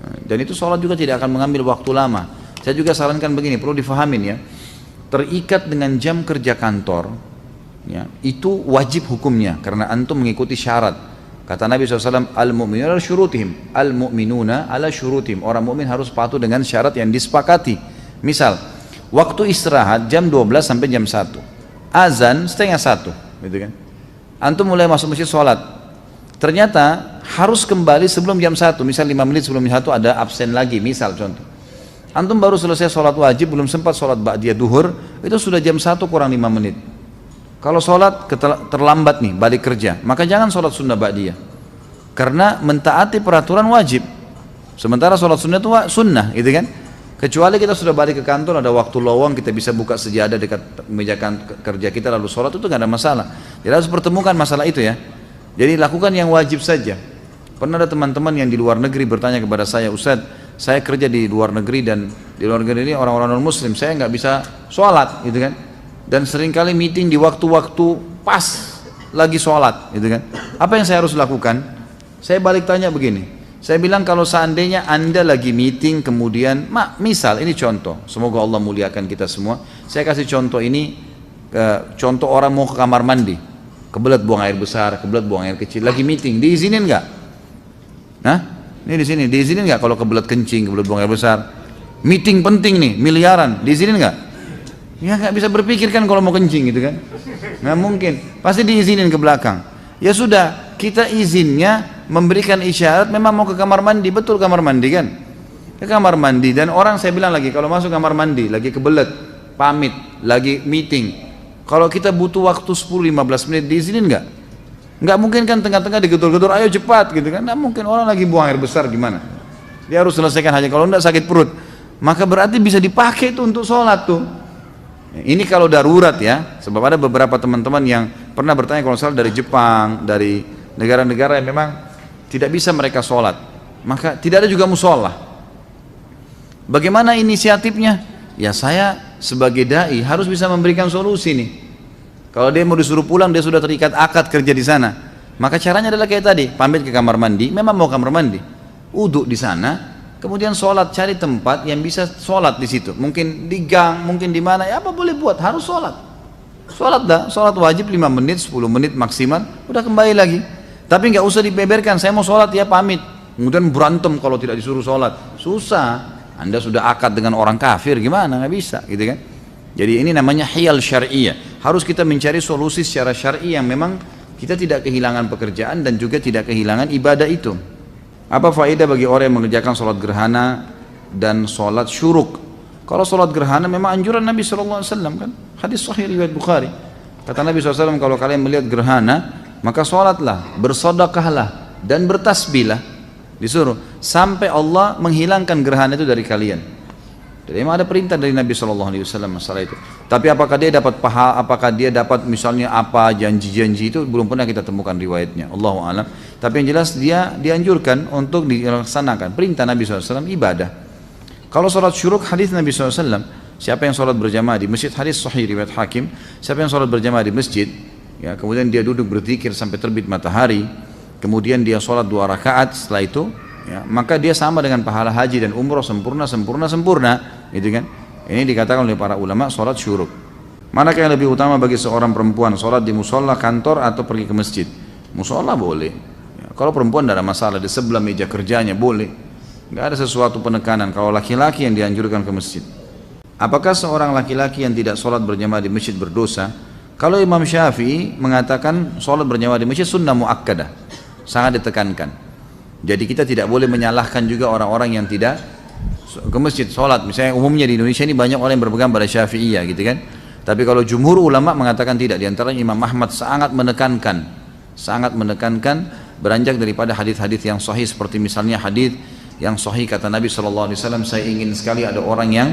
Dan itu sholat juga tidak akan mengambil waktu lama. Saya juga sarankan begini, perlu difahamin ya, terikat dengan jam kerja kantor ya, itu wajib hukumnya karena antum mengikuti syarat. Kata Nabi SAW, al-mu'minuna ala syurutihim, al-mu'minuna ala syurutihim, orang mukmin harus patuh dengan syarat yang disepakati. Misal waktu istirahat jam 12 sampai jam 1, azan setengah 1, gitu kan? Antum mulai masuk masjid sholat, ternyata harus kembali sebelum jam 1, misal 5 menit sebelum jam 1 ada absen lagi, misal contoh. Antum baru selesai sholat wajib, belum sempat sholat ba'diyah duhur, itu sudah jam 1 kurang 5 menit. Kalau sholat terlambat nih, balik kerja, maka jangan sholat sunnah ba'diyah. Karena mentaati peraturan wajib. Sementara sholat sunnah itu sunnah, gitu kan? Kecuali kita sudah balik ke kantor, ada waktu lowong, kita bisa buka sejadah dekat meja kerja kita, lalu sholat itu gak ada masalah. Jadi harus pertemukan masalah itu ya. Jadi lakukan yang wajib saja. Pernah ada teman-teman yang di luar negeri bertanya kepada saya, Ustadz, saya kerja di luar negeri dan di luar negeri ini orang-orang non muslim, saya nggak bisa sholat, gitu kan? Dan seringkali meeting di waktu-waktu pas lagi sholat, gitu kan? Apa yang saya harus lakukan? Saya balik tanya begini, saya bilang kalau seandainya anda lagi meeting kemudian, misal ini contoh, semoga Allah muliakan kita semua. Saya kasih contoh ini, contoh orang mau ke kamar mandi, kebelet buang air besar, kebelet buang air kecil, lagi meeting, diizinin nggak? Nah, ini di sini diizinin nggak kalau kebelet kencing, kebelet buang air besar? Meeting penting nih, miliaran, diizinin nggak? Ya nggak bisa berpikir kan kalau mau kencing gitu kan? Nggak mungkin, pasti diizinin ke belakang. Ya sudah, kita izinnya memberikan isyarat memang mau ke kamar mandi, betul kamar mandi kan? Ke kamar mandi, dan orang saya bilang lagi kalau masuk kamar mandi, lagi kebelet, pamit, lagi meeting. Kalau kita butuh waktu 10-15 menit diizinin nggak? Nggak mungkin kan tengah-tengah digedor-gedor, ayo cepat gitu kan? Nggak mungkin, orang lagi buang air besar gimana? Dia harus selesaikan hajat, kalau enggak sakit perut. Maka berarti bisa dipakai itu untuk sholat tuh. Ini kalau darurat ya, sebab ada beberapa teman-teman yang pernah bertanya kalau salah dari Jepang, dari negara-negara yang memang tidak bisa mereka sholat. Maka tidak ada juga musola. Bagaimana inisiatifnya? Ya saya sebagai da'i harus bisa memberikan solusi nih. Kalau dia mau disuruh pulang, dia sudah terikat akad kerja di sana. Maka caranya adalah kayak tadi, pamit ke kamar mandi, memang mau kamar mandi, uduk di sana, kemudian sholat, cari tempat yang bisa sholat di situ. Mungkin di gang, mungkin di mana, ya apa boleh buat, harus sholat. Sholat dah, sholat wajib 5 menit, 10 menit maksimal, udah kembali lagi. Tapi nggak usah dibeberkan, saya mau sholat ya pamit. Kemudian berantem kalau tidak disuruh sholat, susah. Anda sudah akad dengan orang kafir, gimana? Nggak bisa, gitu kan? Jadi ini namanya hiyal syar'iyah. Harus kita mencari solusi secara syar'i yang memang kita tidak kehilangan pekerjaan dan juga tidak kehilangan ibadah itu. Apa faedah bagi orang yang mengerjakan sholat gerhana dan sholat syuruk? Kalau sholat gerhana memang anjuran Nabi SAW kan? Hadis sahih riwayat Bukhari. Kata Nabi SAW, kalau kalian melihat gerhana, maka sholatlah, bersodakahlah, dan bertasbihlah. Disuruh sampai Allah menghilangkan gerhana itu dari kalian. Jadi memang ada perintah dari Nabi SAW masalah itu. Tapi apakah dia dapat apakah dia dapat misalnya apa janji-janji itu belum pernah kita temukan riwayatnya. Allahu a'lam. Tapi yang jelas dia dianjurkan untuk dilaksanakan. Perintah Nabi SAW ibadah. Kalau sholat syuruk hadis Nabi SAW, siapa yang sholat berjamaah di masjid, hadis sahih riwayat Hakim, siapa yang sholat berjamaah di masjid, ya, kemudian dia duduk berzikir sampai terbit matahari, kemudian dia sholat 2 rakaat setelah itu, ya, maka dia sama dengan pahala haji dan umroh sempurna, gitu kan? Ini dikatakan oleh para ulama sholat syuruk. Manakah yang lebih utama bagi seorang perempuan, sholat di musola, kantor, atau pergi ke masjid? Musola boleh. Ya, kalau perempuan tidak ada masalah, di sebelah meja kerjanya boleh. Nggak ada sesuatu penekanan. Kalau laki-laki yang dianjurkan ke masjid. Apakah seorang laki-laki yang tidak sholat berjamaah di masjid berdosa? Kalau Imam Syafi'i mengatakan sholat berjamaah di masjid sunnah muakkadah, sangat ditekankan. Jadi kita tidak boleh menyalahkan juga orang-orang yang tidak ke masjid sholat. Misalnya umumnya di Indonesia ini banyak orang yang berpegang pada Syafi'iyah gitu kan. Tapi kalau jumhur ulama mengatakan tidak. Di antaranya Imam Ahmad sangat menekankan beranjak daripada hadis-hadis yang sahih, seperti misalnya hadis yang sahih kata Nabi SAW, saya ingin sekali ada orang yang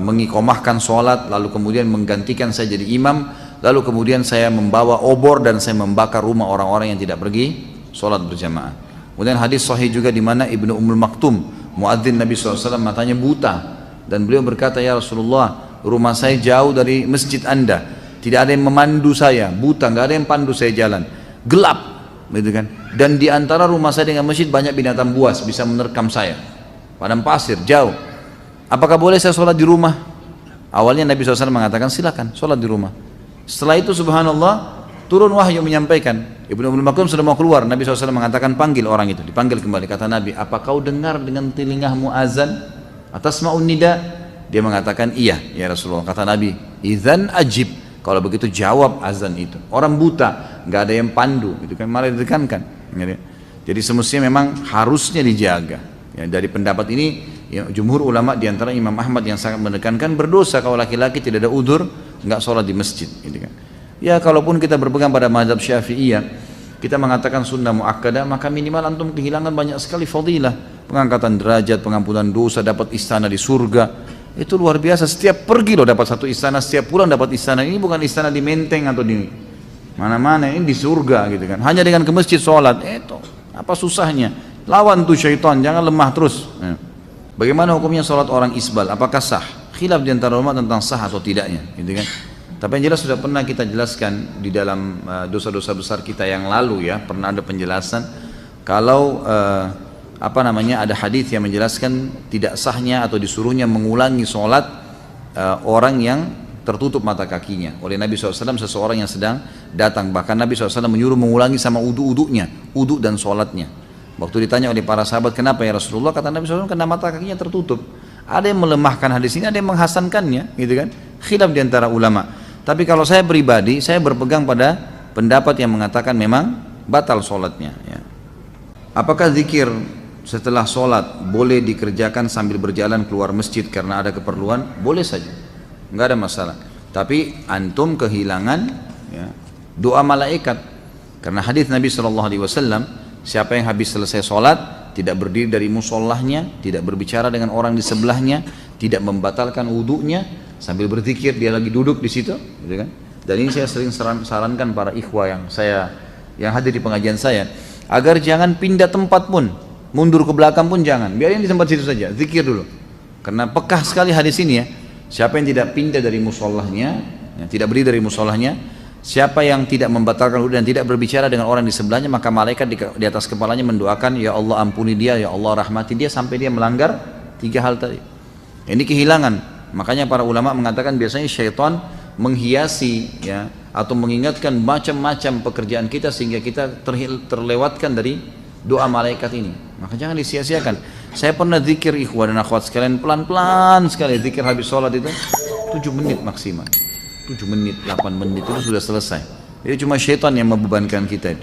mengikomahkan sholat lalu kemudian menggantikan saya jadi imam, lalu kemudian saya membawa obor dan saya membakar rumah orang-orang yang tidak pergi sholat berjamaah. Kemudian hadis sahih juga di mana Ibnu Ummul Maktum, muadzin Nabi SAW, matanya buta, dan beliau berkata, ya Rasulullah, rumah saya jauh dari masjid Anda, tidak ada yang memandu saya, buta, nggak ada yang pandu saya jalan, gelap, gitu kan. Dan di antara rumah saya dengan masjid banyak binatang buas bisa menerkam saya, padang pasir jauh. Apakah boleh saya sholat di rumah? Awalnya Nabi SAW mengatakan silakan sholat di rumah. Setelah itu subhanallah turun wahyu menyampaikan. Ibnu Ummul Maktum sudah mau keluar, Nabi SAW mengatakan panggil orang itu. Dipanggil kembali, kata Nabi, apa kau dengar dengan telingamu azan atas ma'un nida? Dia mengatakan iya ya Rasulullah. Kata Nabi, idzan ajib, kalau begitu jawab azan itu. Orang buta, nggak ada yang pandu, itu kan malah ditekankan. Jadi semestinya memang harusnya dijaga. Ya, dari pendapat ini ya, jumhur ulama diantara Imam Ahmad yang sangat menekankan berdosa kalau laki-laki tidak ada udzur nggak sholat di masjid, gitu kan. Ya kalaupun kita berpegang pada mazhab Syafi'iyah, kita mengatakan sunnah muakkadah, maka minimal antum kehilangan banyak sekali fadilah, pengangkatan derajat, pengampunan dosa, dapat istana di surga. Itu luar biasa, setiap pergi loh dapat satu istana, setiap pulang dapat istana. Ini bukan istana di Menteng atau di mana-mana, ini di surga, gitu kan. Hanya dengan ke masjid sholat, itu apa susahnya? Lawan tuh syaitan, jangan lemah terus. Bagaimana hukumnya sholat orang isbal? Apakah sah? Khilaf di antara ulama tentang sah atau tidaknya, gitu kan. Tapi yang jelas sudah pernah kita jelaskan di dalam dosa-dosa besar kita yang lalu ya, pernah ada penjelasan kalau ada hadis yang menjelaskan tidak sahnya atau disuruhnya mengulangi sholat orang yang tertutup mata kakinya oleh Nabi SAW, seseorang yang sedang datang. Bahkan Nabi SAW menyuruh mengulangi sama uduk dan sholatnya. Waktu ditanya oleh para sahabat, kenapa ya Rasulullah? Kata Nabi SAW, karena mata kakinya tertutup. Ada yang melemahkan hadis ini, ada yang menghasankannya, gitu kan? Khilaf di antara ulama. Tapi kalau saya pribadi, saya berpegang pada pendapat yang mengatakan memang batal sholatnya. Ya. Apakah zikir setelah sholat boleh dikerjakan sambil berjalan keluar masjid karena ada keperluan? Boleh saja, nggak ada masalah. Tapi antum kehilangan ya, doa malaikat. Karena hadis Nabi SAW, siapa yang habis selesai sholat tidak berdiri dari musallahnya, tidak berbicara dengan orang di sebelahnya, tidak membatalkan wudhunya, sambil berzikir dia lagi duduk di situ, gitu kan? Dan ini saya sering sarankan para ikhwah yang hadir di pengajian saya, agar jangan pindah tempat pun, mundur ke belakang pun jangan, biarin di tempat situ saja, zikir dulu. Karena pekah sekali hadis ini ya, siapa yang tidak pindah dari musallahnya, ya, tidak berdiri dari musallahnya, siapa yang tidak membatalkan wudhu dan tidak berbicara dengan orang di sebelahnya, maka malaikat di atas kepalanya mendoakan, ya Allah ampuni dia, ya Allah rahmati dia, sampai dia melanggar 3 hal tadi. Ini kehilangan. Makanya para ulama mengatakan biasanya syaitan menghiasi ya, atau mengingatkan macam-macam pekerjaan kita sehingga kita terlewatkan dari doa malaikat ini. Maka jangan disia-siakan. Saya pernah zikir ikhwah dan akhwat sekalian, pelan-pelan sekali zikir habis sholat itu 7 menit maksimal. 7 menit, 8 menit itu sudah selesai. Jadi cuma syaitan yang membebankan kita.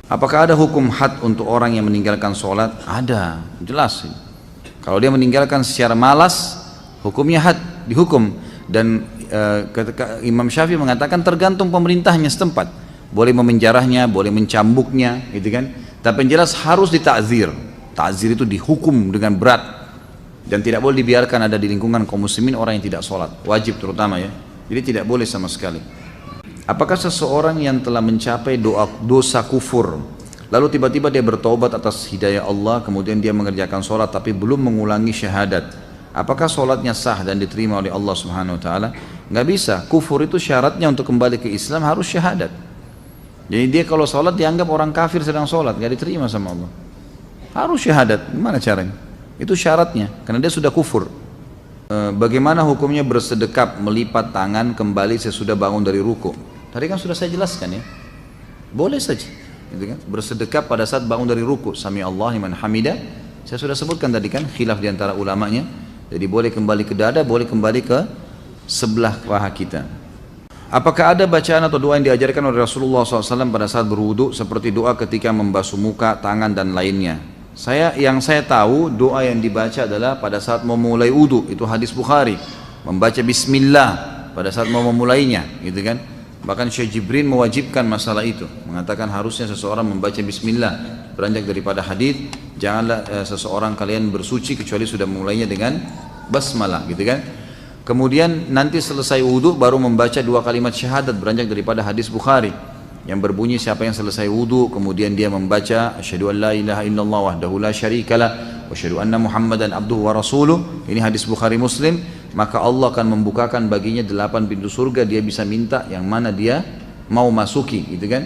Apakah ada hukum had untuk orang yang meninggalkan sholat? Ada, jelas. Kalau dia meninggalkan secara malas, hukumnya had, dihukum. Dan Imam Syafi'i mengatakan tergantung pemerintahnya setempat. boleh memenjarahnya, boleh mencambuknya, gitu kan. Tapi yang jelas harus ditakzir. Takzir itu dihukum dengan berat dan tidak boleh dibiarkan ada di lingkungan kaum muslimin orang yang tidak sholat, wajib terutama ya. Jadi tidak boleh sama sekali. Apakah seseorang yang telah mencapai dosa kufur, lalu tiba-tiba dia bertobat atas hidayah Allah, kemudian dia mengerjakan sholat tapi belum mengulangi syahadat, apakah sholatnya sah dan diterima oleh Allah Subhanahu Wa Taala? Nggak bisa. Kufur itu syaratnya untuk kembali ke Islam harus syahadat. Jadi dia kalau sholat dianggap orang kafir sedang sholat, nggak diterima sama Allah. Harus syahadat. Gimana caranya? Itu syaratnya, karena dia sudah kufur. Bagaimana hukumnya bersedekap melipat tangan kembali sesudah bangun dari ruku? Tadi kan sudah saya jelaskan ya. Boleh saja, gitu kan? Bersedekap pada saat bangun dari ruku. Sami Allah liman hamidah. Saya sudah sebutkan tadi kan, khilaf di antara ulamanya. Jadi boleh kembali ke dada, boleh kembali ke sebelah paha kita. Apakah ada bacaan atau doa yang diajarkan oleh Rasulullah SAW pada saat berwudu seperti doa ketika membasuh muka, tangan dan lainnya? Yang saya tahu doa yang dibaca adalah pada saat memulai wudu, itu hadis Bukhari, membaca Bismillah pada saat mau memulainya, gitu kan? Bahkan Syekh Jibril mewajibkan masalah itu, mengatakan harusnya seseorang membaca Bismillah. Beranjak daripada hadis, janganlah seseorang kalian bersuci kecuali sudah memulainya dengan basmalah, gitu kan? Kemudian nanti selesai wudu baru membaca 2 kalimat syahadat, beranjak daripada hadis Bukhari yang berbunyi siapa yang selesai wudu kemudian dia membaca asyhadu an la ilaha illallah wahdahu la syarikalah wa asyhadu anna muhammadan abduhu wa rasuluh, ini hadis Bukhari Muslim, maka Allah akan membukakan baginya 8 pintu surga, dia bisa minta yang mana dia mau masuki, gitu kan.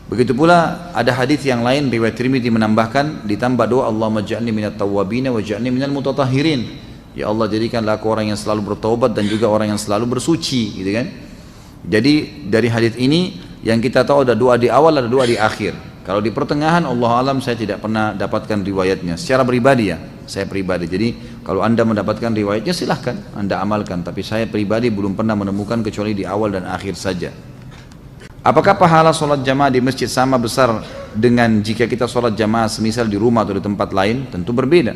Begitu pula ada hadis yang lain riwayat Tirmidzi menambahkan ditambah doa Allahumma ja'alni minat tawwabin wa ja'alni minal mutatahhirin, ya Allah jadikanlah aku orang yang selalu bertaubat dan juga orang yang selalu bersuci, gitu kan. Jadi dari hadis ini yang kita tahu ada doa di awal, ada doa di akhir. Kalau di pertengahan, Allah alam saya tidak pernah dapatkan riwayatnya. Secara pribadi ya, saya pribadi. Jadi kalau anda mendapatkan riwayatnya silahkan anda amalkan. Tapi saya pribadi belum pernah menemukan kecuali di awal dan akhir saja. Apakah pahala sholat jamaah di masjid sama besar dengan jika kita sholat jamaah semisal di rumah atau di tempat lain? Tentu berbeda.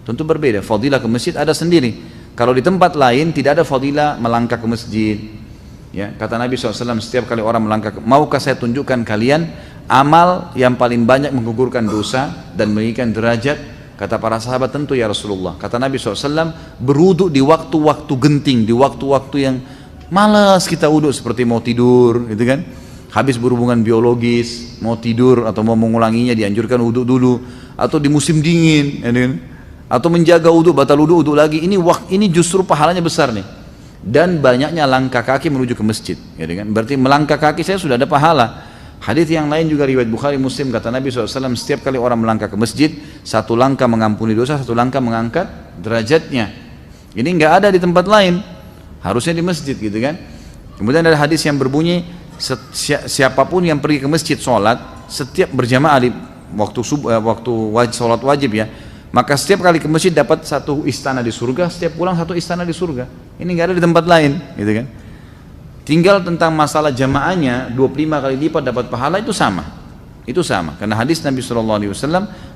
Tentu berbeda. Fadilah ke masjid ada sendiri. Kalau di tempat lain tidak ada fadilah melangkah ke masjid. Ya, kata Nabi SAW, setiap kali orang melangkah, maukah saya tunjukkan kalian amal yang paling banyak menggugurkan dosa dan meninggikan derajat? Kata para sahabat, tentu ya Rasulullah. Kata Nabi SAW, berwudu di waktu-waktu genting, di waktu-waktu yang malas kita wudu, seperti mau tidur, gitu kan? Habis berhubungan biologis, mau tidur atau mau mengulanginya, dianjurkan wudu dulu. Atau di musim dingin, ya kan? Atau menjaga wudu, batal wudu, wudu lagi. Ini justru pahalanya besar nih. Dan banyaknya langkah kaki menuju ke masjid, ya kan? Berarti melangkah kaki saya sudah ada pahala. Hadis yang lain juga riwayat Bukhari Muslim, kata Nabi SAW, setiap kali orang melangkah ke masjid, 1 langkah mengampuni dosa, 1 langkah mengangkat derajatnya. Ini nggak ada di tempat lain, harusnya di masjid, gitu kan? Kemudian ada hadis yang berbunyi, siapapun yang pergi ke masjid sholat, setiap berjamaah di waktu sholat wajib ya, maka setiap kali ke masjid dapat 1 istana di surga, setiap pulang 1 istana di surga. Ini nggak ada di tempat lain, gitu kan? Tinggal tentang masalah jamaahnya 25 kali lipat dapat pahala, itu sama. Itu sama, karena hadis Nabi SAW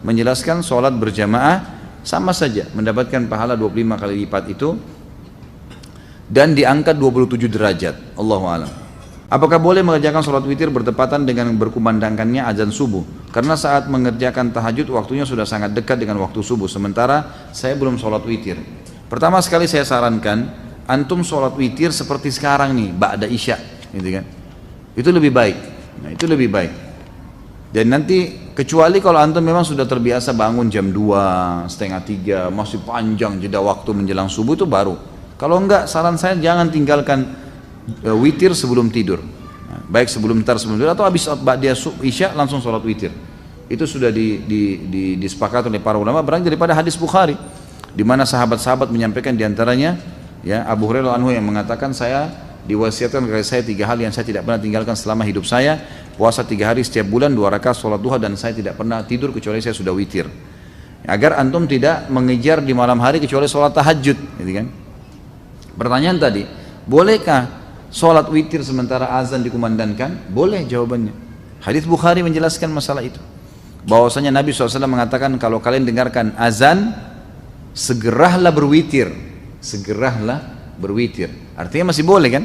menjelaskan sholat berjamaah sama saja mendapatkan pahala 25 kali lipat itu dan diangkat 27 derajat. Allahu a'lam. Apakah boleh mengerjakan sholat witir bertepatan dengan berkumandangkannya azan subuh? Karena saat mengerjakan tahajud waktunya sudah sangat dekat dengan waktu subuh, sementara saya belum sholat witir. Pertama sekali saya sarankan, antum sholat witir seperti sekarang nih, ba'da isya, gitu kan? Itu lebih baik. Nah, itu lebih baik. Dan nanti, kecuali kalau antum memang sudah terbiasa bangun jam 2, setengah 3, masih panjang jeda waktu menjelang subuh, itu baru. Kalau enggak, saran saya jangan tinggalkan witir sebelum tidur, nah, baik sebelum tidur atau habis dia isya langsung sholat witir. Itu sudah disepakati oleh para ulama, berangkat daripada hadis Bukhari, di mana sahabat-sahabat menyampaikan diantaranya ya Abu Hurairah anhu yang mengatakan, saya diwasiatkan kepada saya 3 hal yang saya tidak pernah tinggalkan selama hidup saya: puasa 3 hari setiap bulan, 2 rakaat sholat duha, dan saya tidak pernah tidur kecuali saya sudah witir. Agar antum tidak mengejar di malam hari kecuali sholat tahajud, gitu kan? Pertanyaan tadi, bolehkah sholat witir sementara azan dikumandangkan? Boleh jawabannya. Hadis Bukhari menjelaskan masalah itu. Bahwasanya Nabi SAW mengatakan, kalau kalian dengarkan azan, segeralah berwitir. Segeralah berwitir. Artinya masih boleh kan?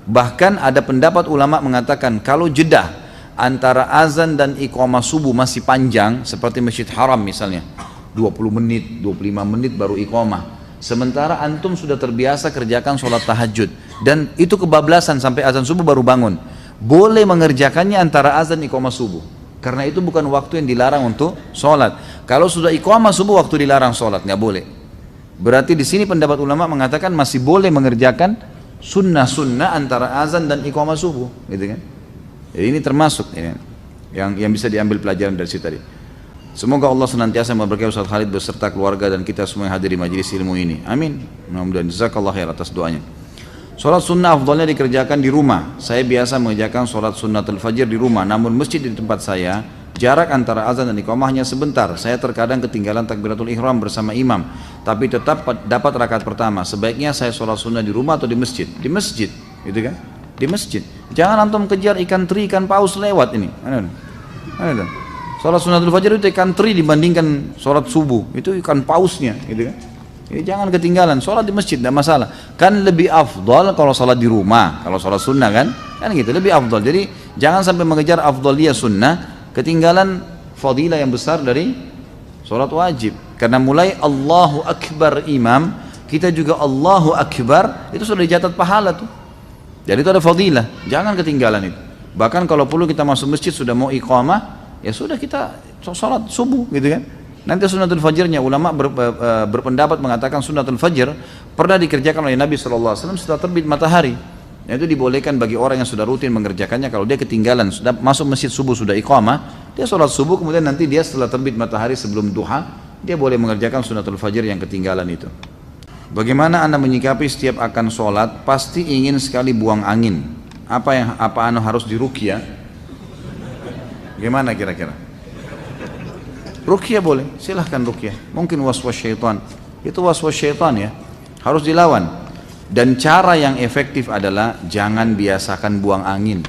Bahkan ada pendapat ulama mengatakan kalau jeda antara azan dan iqamah subuh masih panjang, seperti Masjid Haram misalnya, 20 menit, 25 menit baru iqamah. Sementara antum sudah terbiasa kerjakan sholat tahajud dan itu kebablasan sampai azan subuh baru bangun. Boleh mengerjakannya antara azan iqamah subuh. Karena itu bukan waktu yang dilarang untuk sholat. Kalau sudah iqamah subuh waktu dilarang sholat, nggak boleh. Berarti di sini pendapat ulama mengatakan masih boleh mengerjakan sunnah-sunnah antara azan dan iqamah subuh, gitu kan? Jadi ini termasuk ya, yang bisa diambil pelajaran dari situ tadi. Semoga Allah senantiasa memberkahi Ustaz Khalid beserta keluarga dan kita semua yang hadir di majelis ilmu ini. Amin. Mudah-mudahan jazakallah khair atas doanya. Sholat sunnah afdalnya dikerjakan di rumah. Saya biasa mengerjakan sholat sunnatul fajr di rumah. Namun masjid di tempat saya jarak antara azan dan iqamah hanya sebentar. Saya terkadang ketinggalan takbiratul ihram bersama imam, tapi tetap dapat rakaat pertama. Sebaiknya saya sholat sunnah di rumah atau di masjid? Di masjid, gitu kan? Di masjid. Jangan antum kejar ikan teri, ikan paus lewat ini. Ada. Sholat sunnatul fajr itu ikan teri dibandingkan sholat subuh, itu ikan pausnya, gitu kan? Jadi jangan ketinggalan, sholat di masjid tidak masalah. Kan lebih afdal kalau sholat di rumah, kalau sholat sunnah kan gitu lebih afdal. Jadi jangan sampai mengejar afdaliyah sunnah, ketinggalan fadilah yang besar dari sholat wajib. Karena mulai Allahu Akbar imam, kita juga Allahu Akbar, itu sudah dicatat pahala tuh. Jadi itu ada fadilah, jangan ketinggalan itu. Bahkan kalau perlu kita masuk masjid sudah mau iqamah, ya sudah kita sholat subuh, gitu kan? Nanti sunnatul fajrnya ulama berpendapat mengatakan sunnatul fajr pernah dikerjakan oleh Nabi SAW setelah terbit matahari. Itu dibolehkan bagi orang yang sudah rutin mengerjakannya. Kalau dia ketinggalan, sudah masuk masjid subuh, sudah iqamah, dia sholat subuh, kemudian nanti dia setelah terbit matahari sebelum duha, dia boleh mengerjakan sunnatul fajr yang ketinggalan itu. Bagaimana anda menyikapi setiap akan sholat pasti ingin sekali buang angin? Apa anda harus diruqyah? Gimana kira-kira? Ruqyah boleh, silahkan ruqyah. Mungkin waswas syaitan, itu waswas syaitan ya, harus dilawan. Dan cara yang efektif adalah jangan biasakan buang angin.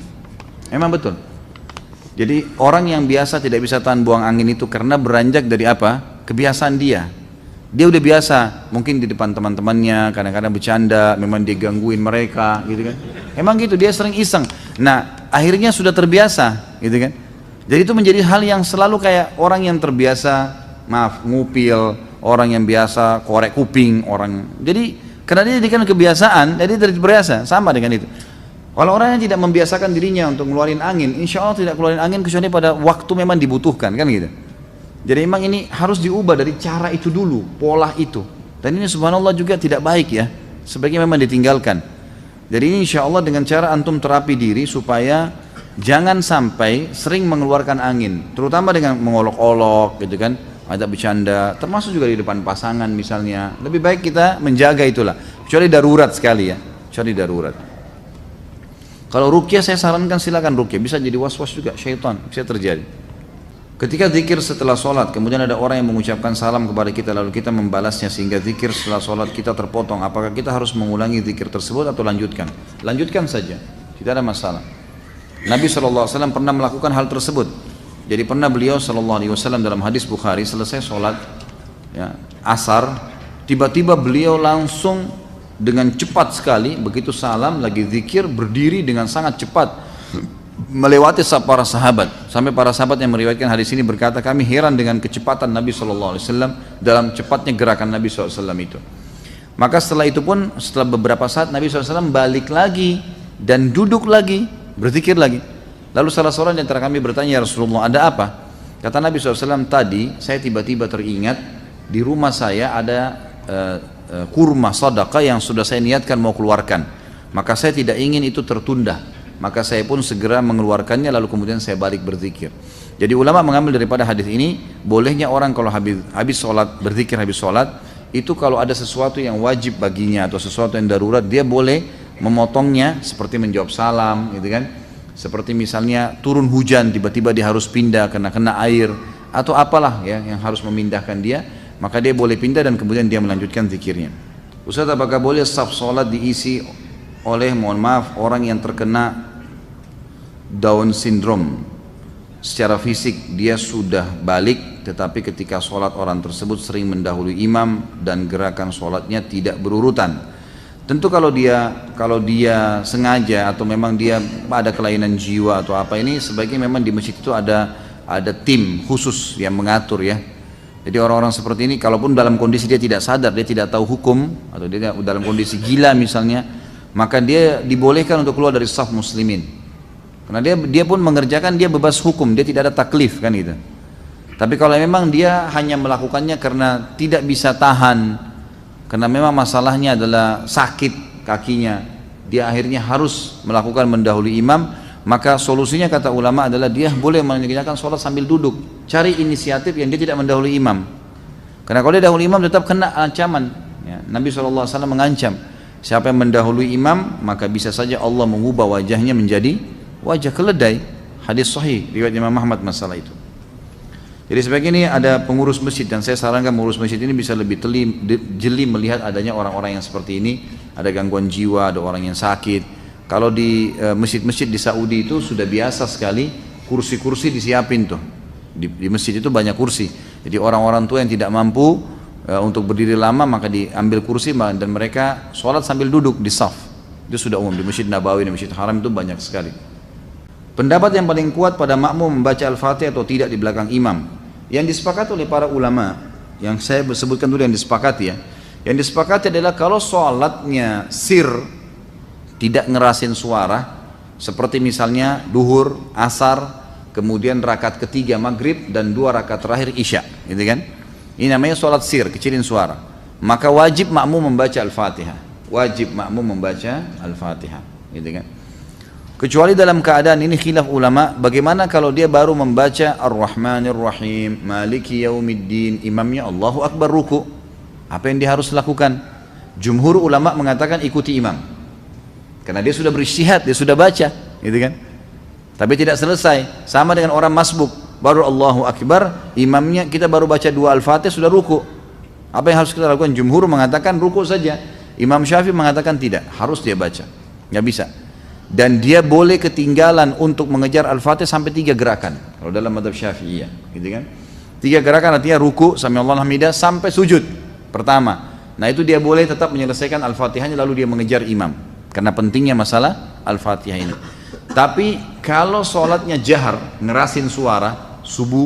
Memang betul. Jadi orang yang biasa tidak bisa tahan buang angin itu karena beranjak dari apa? Kebiasaan dia. Dia udah biasa, mungkin di depan teman-temannya kadang-kadang bercanda, memang dia gangguin mereka, gitu kan? Emang gitu, dia sering iseng. Nah, akhirnya sudah terbiasa, gitu kan? Jadi itu menjadi hal yang selalu kayak orang yang terbiasa, ngupil, orang yang biasa korek kuping, jadi karena dia jadikan kebiasaan, jadi terbiasa, sama dengan itu. Kalau orang yang tidak membiasakan dirinya untuk ngeluarin angin, insya Allah tidak keluarin angin kecuali pada waktu memang dibutuhkan, kan gitu. Jadi memang ini harus diubah dari cara itu dulu, pola itu. Dan ini subhanallah juga tidak baik ya, sebaiknya memang ditinggalkan. Jadi ini insya Allah dengan cara antum terapi diri supaya jangan sampai sering mengeluarkan angin, terutama dengan mengolok-olok gitu kan, ada bercanda, termasuk juga di depan pasangan misalnya. Lebih baik kita menjaga itulah, kecuali darurat sekali ya, kecuali darurat. Kalau ruqyah saya sarankan silakan ruqyah, bisa jadi was-was juga syaitan, bisa terjadi. Ketika zikir setelah sholat, kemudian ada orang yang mengucapkan salam kepada kita lalu kita membalasnya sehingga zikir setelah sholat kita terpotong, apakah kita harus mengulangi zikir tersebut atau lanjutkan? Lanjutkan saja, tidak ada masalah. Nabi SAW pernah melakukan hal tersebut. Jadi pernah beliau SAW dalam hadis Bukhari selesai sholat ya, asar, tiba-tiba beliau langsung dengan cepat sekali, begitu salam lagi zikir, berdiri dengan sangat cepat melewati para sahabat. Sampai para sahabat yang meriwayatkan hadis ini berkata, kami heran dengan kecepatan Nabi SAW dalam cepatnya gerakan Nabi SAW itu. Maka setelah itu pun, setelah beberapa saat Nabi SAW balik lagi dan duduk lagi, berzikir lagi. Lalu salah seorang di antara kami bertanya, ya Rasulullah, ada apa? Kata Nabi SAW, tadi saya tiba-tiba teringat di rumah saya ada kurma sedekah yang sudah saya niatkan mau keluarkan. Maka saya tidak ingin itu tertunda. Maka saya pun segera mengeluarkannya lalu kemudian saya balik berzikir. Jadi ulama mengambil daripada hadis ini, bolehnya orang kalau habis sholat, berzikir habis sholat, itu kalau ada sesuatu yang wajib baginya atau sesuatu yang darurat, dia boleh memotongnya seperti menjawab salam, gitu kan? Seperti misalnya turun hujan, tiba-tiba dia harus pindah karena kena air atau apalah ya yang harus memindahkan dia, maka dia boleh pindah dan kemudian dia melanjutkan zikirnya. Ustaz, apakah boleh saf sholat diisi oleh, mohon maaf, orang yang terkena Down syndrome? Secara fisik dia sudah balik, tetapi ketika sholat orang tersebut sering mendahului imam dan gerakan sholatnya tidak berurutan. Tentu kalau dia sengaja atau memang dia ada kelainan jiwa atau apa, ini sebaiknya memang di masjid itu ada tim khusus yang mengatur ya. Jadi orang-orang seperti ini kalaupun dalam kondisi dia tidak sadar, dia tidak tahu hukum, atau dia dalam kondisi gila misalnya, maka dia dibolehkan untuk keluar dari saf muslimin. Karena dia pun mengerjakan, dia bebas hukum, dia tidak ada taklif kan gitu. Tapi kalau memang dia hanya melakukannya karena tidak bisa tahan, karena memang masalahnya adalah sakit kakinya, dia akhirnya harus melakukan mendahului imam, maka solusinya kata ulama adalah dia boleh mengerjakan sholat sambil duduk. Cari inisiatif yang dia tidak mendahului imam. Karena kalau dia dahului imam tetap kena ancaman ya. Nabi SAW mengancam, siapa yang mendahului imam maka bisa saja Allah mengubah wajahnya menjadi wajah keledai. Hadis sahih riwayat Imam Ahmad masalah itu. Jadi sebagai ini ada pengurus masjid, dan saya sarankan pengurus masjid ini bisa lebih jeli melihat adanya orang-orang yang seperti ini, ada gangguan jiwa, ada orang yang sakit. Kalau di masjid-masjid di Saudi itu sudah biasa sekali kursi-kursi disiapin tuh. Di masjid itu banyak kursi. Jadi orang-orang tua yang tidak mampu untuk berdiri lama maka diambil kursi dan mereka sholat sambil duduk di saf. Itu sudah umum di Masjid Nabawi, di Masjid Haram itu banyak sekali. Pendapat yang paling kuat pada makmum membaca Al-Fatihah atau tidak di belakang imam, yang disepakati oleh para ulama, yang saya sebutkan dulu yang disepakati ya. Yang disepakati adalah kalau sholatnya sir, tidak ngerasin suara, seperti misalnya duhur, asar, kemudian rakaat ketiga maghrib dan 2 rakaat terakhir isya, gitu kan? Ini namanya sholat sir, kecilin suara. Maka wajib makmum membaca Al-Fatihah. Wajib makmum membaca Al-Fatihah, gitu kan? Kecuali dalam keadaan ini khilaf ulama, bagaimana kalau dia baru membaca Ar-Rahmanir Rahim, Maliki Yaumiddin, imamnya Allahu Akbar ruku. Apa yang dia harus lakukan? Jumhur ulama mengatakan ikuti imam. Karena dia sudah berijtihad, dia sudah baca, gitu kan? Tapi tidak selesai, sama dengan orang masbuk, baru Allahu Akbar, imamnya kita baru baca 2 Al-Fatihah sudah ruku. Apa yang harus kita lakukan? Jumhur mengatakan ruku saja. Imam Syafi'i mengatakan tidak, harus dia baca, nggak bisa. Dan dia boleh ketinggalan untuk mengejar Al-Fatihah sampai 3 gerakan. Kalau dalam mazhab Syafi'iyah, gitu kan? 3 gerakan artinya ruku, sami Allahu hamidah, sampai sujud pertama. Nah itu dia boleh tetap menyelesaikan Al-Fatihahnya lalu dia mengejar imam. Karena pentingnya masalah Al-Fatihah ini. Tapi kalau sholatnya jahar, ngerasin suara, subuh,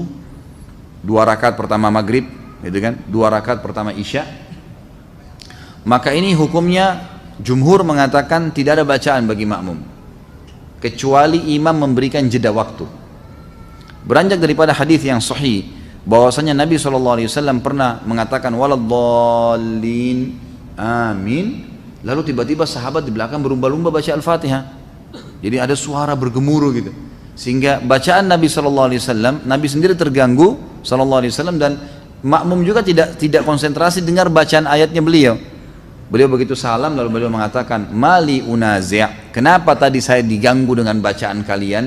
2 rakaat pertama maghrib, gitu kan? 2 rakaat pertama isya, maka ini hukumnya jumhur mengatakan tidak ada bacaan bagi makmum, kecuali imam memberikan jeda waktu. Beranjak daripada hadis yang sahih, bahwasanya Nabi SAW pernah mengatakan waladdallin, amin. Lalu tiba-tiba sahabat di belakang berlumba-lumba baca Al-Fatihah. Jadi ada suara bergemuruh gitu. Sehingga bacaan Nabi SAW, Nabi sendiri terganggu SAW, dan makmum juga tidak konsentrasi dengar bacaan ayatnya beliau. Beliau begitu salam lalu beliau mengatakan, mali unazi', kenapa tadi saya diganggu dengan bacaan kalian?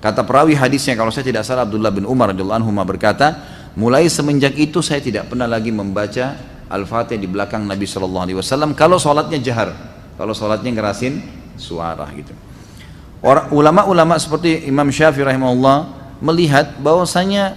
Kata perawi hadisnya, kalau saya tidak salah Abdullah bin Umar radhiyallahu anhu berkata, mulai semenjak itu saya tidak pernah lagi membaca Al-Fatihah di belakang Nabi SAW kalau sholatnya jahar, kalau sholatnya ngerasin suara gitu. Ulama-ulama seperti Imam Syafi'i rahimahullah melihat bahwasanya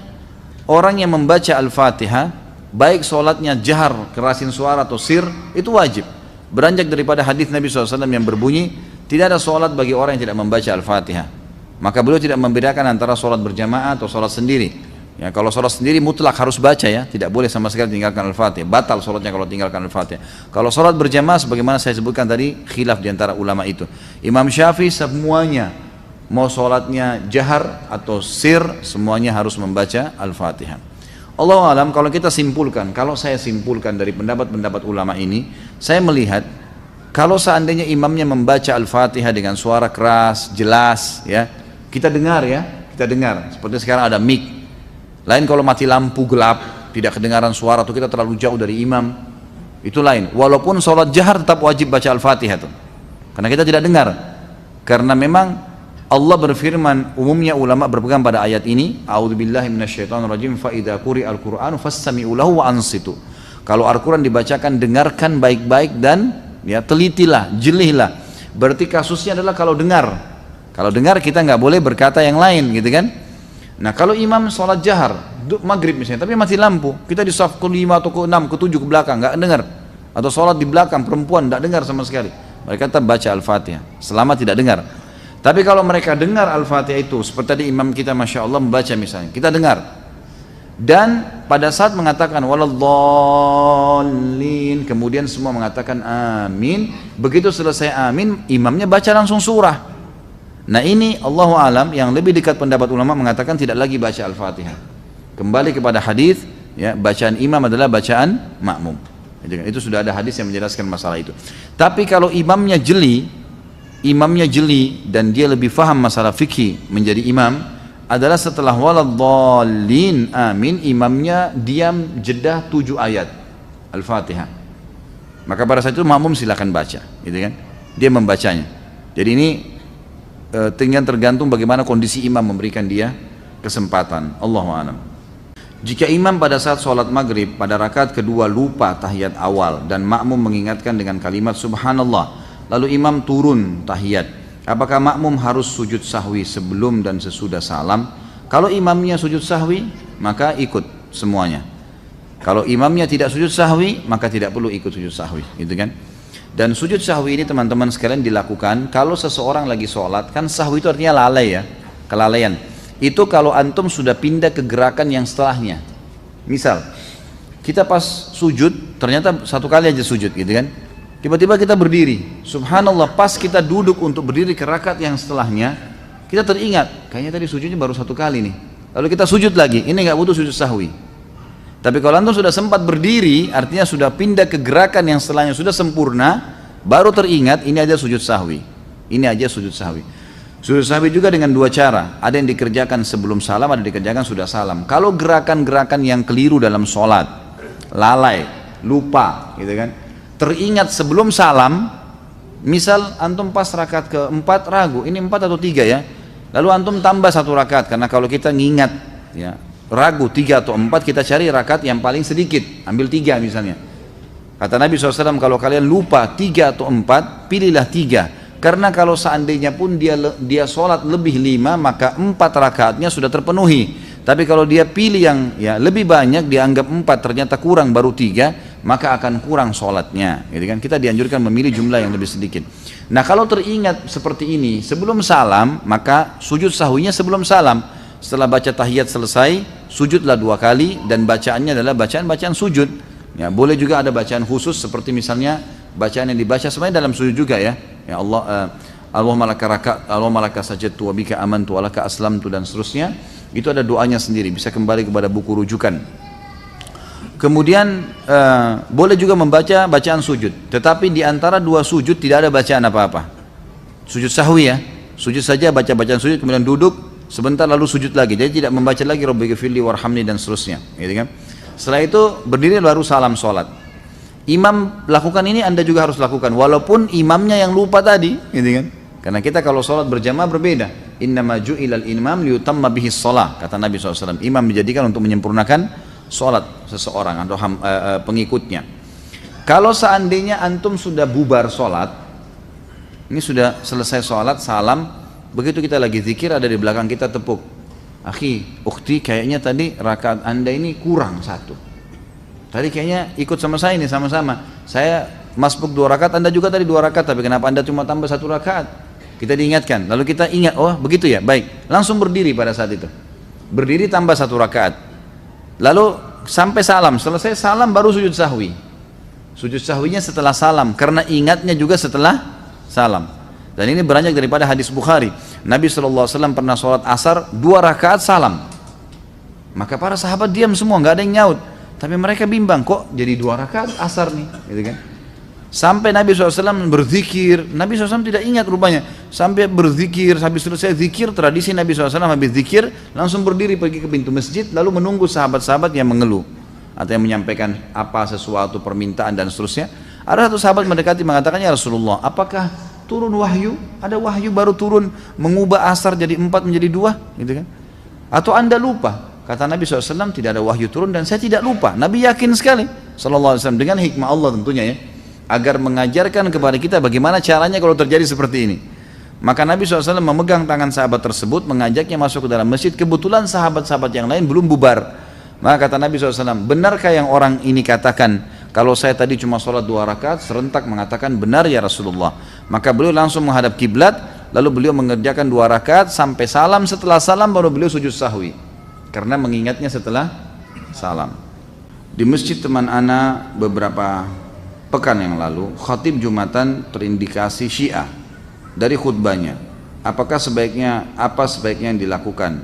orang yang membaca Al-Fatihah baik sholatnya jahar, kerasin suara atau sir, itu wajib. Beranjak daripada hadis Nabi SAW yang berbunyi, tidak ada sholat bagi orang yang tidak membaca Al-Fatihah. Maka beliau tidak membedakan antara sholat berjamaah atau sholat sendiri. Ya, kalau sholat sendiri mutlak harus baca ya, tidak boleh sama sekali tinggalkan Al-Fatihah. Batal sholatnya kalau tinggalkan Al-Fatihah. Kalau sholat berjamaah, sebagaimana saya sebutkan tadi, khilaf diantara ulama itu. Imam Syafi'i semuanya, mau sholatnya jahar atau sir, semuanya harus membaca Al-Fatihah. Allahu alam, kalau kita simpulkan, kalau saya simpulkan dari pendapat-pendapat ulama ini, saya melihat kalau seandainya imamnya membaca Al-Fatihah dengan suara keras, jelas, ya, kita dengar ya, kita dengar. Seperti sekarang ada mic. Lain kalau mati lampu gelap, tidak kedengaran suara atau kita terlalu jauh dari imam, itu lain. Walaupun sholat jahar tetap wajib baca Al-Fatihah tuh, karena kita tidak dengar. Karena memang Allah berfirman, umumnya ulama berpegang pada ayat ini, a'udzubillahi minasyaitonirrajim, fa idza quri'al qur'anu fastami'u lahu wa ansitu. Kalau Al-Qur'an dibacakan, dengarkan baik-baik dan ya telitilah, jelihlah. Berarti kasusnya adalah kalau dengar. Kalau dengar kita nggak boleh berkata yang lain, gitu kan? Nah, kalau imam sholat jahar, maghrib misalnya, tapi mati lampu, kita di saf ke-5 atau ke-6, ke-7 ke belakang, nggak dengar. Atau sholat di belakang perempuan tidak dengar sama sekali, mereka tetap baca Al-Fatihah selama tidak dengar. Tapi kalau mereka dengar Al-Fatihah itu, seperti tadi imam kita Masya Allah membaca misalnya, kita dengar, dan pada saat mengatakan waladhdallin, kemudian semua mengatakan amin. Begitu selesai amin, imamnya baca langsung surah. Nah ini Allahu alam, yang lebih dekat pendapat ulama mengatakan tidak lagi baca Al-Fatihah. Kembali kepada hadis, ya, bacaan imam adalah bacaan makmum. Itu sudah ada hadis yang menjelaskan masalah itu. Tapi kalau imamnya jeli dan dia lebih faham masalah fikih menjadi imam, adalah setelah waladhdallin amin, imamnya diam jeda 7 ayat Al-Fatihah. Maka pada saat itu makmum silakan baca, gitu kan? Dia membacanya. Jadi ini tinggal tergantung bagaimana kondisi imam memberikan dia kesempatan. Allahu a'lam. Jika imam pada saat sholat maghrib pada rakaat kedua lupa tahiyat awal dan makmum mengingatkan dengan kalimat subhanallah, lalu imam turun tahiyat, apakah makmum harus sujud sahwi sebelum dan sesudah salam? Kalau imamnya sujud sahwi, maka ikut semuanya. Kalau imamnya tidak sujud sahwi, maka tidak perlu ikut sujud sahwi, gitu kan? Dan sujud sahwi ini teman-teman sekalian dilakukan kalau seseorang lagi sholat, kan sahwi itu artinya lalai ya, kelalaian. Itu kalau antum sudah pindah ke gerakan yang setelahnya. Misal, kita pas sujud, ternyata satu kali aja sujud, gitu kan? Tiba-tiba kita berdiri, subhanallah, pas kita duduk untuk berdiri ke rakaat yang setelahnya, kita teringat, kayaknya tadi sujudnya baru 1 kali nih. Lalu kita sujud lagi, ini nggak butuh sujud sahwi. Tapi kalau antum sudah sempat berdiri, artinya sudah pindah ke gerakan yang setelahnya, sudah sempurna, baru teringat, ini aja sujud sahwi. Ini aja sujud sahwi. Sujud sahwi juga dengan 2 cara, ada yang dikerjakan sebelum salam, ada yang dikerjakan sudah salam. Kalau gerakan-gerakan yang keliru dalam sholat, lalai, lupa, gitu kan, teringat sebelum salam, misal antum pas rakaat keempat ragu, ini 4 atau 3 ya, lalu antum tambah 1 rakaat, karena kalau kita ngingat ya, ragu 3 atau 4, kita cari rakaat yang paling sedikit, ambil 3 misalnya. Kata Nabi SAW, kalau kalian lupa 3 atau 4, pilihlah 3, karena kalau seandainya pun dia sholat lebih 5, maka 4 rakaatnya sudah terpenuhi. Tapi kalau dia pilih yang ya lebih banyak, dianggap 4 ternyata kurang baru 3, maka akan kurang sholatnya, gitu kan? Kita dianjurkan memilih jumlah yang lebih sedikit. Nah kalau teringat seperti ini sebelum salam, maka sujud sahwinya sebelum salam. Setelah baca tahiyat selesai, sujudlah 2 kali, dan bacaannya adalah bacaan-bacaan sujud. Ya, boleh juga ada bacaan khusus seperti misalnya bacaan yang dibaca sebenarnya dalam sujud juga ya. Ya Allah, Allahumma laka sajadtu wa bika amantu wa laka aslamtu, dan seterusnya. Itu ada doanya sendiri, bisa kembali kepada buku rujukan. Kemudian boleh juga membaca bacaan sujud, tetapi di antara 2 sujud tidak ada bacaan apa-apa. Sujud sahwi ya, sujud saja, baca bacaan sujud, kemudian duduk sebentar lalu sujud lagi. Jadi tidak membaca lagi Rabbighfirli warhamni dan seterusnya, gitu kan? Setelah itu berdiri baru salam sholat. Imam lakukan ini, Anda juga harus lakukan, walaupun imamnya yang lupa tadi, gitu kan? Karena kita kalau sholat berjamaah berbeda. Innama ju'ilal imam liyutamma bihis sholah, kata Nabi SAW. Imam dijadikan untuk menyempurnakan sholat seseorang atau pengikutnya. Kalau seandainya antum sudah bubar sholat, ini sudah selesai sholat, salam, begitu kita lagi zikir, ada di belakang kita tepuk, akhi, ukhti, kayaknya tadi rakaat anda ini kurang 1. Tadi kayaknya ikut sama saya ini, sama-sama. Saya masbuk 2 rakaat, anda juga tadi 2 rakaat, tapi kenapa anda cuma tambah 1 rakaat? Kita diingatkan, lalu kita ingat, oh begitu ya, baik. Langsung berdiri pada saat itu. Berdiri tambah 1 rakaat. Lalu sampai salam, selesai salam baru sujud sahwi. Sujud sahwinya setelah salam, karena ingatnya juga setelah salam. Dan ini beranjak daripada hadis Bukhari. Nabi SAW pernah sholat asar 2 rakaat salam. Maka para sahabat diam semua, nggak ada yang nyaut. Tapi mereka bimbang, kok jadi 2 rakaat asar nih, gitu kan? Sampai Nabi SAW berzikir, Nabi SAW tidak ingat rupanya. Sampai berzikir, habis selesai zikir, tradisi Nabi SAW habis zikir, langsung berdiri pergi ke pintu masjid, lalu menunggu sahabat-sahabat yang mengeluh atau yang menyampaikan apa sesuatu permintaan dan seterusnya. Ada satu sahabat mendekati mengatakan, ya Rasulullah, apakah turun wahyu? Ada wahyu baru turun mengubah asar jadi 4 menjadi 2, gitu kan? Atau anda lupa? Kata Nabi SAW, tidak ada wahyu turun dan saya tidak lupa. Nabi yakin sekali SAW dengan hikmah Allah tentunya ya, agar mengajarkan kepada kita bagaimana caranya kalau terjadi seperti ini. Maka Nabi SAW memegang tangan sahabat tersebut, mengajaknya masuk ke dalam masjid. Kebetulan sahabat-sahabat yang lain belum bubar. Maka kata Nabi SAW, benarkah yang orang ini katakan, Kalau saya tadi cuma sholat 2 rakaat, serentak mengatakan benar ya Rasulullah. Maka beliau langsung menghadap kiblat, lalu beliau mengerjakan 2 rakaat sampai salam. Setelah salam baru beliau sujud sahwi, karena mengingatnya setelah salam. Di masjid teman ana beberapa pekan yang lalu, khatib Jumatan terindikasi Syiah dari khutbahnya. Apa sebaiknya yang dilakukan?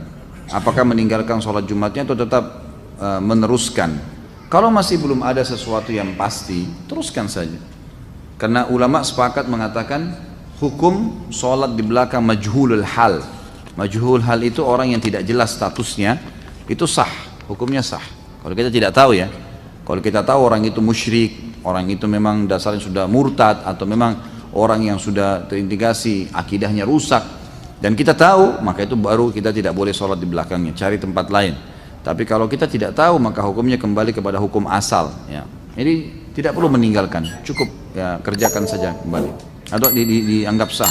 Apakah meninggalkan sholat Jumatnya atau tetap meneruskan? Kalau masih belum ada sesuatu yang pasti, teruskan saja. Karena ulama sepakat mengatakan hukum sholat di belakang majhulul hal. Majhulul hal itu orang yang tidak jelas statusnya, itu sah, hukumnya sah. Kalau kita tidak tahu ya, kalau kita tahu orang itu musyrik, orang itu memang dasarnya sudah murtad, atau memang orang yang sudah terindikasi akidahnya rusak, dan kita tahu, maka itu baru kita tidak boleh sholat di belakangnya, cari tempat lain. Tapi kalau kita tidak tahu, maka hukumnya kembali kepada hukum asal ya. Jadi tidak perlu meninggalkan, cukup ya kerjakan saja kembali, atau dianggap sah.